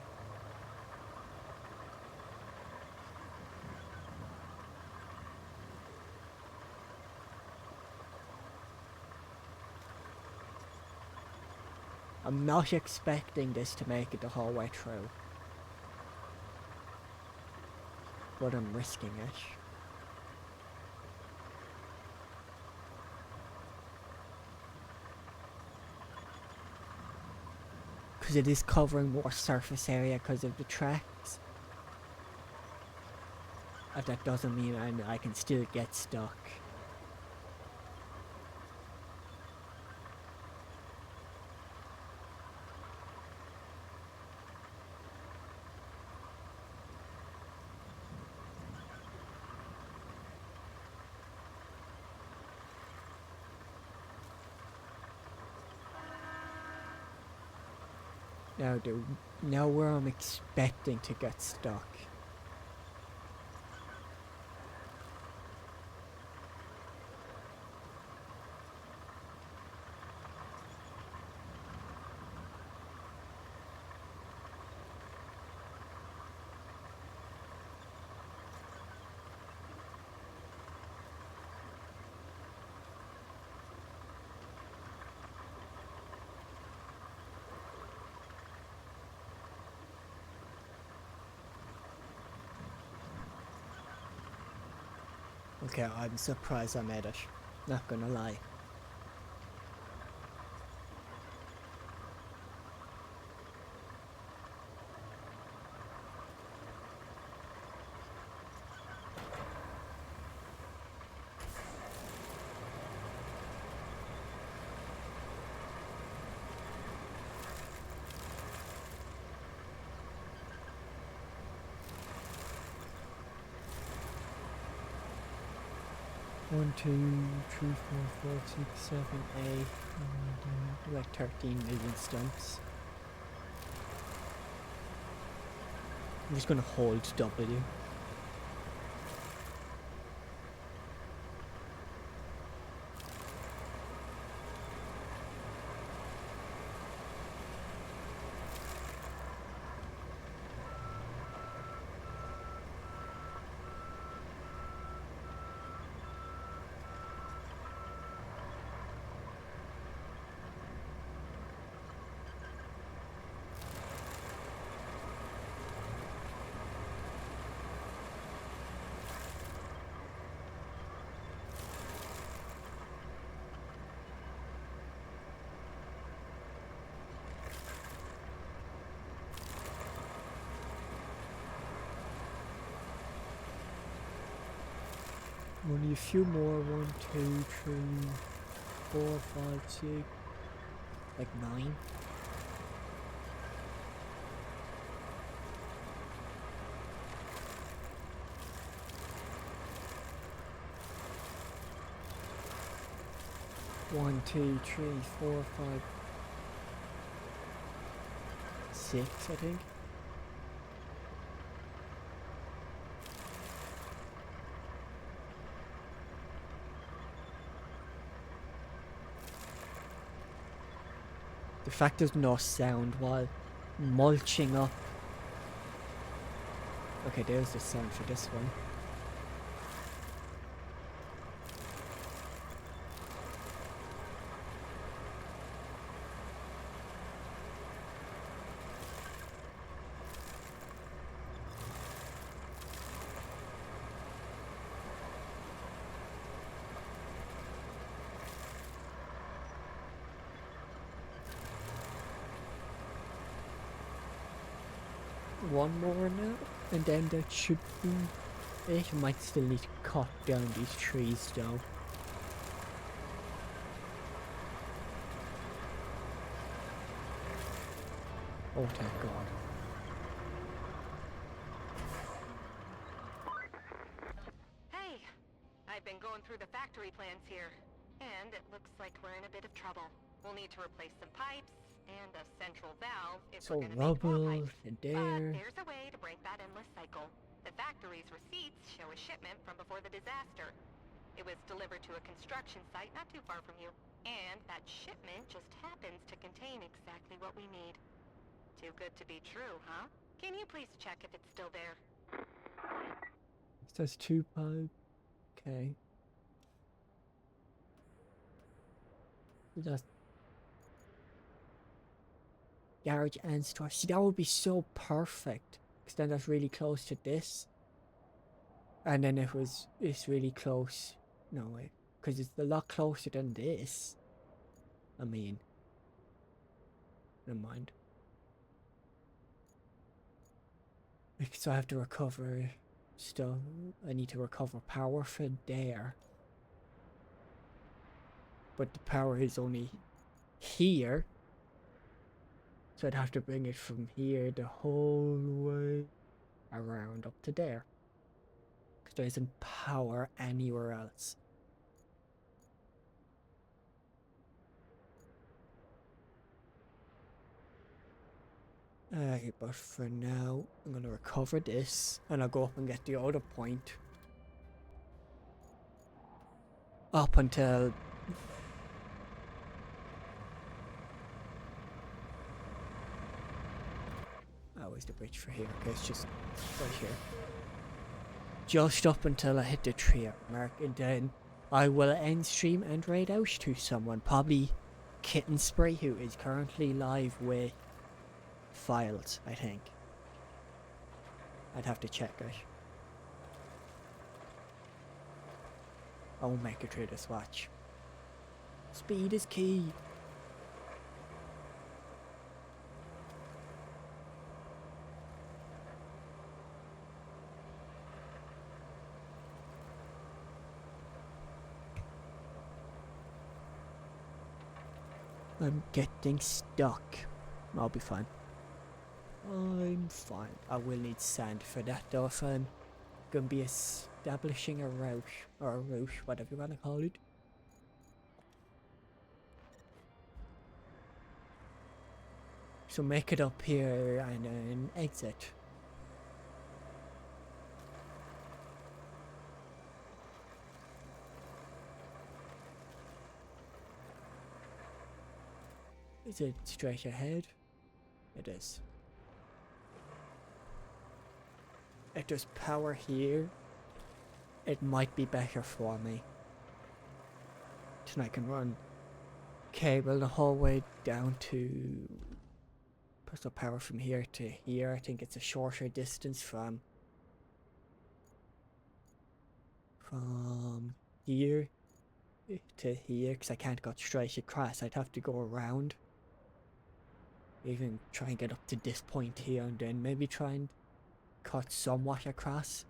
I'm not expecting this to make it the whole way through. But I'm risking it. Because it is covering more surface area because of the tracks. But that doesn't mean I can still get stuck. Now where I'm expecting to get stuck. Okay, I'm surprised I made it. Not gonna lie. One, two, three, four, 6, 7, 8, like 13 million stumps. I'm just gonna hold W. Only a few more. 1, 2, 3, 4, 5, 6, like 9. One, 2, 3, 4, 5, 6, I think. The fact there's no sound while mulching up. Okay, there's the sound for this one. one more now, and then that should be it. Might still need to cut down these trees though. Oh, thank God. Hey, I've been going through the factory plans here, and it looks like we're in a bit of trouble. We'll need to replace some pipes and a central valve if So we're gonna make more rubble pipes. and But there. there's a way to break that endless cycle. The factory's receipts show a shipment from before the disaster. It was delivered to a construction site not too far from you, and that shipment just happens to contain exactly what we need. Too good to be true, huh? Can you please check if it's still there? It says 2 pipe. Okay. That's garage and store. See, that would be so perfect. Because then that's really close to this. And then it's really close. No way. Because it's a lot closer than this. I mean. Never mind. So I have to recover stuff. I need to recover power for there. But the power is only here. So I'd have to bring it from here the whole way around up to there. Because there isn't power anywhere else. But for now, I'm going to recover this. And I'll go up and get the other point. Up until... Oh, where's the bridge for here? Okay, it's just right here. Just up until I hit the 3-hour mark, and then I will end stream and raid out to someone. Probably Kitten Spray, who is currently live with files, I think. I'd have to check it. I won't make it through this watch. Speed is key. I'm getting stuck. I'll be fine. I'm fine. I will need sand for that though if I'm gonna be establishing a route, or a route, whatever you wanna call it. So make it up here and then exit. Is it straight ahead? It is. If there's power here, it might be better for me. Then I can run cable the whole way down to personal power from here to here. I think it's a shorter distance from here to here, because I can't go straight across. I'd have to go around. Even try and get up to this point here and then maybe try and cut somewhat across.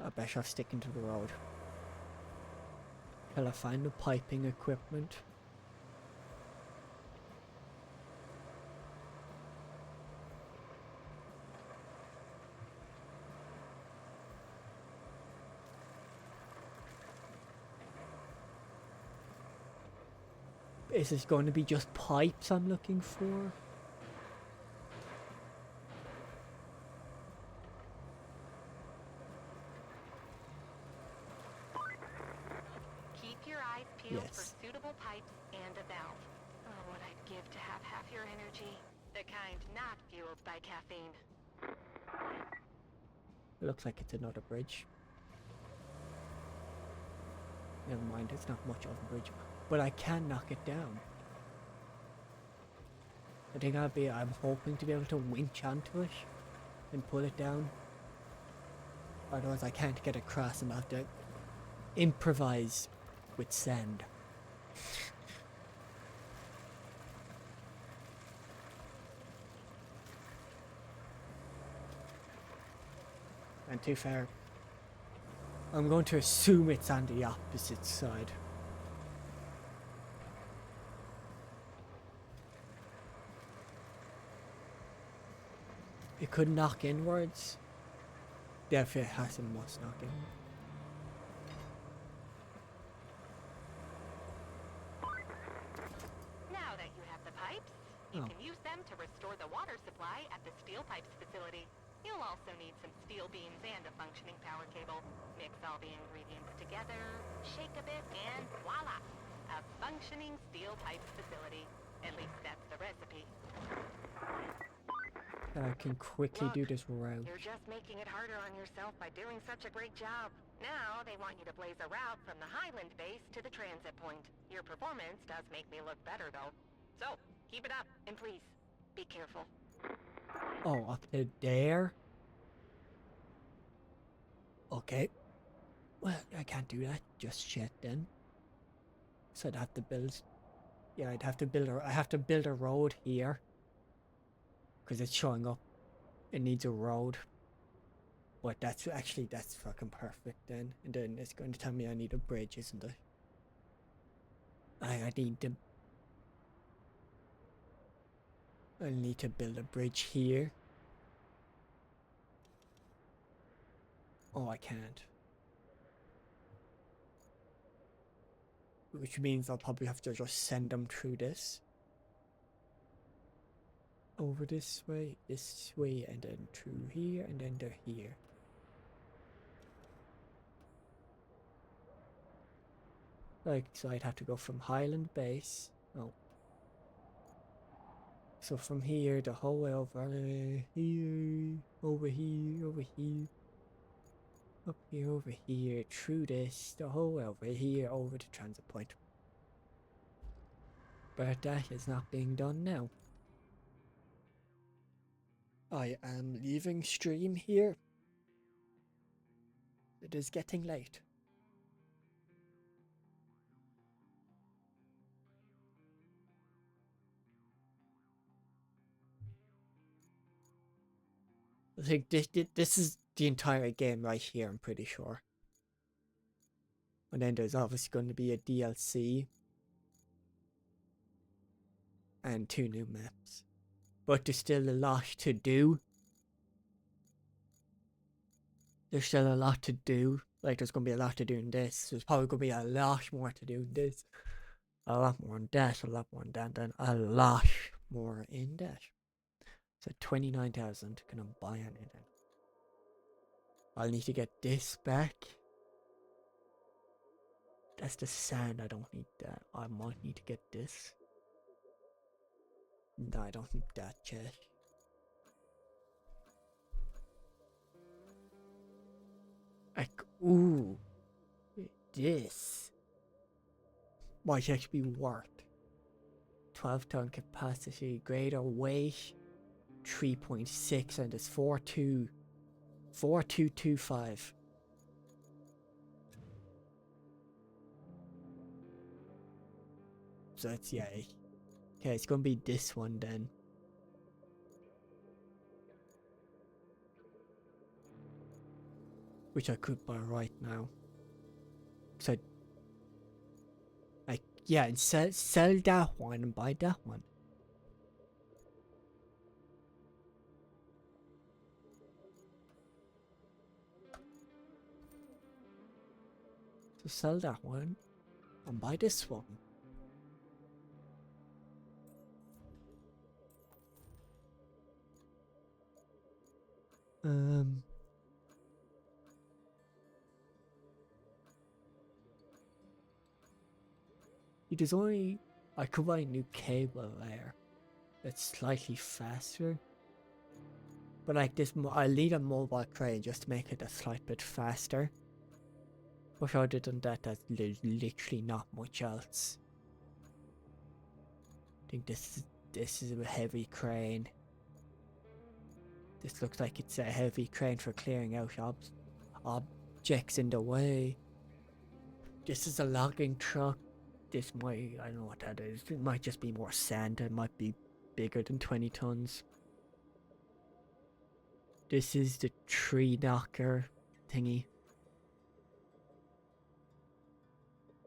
I better off sticking to the road. Till I find the piping equipment. Is this going to be just pipes I'm looking for? Keep your eyes peeled for Yes. suitable pipes and a valve. Oh, what I'd give to have half your energy. The kind not fueled by caffeine. It looks like it's another bridge. Never mind, it's not much of a bridge. but I can knock it down. I think I'm hoping to be able to winch onto it and pull it down. Otherwise I can't get across and I'll have to improvise with sand. And too far. I'm going to assume it's on the opposite side. It could knock inwards. Yeah, if it has, it must knock in. Now that you have the pipes, you can use them to restore the water supply at the steel pipes facility. You'll also need some steel beams and a functioning power cable. Mix all the ingredients together, shake a bit, and voila! A functioning steel pipes facility. At least that's the recipe. I can quickly do this route. You're just making it harder on yourself by doing such a great job. Now they want you to blaze a route from the Highland base to the transit point. Your performance does make me look better though. So, keep it up, and please, be careful. Oh, up to there? Okay. Well, I can't do that just yet then. So I'd have to build... Yeah, I have to build a road here. Because it's showing up. It needs a road. But that's fucking perfect then. And then it's going to tell me I need a bridge, isn't it? I need to build a bridge here. Oh, I can't. Which means I'll probably have to just send them through this. Over this way, and then through here, and then they're here. Like, so I'd have to go from Highland Base. Oh. So from here, the whole way over here, over here, over here. Up here, over here, through this, the whole way over here, over the transit point. But that is not being done now. I am leaving stream here. It is getting late. I think this is the entire game right here, I'm pretty sure. And then there's obviously going to be a DLC. And 2 new maps. But there's still a lot to do. There's still a lot to do. Like, there's going to be a lot to do in this. There's probably going to be a lot more to do in this. A lot more in that, a lot more in that, and a lot more in that. So 29,000, can I buy anything? I'll need to get this back. That's the sand, I don't need that. I might need to get this. No, I don't need that yet. Like, ooh. This might actually be worth 12-ton capacity, greater weight, 3.6, and it's 4225. So it's, yeah. Okay, it's gonna be this one then. Which I could buy right now. So, like, yeah, and sell that one and buy that one. So sell that one and buy this one. It is only... I could buy a new cable layer that's slightly faster. But like this, I'll need a mobile crane just to make it a slight bit faster. But other than that, there's literally not much else. think this is a heavy crane. This looks like it's a heavy crane for clearing out objects in the way. This is a logging truck. This might, I don't know what that is. It might just be more sand. It might be bigger than 20 tons. This is the tree knocker thingy.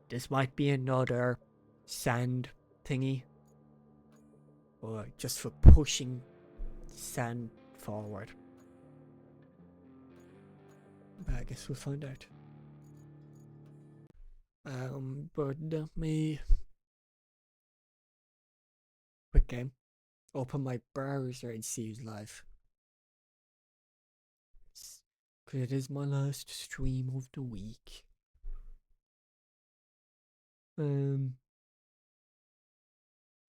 This might be another sand thingy. Or just for pushing sand forward. But I guess we'll find out. But let me quick game. Open my browser and see who's live. Cause it is my last stream of the week.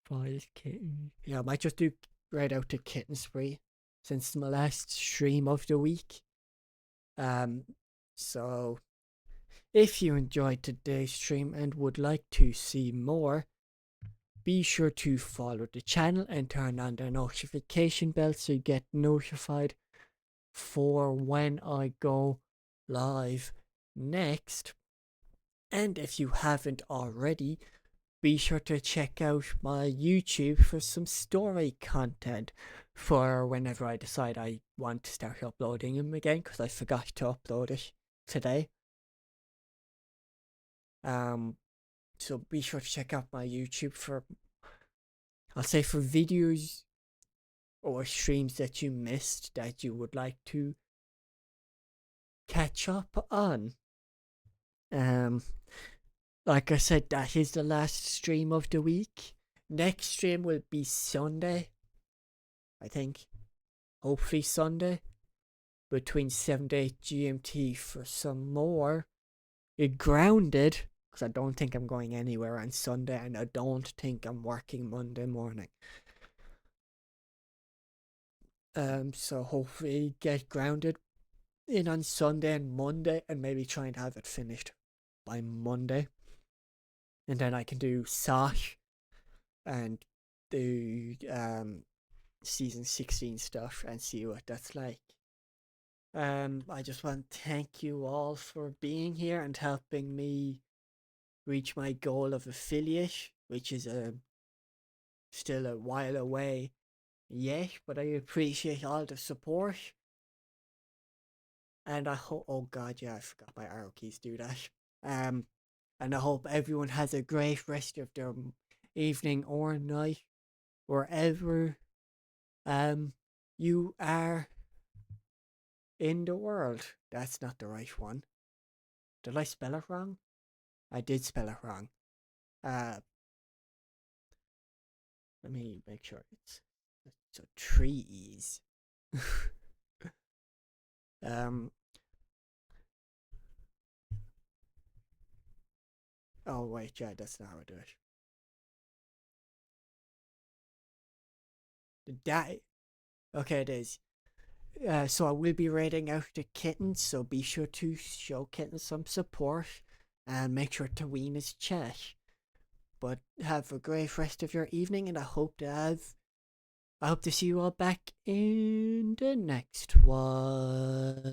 Five kitten. Yeah, I might just do right out to Kitten Spree since it's my last stream of the week. So if you enjoyed today's stream and would like to see more, be sure to follow the channel and turn on the notification bell so you get notified for when I go live next. And if you haven't already, be sure to check out my YouTube for some story content for whenever I decide I want to start uploading them again, because I forgot to upload it today. So be sure to check out my YouTube for, I'll say, for videos or streams that you missed that you would like to catch up on. Like I said, that is the last stream of the week. Next stream will be Sunday, I think. Hopefully Sunday. Between 7 to 8 GMT for some more. Grounded. Because I don't think I'm going anywhere on Sunday. And I don't think I'm working Monday morning. So hopefully get grounded in on Sunday and Monday. And maybe try and have it finished by Monday. And then I can do Sash and do season 16 stuff and see what that's like. I just want to thank you all for being here and helping me reach my goal of affiliate, which is still a while away yet, but I appreciate all the support. And I hope, oh god, yeah, I forgot my arrow keys do that. And I hope everyone has a great rest of their evening or night, wherever you are in the world. That's not the right one. Did I spell it wrong? I did spell it wrong. Let me make sure it's so trees. Oh wait, yeah, that's not how I do it. Okay, it is. So I will be raiding out the kittens, so be sure to show kittens some support and make sure to wean his chat. But have a great rest of your evening, and I hope to see you all back in the next one.